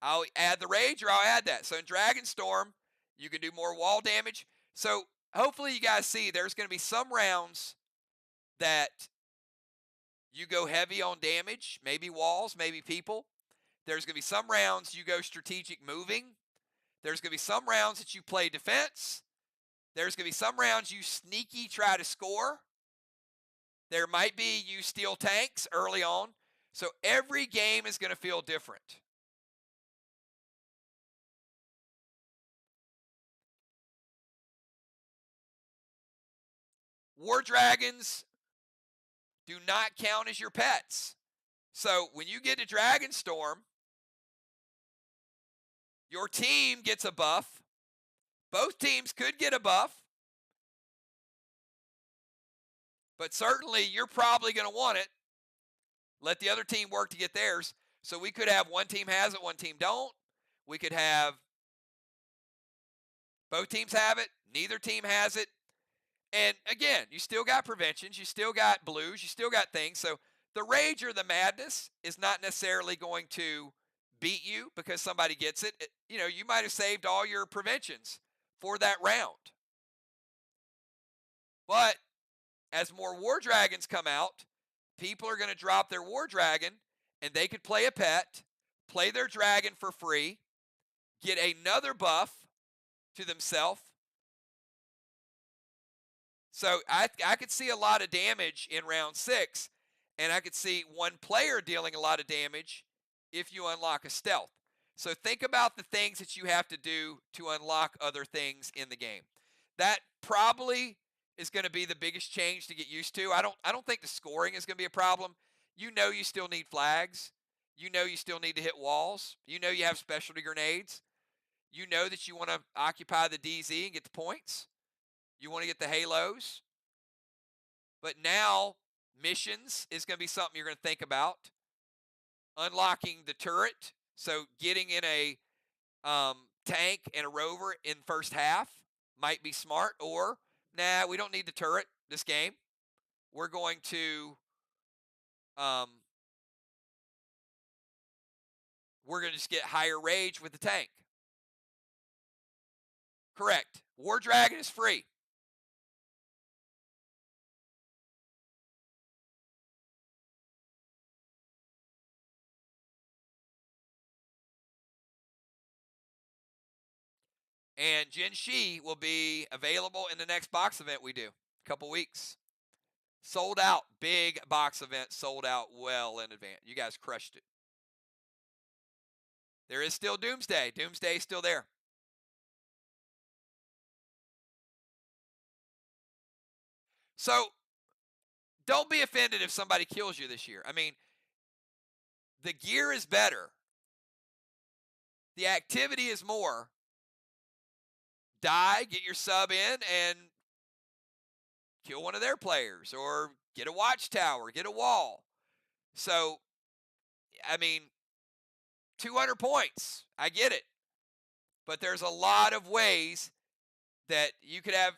I'll add the rage or I'll add that. So in Dragonstorm, you can do more wall damage. So hopefully you guys see there's going to be some rounds that you go heavy on damage, maybe walls, maybe people. There's going to be some rounds you go strategic moving. There's going to be some rounds that you play defense. There's going to be some rounds you sneaky try to score. There might be you steal tanks early on. So every game is going to feel different. War dragons do not count as your pets. So when you get to Dragonstorm, your team gets a buff. Both teams could get a buff. But certainly you're probably going to want it. Let the other team work to get theirs. So we could have one team has it, one team don't. We could have both teams have it, neither team has it. And again, you still got preventions, you still got blues, you still got things. So the rage or the madness is not necessarily going to beat you because somebody gets it. You might have saved all your preventions for that round. But as more war dragons come out, people are going to drop their war dragon and they could play a pet, play their dragon for free, get another buff to themselves. So I could see a lot of damage in round 6, and I could see one player dealing a lot of damage if you unlock a stealth. So think about the things that you have to do to unlock other things in the game. That probably is going to be the biggest change to get used to. I don't think the scoring is going to be a problem. You still need flags. You still need to hit walls. You have specialty grenades. You know that you want to occupy the DZ and get the points. You want to get the halos. But now missions is going to be something you're going to think about. Unlocking the turret. So getting in a tank and a rover in first half might be smart. Or, nah, we don't need the turret this game. We're going to just get higher rage with the tank. Correct. War Dragon is free. And Jin Shi will be available in the next box event we do. A couple weeks. Sold out. Big box event. Sold out well in advance. You guys crushed it. There is still Doomsday. Doomsday is still there. So, don't be offended if somebody kills you this year. I mean, the gear is better. The activity is more. Die, get your sub in, and kill one of their players. Or get a watchtower, get a wall. So, 200 points. I get it. But there's a lot of ways that you could have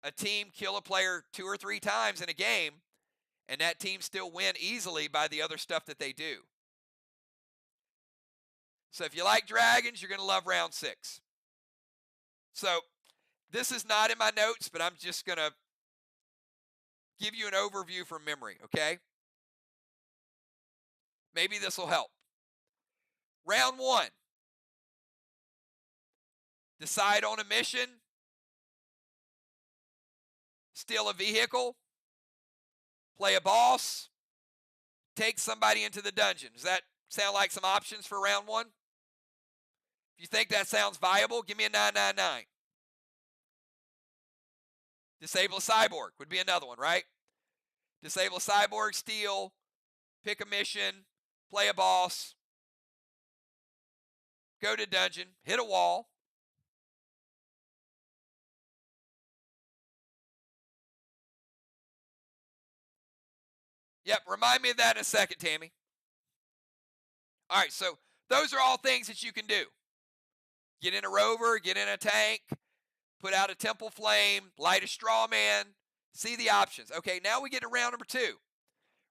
a team kill a player 2 or 3 times in a game, and that team still win easily by the other stuff that they do. So if you like dragons, you're going to love round 6. So this is not in my notes, but I'm just going to give you an overview from memory, okay? Maybe this will help. Round 1. Decide on a mission. Steal a vehicle. Play a boss. Take somebody into the dungeon. Does that sound like some options for round 1? If you think that sounds viable, give me a 999. Disable a cyborg would be another one, right? Disable a cyborg, steal, pick a mission, play a boss, go to dungeon, hit a wall. Yep, remind me of that in a second, Tammy. All right, so those are all things that you can do. Get in a rover, get in a tank, put out a temple flame, light a straw man, See the options. Okay, now we get to round number 2.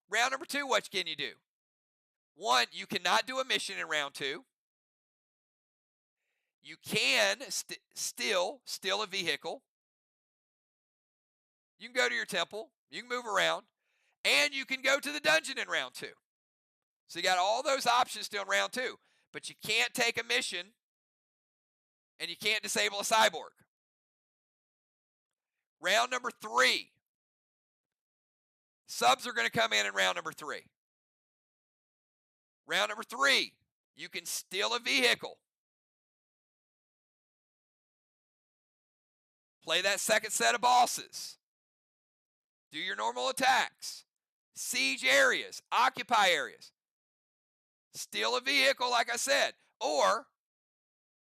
Round number 2, what can you do? 1, you cannot do a mission in round 2. You can steal a vehicle. You can go to your temple. You can move around. And you can go to the dungeon in round 2. So you got all those options still in round 2. But you can't take a mission, and you can't disable a cyborg. Round number 3. Subs are going to come in round number 3. Round number 3, you can steal a vehicle. Play that second set of bosses. Do your normal attacks. Siege areas. Occupy areas. Steal a vehicle, like I said. Or,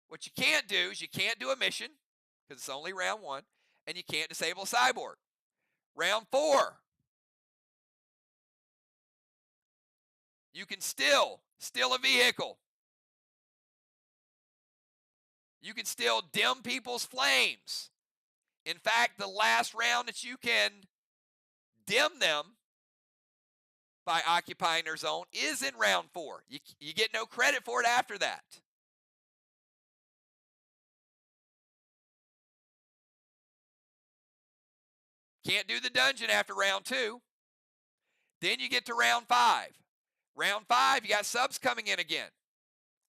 what you can't do is you can't do a mission, because it's only round 1, and you can't disable a cyborg. Round 4, you can steal a vehicle. You can still dim people's flames. In fact, the last round that you can dim them by occupying their zone is in round 4. You get no credit for it after that. Can't do the dungeon after round 2. Then you get to round 5. Round 5, you got subs coming in again.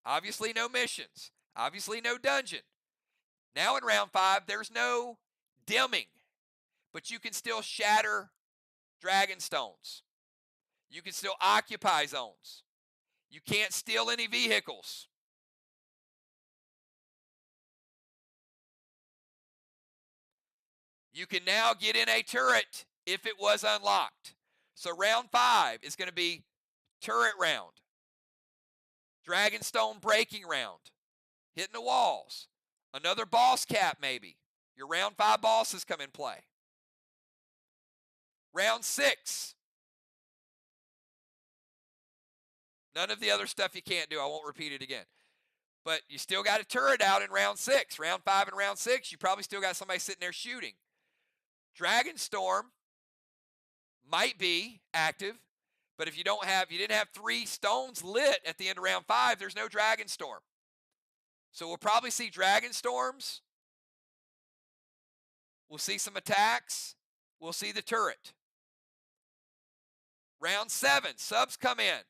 Obviously no missions. Obviously no dungeon. Now in round 5, there's no dimming. But you can still shatter dragon stones. You can still occupy zones. You can't steal any vehicles. You can now get in a turret if it was unlocked. So round 5 is going to be turret round. Dragonstone breaking round. Hitting the walls. Another boss cap maybe. Your round 5 bosses come in play. Round 6. None of the other stuff you can't do. I won't repeat it again. But you still got a turret out in round 6. Round 5 and round 6, you probably still got somebody sitting there shooting. Dragonstorm might be active, but if you didn't have 3 stones lit at the end of round 5, there's no Dragonstorm. So we'll probably see Dragonstorms. We'll see some attacks. We'll see the turret. Round 7, subs come in.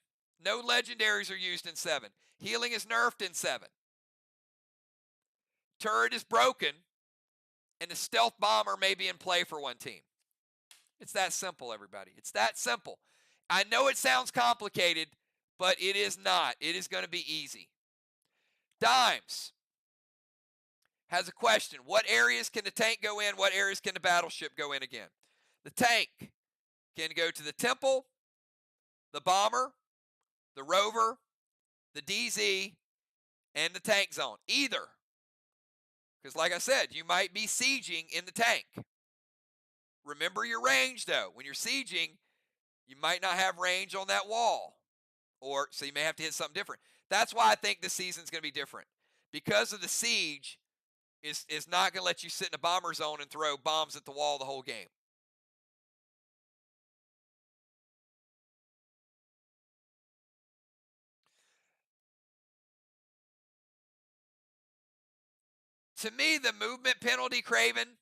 No legendaries are used in 7. Healing is nerfed in 7. Turret is broken, and the stealth bomber may be in play for one team. It's that simple, everybody. It's that simple. I know it sounds complicated, but it is not. It is going to be easy. Dimes has a question. What areas can the tank go in? What areas can the battleship go in again? The tank can go to the temple, the bomber, the rover, the DZ, and the tank zone. Either. Because like I said, you might be sieging in the tank. Remember your range, though. When you're sieging, you might not have range on that wall. So you may have to hit something different. That's why I think this season's going to be different. Because of the siege is not going to let you sit in a bomber zone and throw bombs at the wall the whole game. To me, the movement penalty, Craven,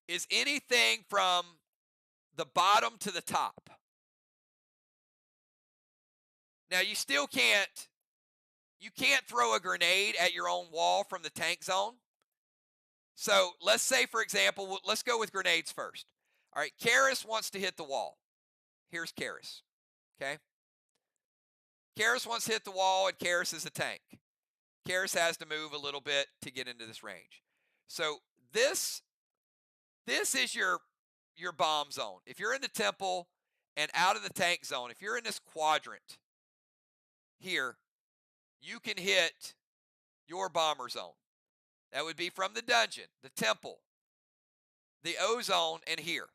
is anything from the bottom to the top. Now, you can't throw a grenade at your own wall from the tank zone. So let's say, for example, let's go with grenades first. All right, Karis wants to hit the wall. Here's Karis, okay? Karis wants to hit the wall, and Karis is a tank. Karis has to move a little bit to get into this range. So this is your bomb zone. If you're in the temple and out of the tank zone, if you're in this quadrant here, you can hit your bomber zone. That would be from the dungeon, the temple, the O zone, and here.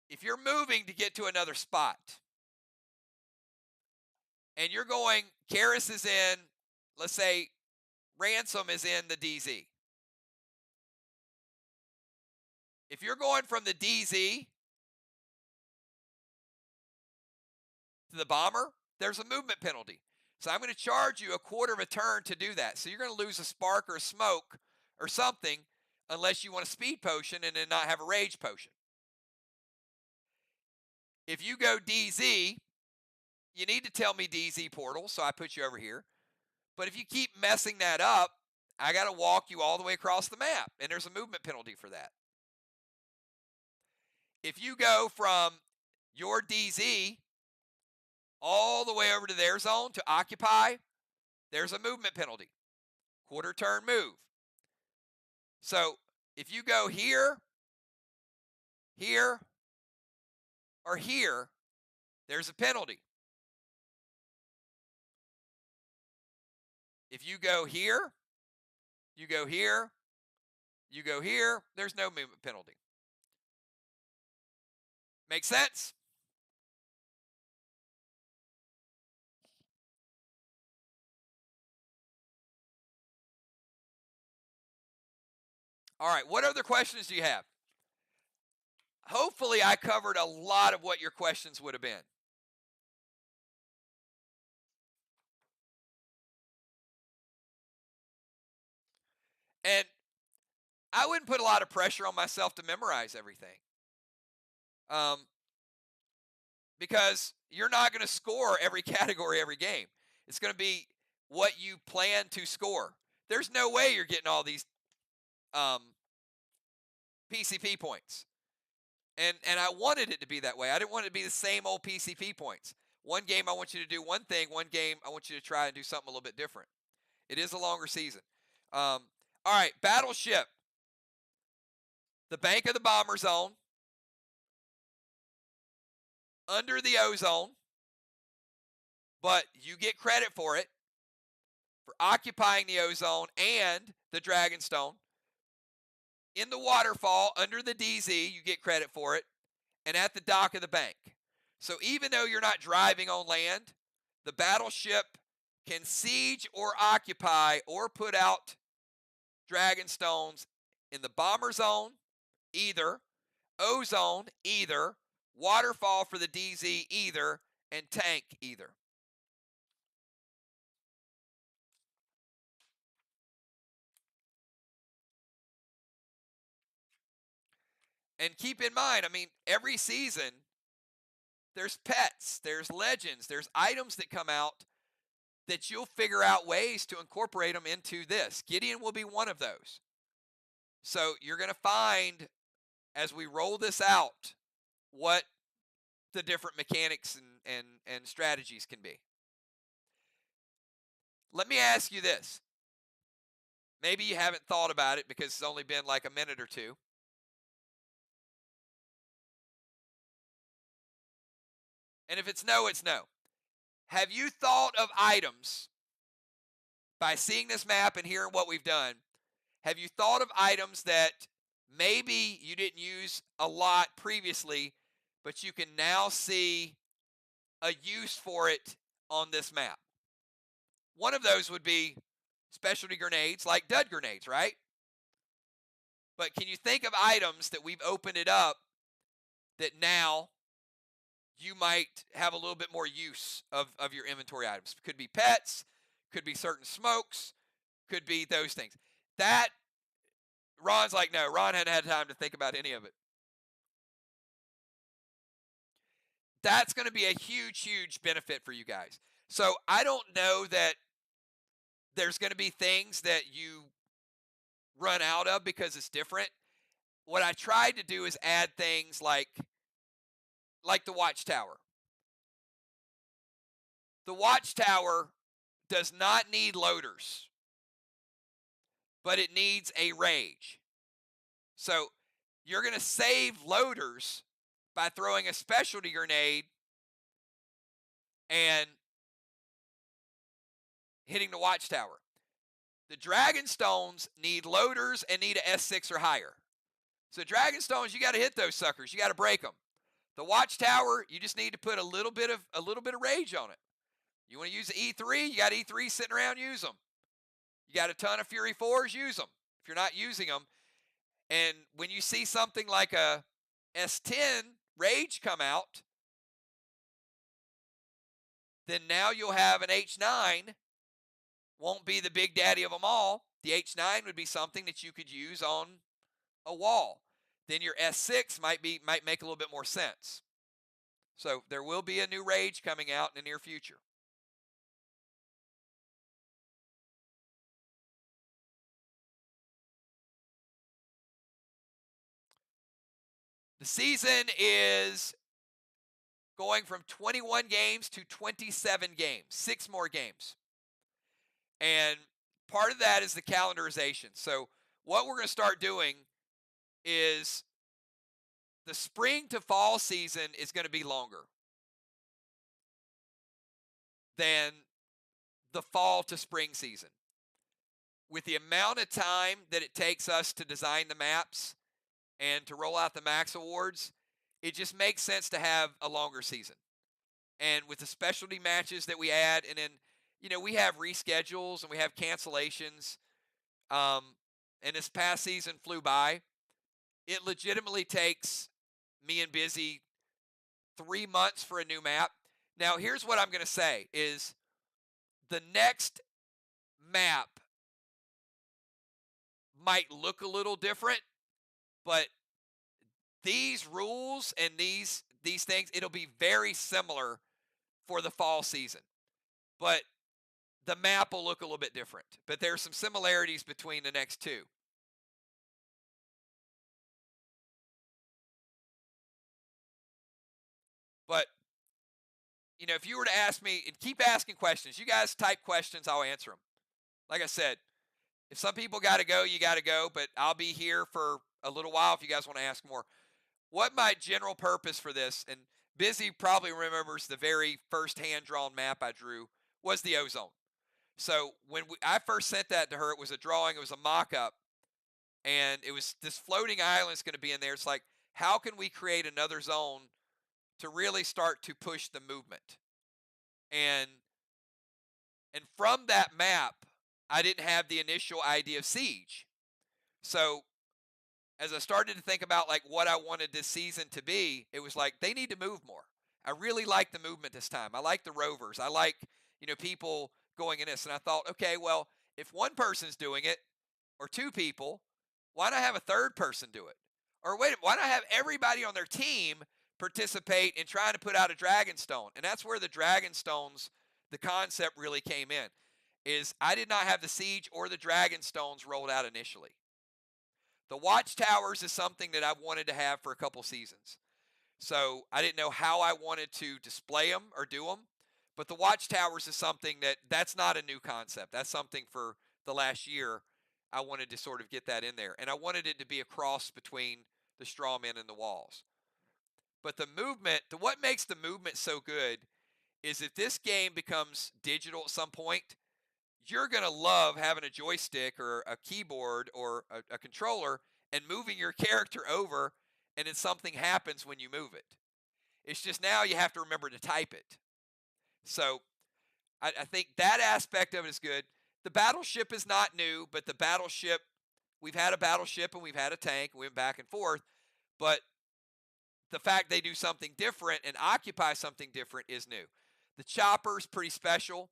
If you're moving to get to another spot, and you're going, Karis is in, let's say, Ransom is in the DZ. If you're going from the DZ to the bomber, there's a movement penalty. So I'm going to charge you a quarter of a turn to do that. So you're going to lose a spark or a smoke or something unless you want a speed potion and then not have a rage potion. If you go DZ, you need to tell me DZ portal, so I put you over here. But if you keep messing that up, I got to walk you all the way across the map, and there's a movement penalty for that. If you go from your DZ all the way over to their zone to occupy, there's a movement penalty. Quarter turn move. So if you go here, here, or here, there's a penalty. If you go here, you go here, you go here, there's no movement penalty. Make sense? All right, what other questions do you have? Hopefully I covered a lot of what your questions would have been. And I wouldn't put a lot of pressure on myself to memorize everything. Because you're not going to score every category every game. It's going to be what you plan to score. There's no way you're getting all these PCP points. And I wanted it to be that way. I didn't want it to be the same old PCP points. One game I want you to do one thing. One game I want you to try and do something a little bit different. It is a longer season. All right, Battleship. The bank of the bomber zone. Under the ozone. But you get credit for it. For occupying the ozone and the Dragonstone. In the waterfall, under the DZ, you get credit for it. And at the dock of the bank. So even though you're not driving on land, the battleship can siege or occupy or put out Dragonstones in the bomber zone, either, ozone, either, waterfall for the DZ, either, and tank, either. And keep in mind, I mean, every season, there's pets, there's legends, there's items that come out that you'll figure out ways to incorporate them into this. Gideon will be one of those. So you're going to find, as we roll this out, what the different mechanics and strategies can be. Let me ask you this. Maybe you haven't thought about it because it's only been like a minute or two. And if it's no, it's no. Have you thought of items, by seeing this map and hearing what we've done, have you thought of items that maybe you didn't use a lot previously, but you can now see a use for it on this map? One of those would be specialty grenades, like dud grenades, right? But can you think of items that we've opened it up that now you might have a little bit more use of your inventory items? Could be pets, could be certain smokes, could be those things. That, Ron's like, no, Ron hadn't had time to think about any of it. That's going to be a huge, huge benefit for you guys. So I don't know that there's going to be things that you run out of because it's different. What I tried to do is add things like the watchtower. The watchtower does not need loaders, but it needs a rage. So you're going to save loaders by throwing a specialty grenade and hitting the watchtower. The Dragonstones need loaders and need a S6 or higher. So Dragonstones, you got to hit those suckers. You got to break them. The watchtower, you just need to put a little bit of rage on it. You want to use the E3, you got E3 sitting around, use them. You got a ton of Fury 4s, use them. If you're not using them, And when you see something like a S10 Rage come out, then now you'll have an H9. Won't be the big daddy of them all. The H9 would be something that you could use on a wall. Then your S6 might make a little bit more sense. So there will be a new Rage coming out in the near future. The season is going from 21 games to 27 games, 6 more games. And part of that is the calendarization. So what we're going to start doing is the spring to fall season is going to be longer than the fall to spring season. With the amount of time that it takes us to design the maps and to roll out the Max Awards, it just makes sense to have a longer season. And with the specialty matches that we add, and then, we have reschedules and we have cancellations. And this past season flew by. It legitimately takes me and Busy 3 months for a new map. Now, here's what I'm going to say is the next map might look a little different, but these rules and these things, it'll be very similar for the fall season. But the map will look a little bit different. But there's some similarities between the next two. But, if you were to ask me, and keep asking questions, you guys type questions, I'll answer them. Like I said, if some people got to go, you got to go, but I'll be here for a little while if you guys want to ask more. What my general purpose for this, and Busy probably remembers the very first hand-drawn map I drew, was the ozone. So when I first sent that to her, it was a drawing, it was a mock-up, and it was this floating island is going to be in there. It's like, how can we create another zone to really start to push the movement? And from that map, I didn't have the initial idea of siege. So as I started to think about like what I wanted this season to be, it was like they need to move more. I really like the movement this time. I like the rovers. I like, people going in this. And I thought, okay, well, if one person's doing it or two people, why not have a third person do it? Or wait, why not have everybody on their team participate in trying to put out a dragon stone? And that's where the dragon stones, the concept really came in. Is I did not have the siege or the dragon stones rolled out initially. The watchtowers is something that I've wanted to have for a couple seasons. So I didn't know how I wanted to display them or do them. But the watchtowers is something that's not a new concept. That's something for the last year I wanted to sort of get that in there. And I wanted it to be a cross between the straw men and the walls. But the movement, what makes the movement so good is if this game becomes digital at some point, you're going to love having a joystick or a keyboard or a controller and moving your character over, and then something happens when you move it. It's just now you have to remember to type it. So I think that aspect of it is good. The battleship is not new, but the battleship, we've had a battleship and we've had a tank, and we went back and forth, but the fact they do something different and occupy something different is new. The chopper is pretty special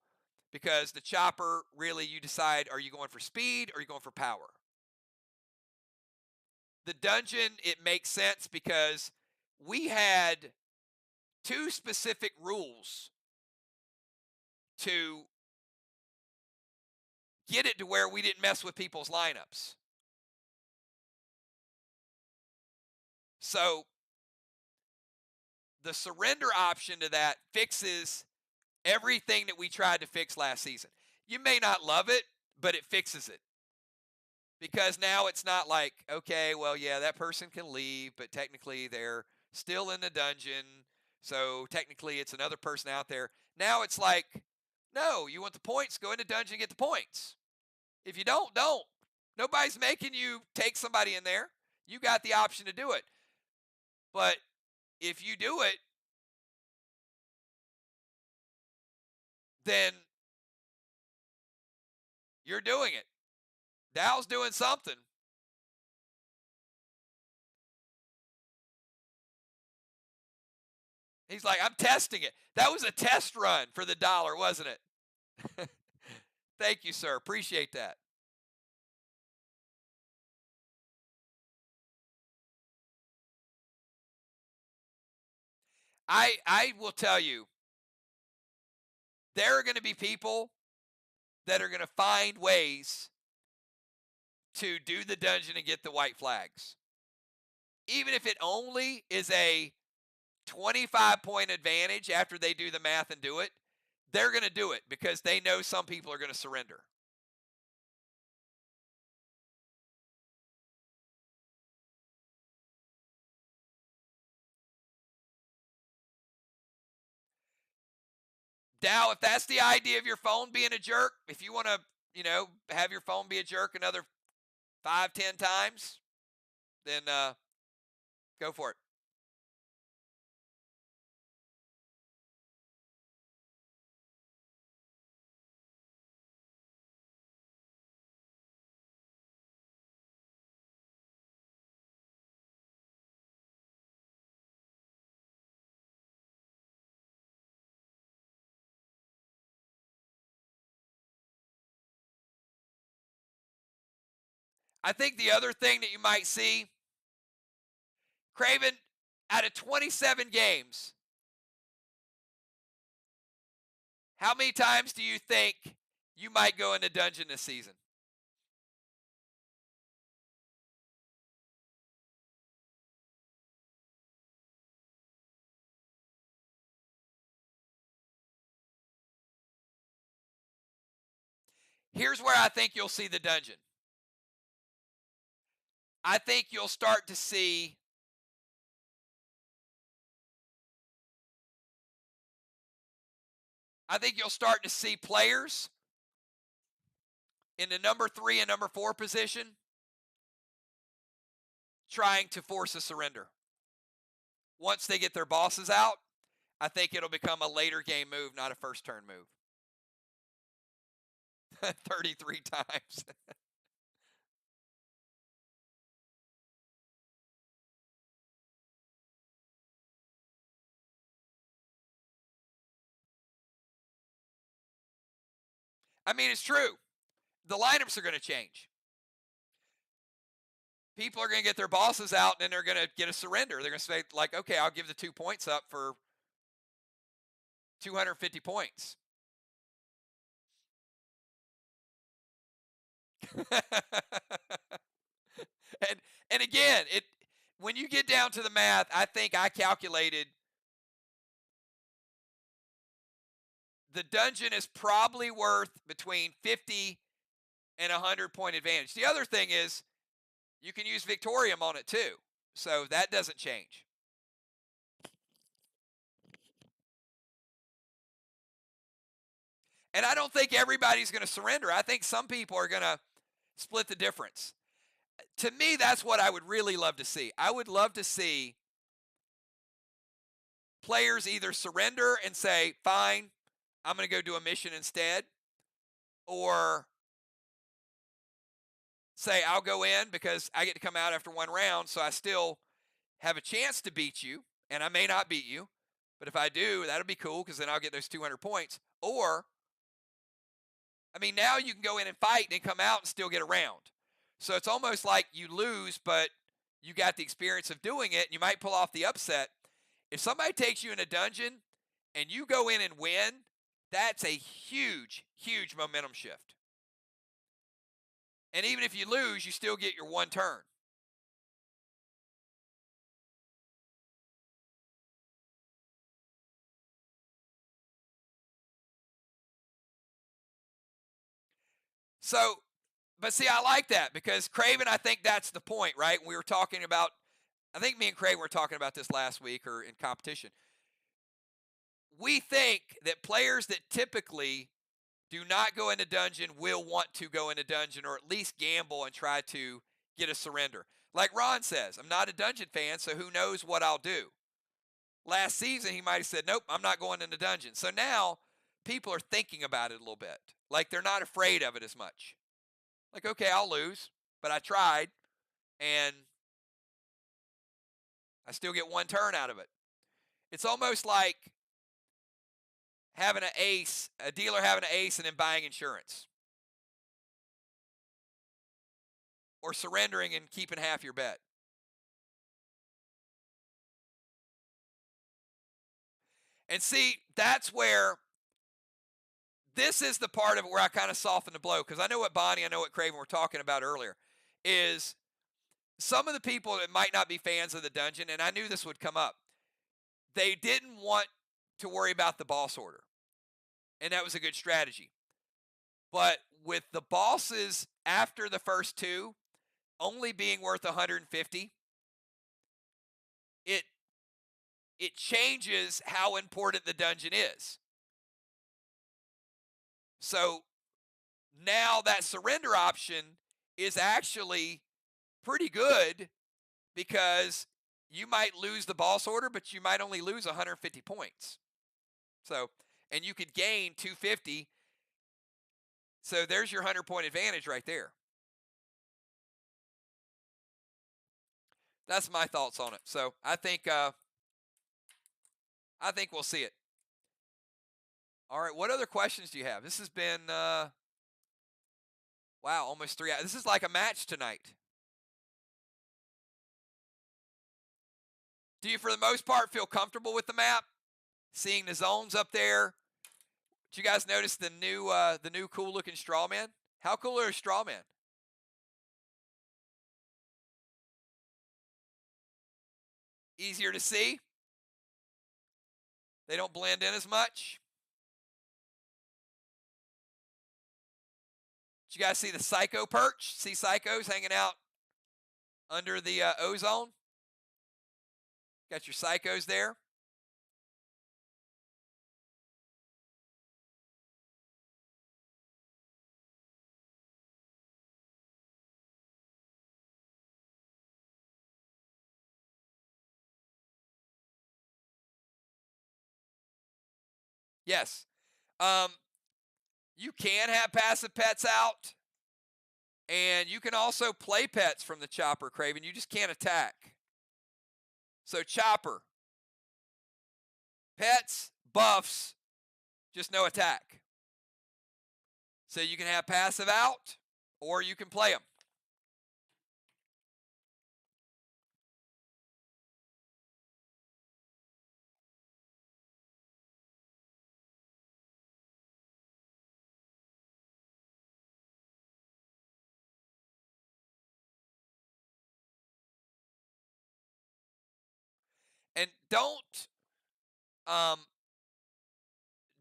because the chopper, really, you decide, are you going for speed or are you going for power? The dungeon, it makes sense because we had 2 specific rules to get it to where we didn't mess with people's lineups. So the surrender option to that fixes everything that we tried to fix last season. You may not love it, but it fixes it. Because now it's not like, okay, well, yeah, that person can leave, but technically they're still in the dungeon. So technically it's another person out there. Now it's like, no, you want the points, go in the dungeon and get the points. If you don't. Nobody's making you take somebody in there. You got the option to do it. But if you do it, then you're doing it. Dow's doing something. He's like, I'm testing it. That was a test run for the dollar, wasn't it? Thank you, sir. Appreciate that. I will tell you, there are going to be people that are going to find ways to do the dungeon and get the white flags. Even if it only is a 25-point advantage after they do the math and do it, they're going to do it because they know some people are going to surrender. Now, if that's the idea of your phone being a jerk, if you want to, have your phone be a jerk another 5, 10 times, then go for it. I think the other thing that you might see, Craven, out of 27 games, how many times do you think you might go into dungeon this season? Here's where I think you'll see the dungeon. I think you'll start to see players in the number 3 and number 4 position trying to force a surrender. Once they get their bosses out, I think it'll become a later game move, not a first turn move. 33 times. I mean, it's true. The lineups are going to change. People are going to get their bosses out and then they're going to get a surrender. They're going to say, like, okay, I'll give the 2 points up for 250 points. and again, when you get down to the math, I think I calculated the dungeon is probably worth between 50 and 100-point advantage. The other thing is you can use Victorium on it too, so that doesn't change. And I don't think everybody's going to surrender. I think some people are going to split the difference. To me, that's what I would really love to see. I would love to see players either surrender and say, fine, I'm going to go do a mission instead, or say, I'll go in because I get to come out after one round, so I still have a chance to beat you, and I may not beat you, but if I do, that'll be cool because then I'll get those 200 points. Or, I mean, now you can go in and fight and come out and still get a round. So it's almost like you lose, but you got the experience of doing it, and you might pull off the upset. If somebody takes you in a dungeon and you go in and win, that's a huge, huge momentum shift. And even if you lose, you still get your one turn. So, but see, I like that because Craven, I think that's the point, right? We were talking about, I think me and Craven were talking about this last week or in competition. We think that players that typically do not go into dungeon will want to go into dungeon or at least gamble and try to get a surrender. Like Ron says, I'm not a dungeon fan, so who knows what I'll do. Last season, he might have said, nope, I'm not going into dungeon. So now people are thinking about it a little bit. Like they're not afraid of it as much. Like, okay, I'll lose, but I tried, and I still get one turn out of it. It's almost like having an ace, a dealer having an ace and then buying insurance. Or surrendering and keeping half your bet. And see, that's where this is the part of it where I kind of soften the blow, because I know what Bonnie, I know what Craven were talking about earlier, is some of the people that might not be fans of the dungeon, and I knew this would come up, they didn't want to worry about the boss order. And that was a good strategy. But with the bosses after the first two only being worth 150, it changes how important the dungeon is. So now that surrender option is actually pretty good, because you might lose the boss order, but you might only lose 150 points. So, and you could gain 250. So there's your 100-point advantage right there. That's my thoughts on it. So I think we'll see it. All right, what other questions do you have? This has been wow, almost 3 hours. This is like a match tonight. Do you, for the most part, feel comfortable with the map? Seeing the zones up there? Did you guys notice the new cool looking straw man? How cool are a straw man? Easier to see. They don't blend in as much. Did you guys see the Psycho perch? See Psychos hanging out under the ozone? Got your Psychos there. Yes. You can have passive pets out, and you can also play pets from the chopper, Craven. You just can't attack. So chopper, pets, buffs, just no attack. So you can have passive out, or you can play them. And um,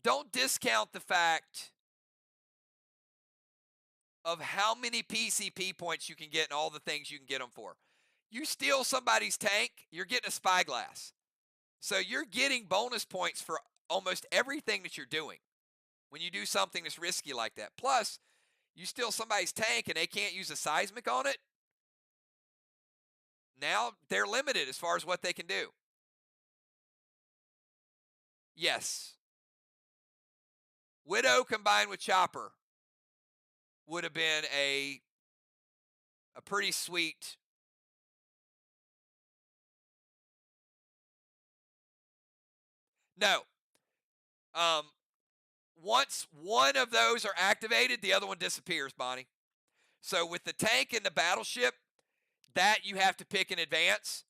don't discount the fact of how many PCP points you can get and all the things you can get them for. You steal somebody's tank, you're getting a spyglass. So you're getting bonus points for almost everything that you're doing when you do something that's risky like that. Plus, you steal somebody's tank and they can't use a seismic on it. Now they're limited as far as what they can do. Yes. Widow combined with Chopper would have been a pretty sweet. No. Once one of those are activated, the other one disappears, Bonnie. So with the tank and the battleship, that you have to pick in advance.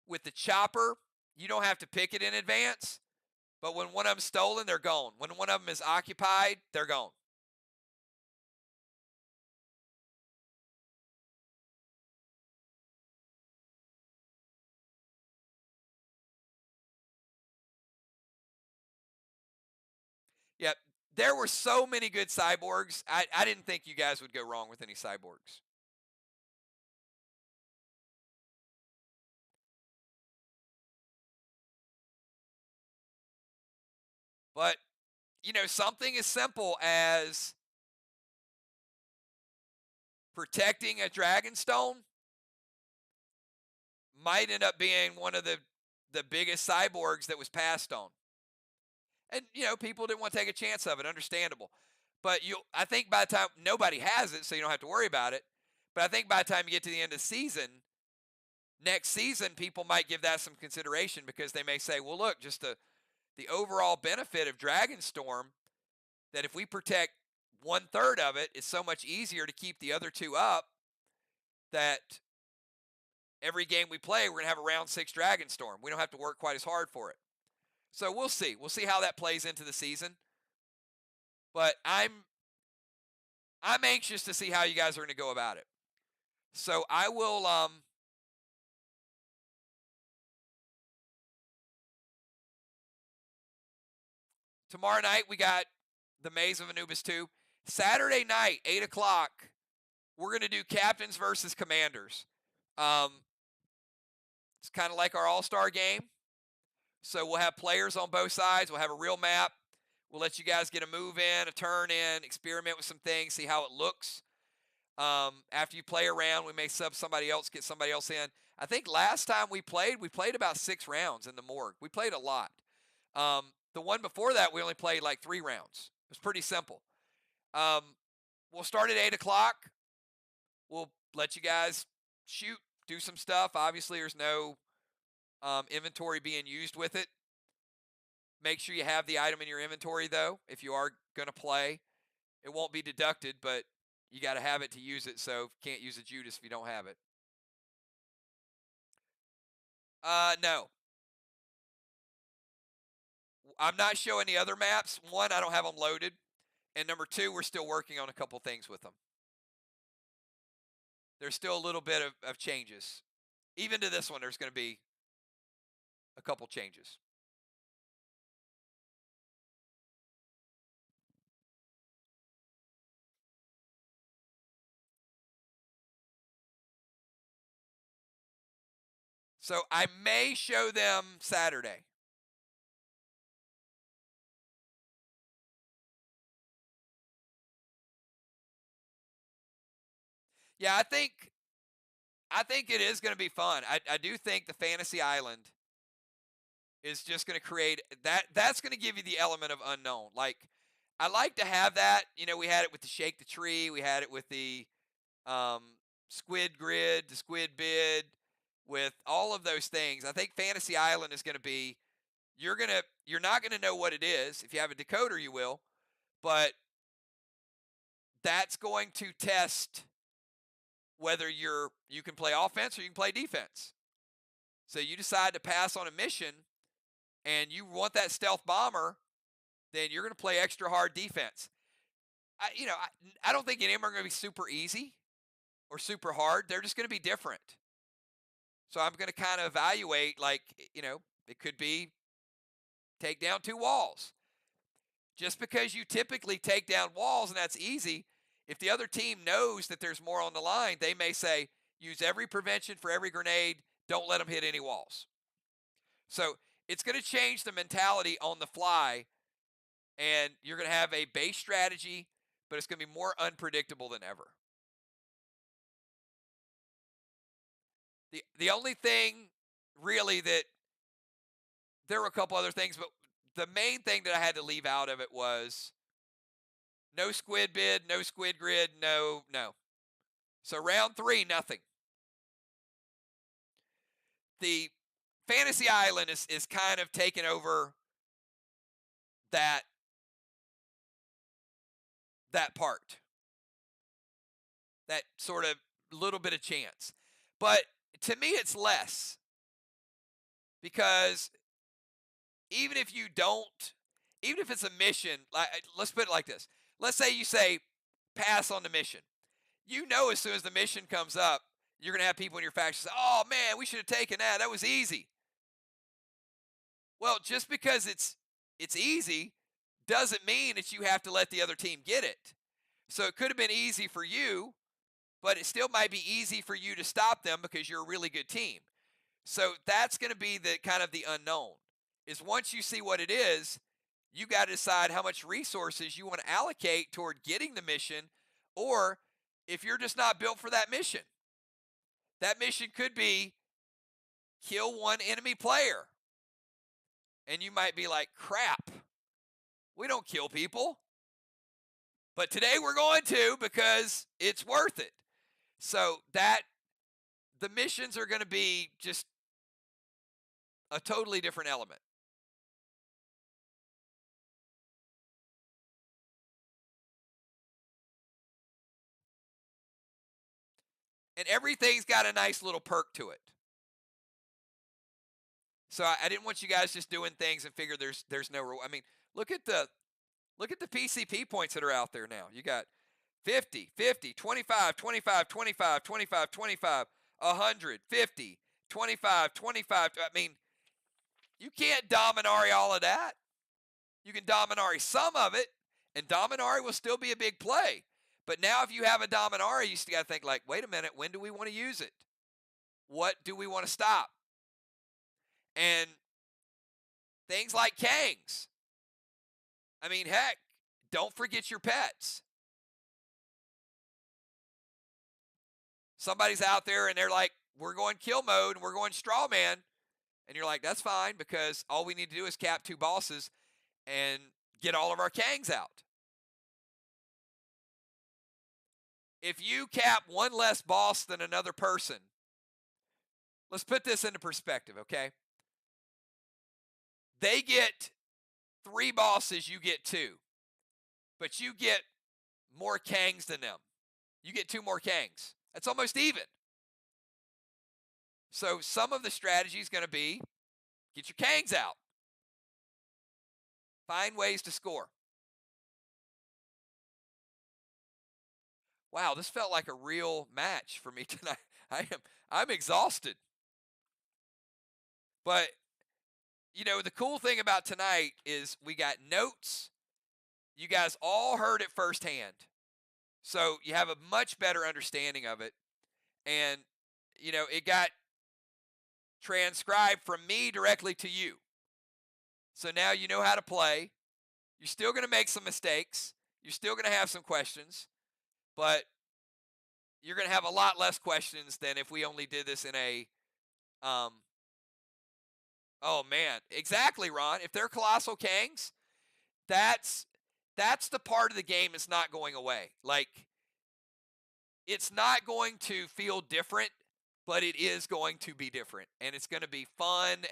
With the chopper, you don't have to pick it in advance. But when one of them's stolen, they're gone. When one of them is occupied, they're gone. Yep. There were so many good cyborgs. I didn't think you guys would go wrong with any cyborgs. But, something as simple as protecting a Dragonstone might end up being one of the biggest cyborgs that was passed on. And, people didn't want to take a chance of it. Understandable. But I think by the time nobody has it, so you don't have to worry about it. But I think by the time you get to the end of the season, next season, people might give that some consideration because they may say, well, look, just the overall benefit of Dragonstorm, that if we protect 1/3 of it, it's so much easier to keep the other two up, that every game we play, we're going to have a round 6 Dragonstorm. We don't have to work quite as hard for it. So we'll see. We'll see how that plays into the season. But I'm anxious to see how you guys are going to go about it. So I will tomorrow night we got the Maze of Anubis 2. Saturday night, 8 o'clock, we're going to do Captains versus Commanders. It's kind of like our all-star game. So we'll have players on both sides. We'll have a real map. We'll let you guys get a move in, a turn in, experiment with some things, see how it looks. After you play around, we may sub somebody else, get somebody else in. I think last time we played about 6 rounds in the morgue. We played a lot. The one before that, we only played like 3 rounds. It was pretty simple. We'll start at 8 o'clock. We'll let you guys shoot, do some stuff. Obviously, there's no inventory being used with it. Make sure you have the item in your inventory, though, if you are going to play. It won't be deducted, but you got to have it to use it, so you can't use a Judas if you don't have it. No. I'm not showing the other maps. One, I don't have them loaded. And number 2, we're still working on a couple things with them. There's still a little bit of changes. Even to this one, there's going to be a couple changes. So I may show them Saturday. Yeah, I think it is going to be fun. I do think the Fantasy Island is just going to create that. That's going to give you the element of unknown. Like, I like to have that. You know, we had it with the Shake the Tree. We had it with the Squid Grid, the Squid Bid, with all of those things. I think Fantasy Island is going to be, you're not going to know what it is. If you have a decoder, you will, but that's going to test whether you can play offense or you can play defense. So you decide to pass on a mission and you want that stealth bomber, then you're going to play extra hard defense. I don't think any of them are going to be super easy or super hard. They're just going to be different. So I'm going to kind of evaluate, like, it could be take down 2 walls. Just because you typically take down walls and that's easy, if the other team knows that there's more on the line, they may say, use every prevention for every grenade, don't let them hit any walls. So it's going to change the mentality on the fly, and you're going to have a base strategy, but it's going to be more unpredictable than ever. The only thing really that, there were a couple other things, but the main thing that I had to leave out of it was no Squid Bid, no Squid Grid, no. So round 3, nothing. The Fantasy Island is kind of taking over that part. That sort of little bit of chance. But to me, it's less. Because even if it's a mission, let's put it like this. Let's say you say, pass on the mission. You know, as soon as the mission comes up, you're going to have people in your faction say, oh man, we should have taken that. That was easy. Well, just because it's easy doesn't mean that you have to let the other team get it. So it could have been easy for you, but it still might be easy for you to stop them because you're a really good team. So that's going to be the kind of the unknown. Is once you see what it is, you got to decide how much resources you want to allocate toward getting the mission, or if you're just not built for that mission. That mission could be kill 1 enemy player. And you might be like, crap, we don't kill people. But today we're going to, because it's worth it. So the missions are going to be just a totally different element. And everything's got a nice little perk to it. So I didn't want you guys just doing things and figure there's no rule. I mean, look at the PCP points that are out there now. You got 50, 50, 25, 25, 25, 25, 25, 100, 50, 25, 25. I mean, you can't Dominari all of that. You can Dominari some of it, and Dominari will still be a big play. But now if you have a Dominari, you still got to think like, wait a minute, when do we want to use it? What do we want to stop? And things like Kangs. I mean, heck, don't forget your pets. Somebody's out there and they're like, we're going kill mode and we're going straw man. And you're like, that's fine because all we need to do is cap 2 bosses and get all of our Kangs out. If you cap 1 less boss than another person, let's put this into perspective, okay? They get 3 bosses, you get 2. But you get more Kangs than them. You get 2 more Kangs. That's almost even. So some of the strategy is going to be get your Kangs out. Find ways to score. Wow, this felt like a real match for me tonight. I'm exhausted. But you know, the cool thing about tonight is we got notes. You guys all heard it firsthand. So you have a much better understanding of it. And you know, it got transcribed from me directly to you. So now you know how to play. You're still going to make some mistakes. You're still going to have some questions. But you're going to have a lot less questions than if we only did this in a oh man, exactly, Ron. If they're Colossal Kangs, that's the part of the game that's not going away. Like, it's not going to feel different, but it is going to be different. And it's going to be fun.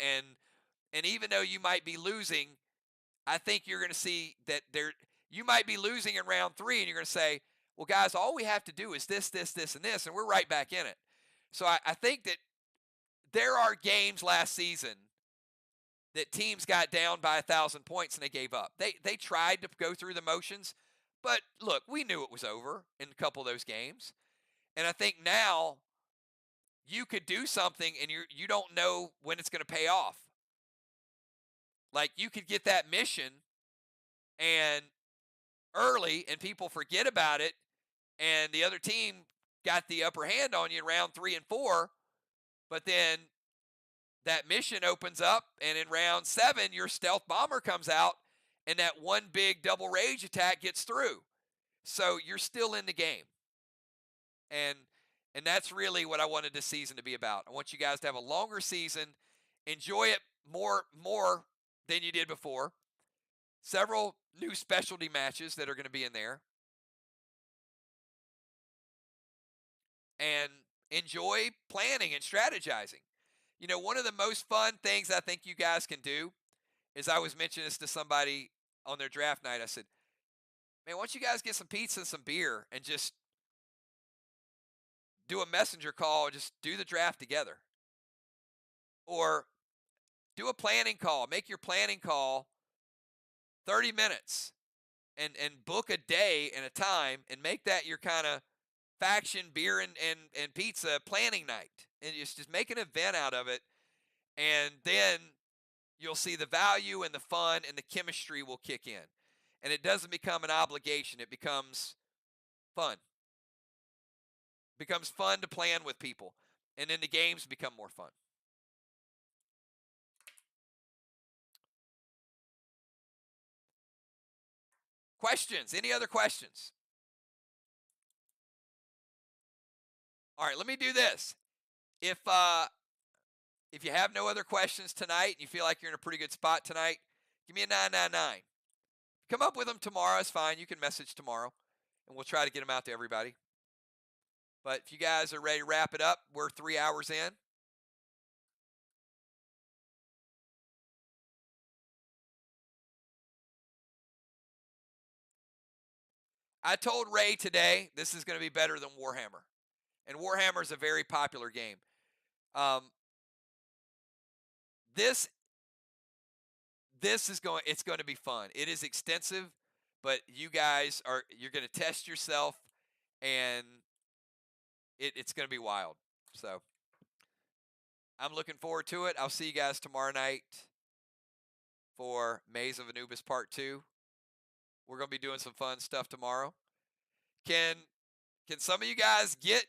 And even though you might be losing, I think you're going to see that you might be losing in round 3, and you're going to say, well, guys, all we have to do is this, this, this, and this, and we're right back in it. So I think that there are games last season that teams got down by 1,000 points and they gave up. They tried to go through the motions, but look, we knew it was over in a couple of those games. And I think now you could do something and you don't know when it's going to pay off. Like, you could get that mission and early and people forget about it, and the other team got the upper hand on you in round 3 and 4, but then that mission opens up, and in round 7, your stealth bomber comes out, and that one big double rage attack gets through. So you're still in the game. And that's really what I wanted this season to be about. I want you guys to have a longer season, enjoy it more than you did before. Several new specialty matches that are going to be in there. And enjoy planning and strategizing. You know, one of the most fun things I think you guys can do is, I was mentioning this to somebody on their draft night. I said, man, why don't you guys get some pizza and some beer and just do a messenger call and just do the draft together? Or do a planning call. Make your planning call 30 minutes and book a day and a time and make that your kind of faction beer and pizza planning night. And just make an event out of it. And then you'll see the value and the fun and the chemistry will kick in. And it doesn't become an obligation. It becomes fun. It becomes fun to plan with people. And then the games become more fun. Questions? Any other questions? All right, let me do this. If you have no other questions tonight and you feel like you're in a pretty good spot tonight, give me a 999. Come up with them tomorrow. It's fine. You can message tomorrow, and we'll try to get them out to everybody. But if you guys are ready to wrap it up, we're 3 hours in. I told Ray today this is going to be better than Warhammer. And Warhammer is a very popular game. This is it's going to be fun. It is extensive, but you're going to test yourself, and it's going to be wild. So I'm looking forward to it. I'll see you guys tomorrow night for Maze of Anubis Part 2. We're going to be doing some fun stuff tomorrow. Can some of you guys get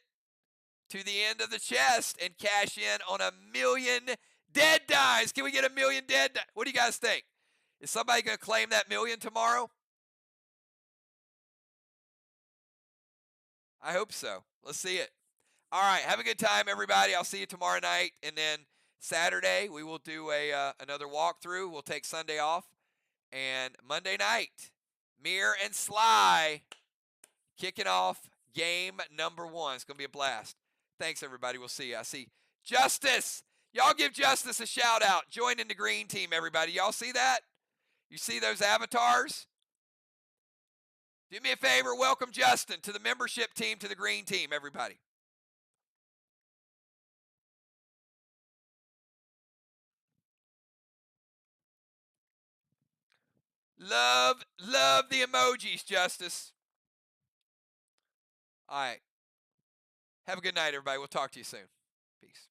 to the end of the chest and cash in on 1,000,000 dead dies? Can we get 1,000,000 dead dies? What do you guys think? Is somebody going to claim that 1,000,000 tomorrow? I hope so. Let's see it. All right, have a good time, everybody. I'll see you tomorrow night, and then Saturday we will do another walkthrough. We'll take Sunday off, and Monday night, Mir and Sly kicking off game number 1. It's going to be a blast. Thanks, everybody. We'll see you. I see Justice. Y'all give Justice a shout out. Join in the green team, everybody. Y'all see that? You see those avatars? Do me a favor. Welcome Justin to the membership team, to the green team, everybody. Love the emojis, Justice. All right. Have a good night, everybody. We'll talk to you soon. Peace.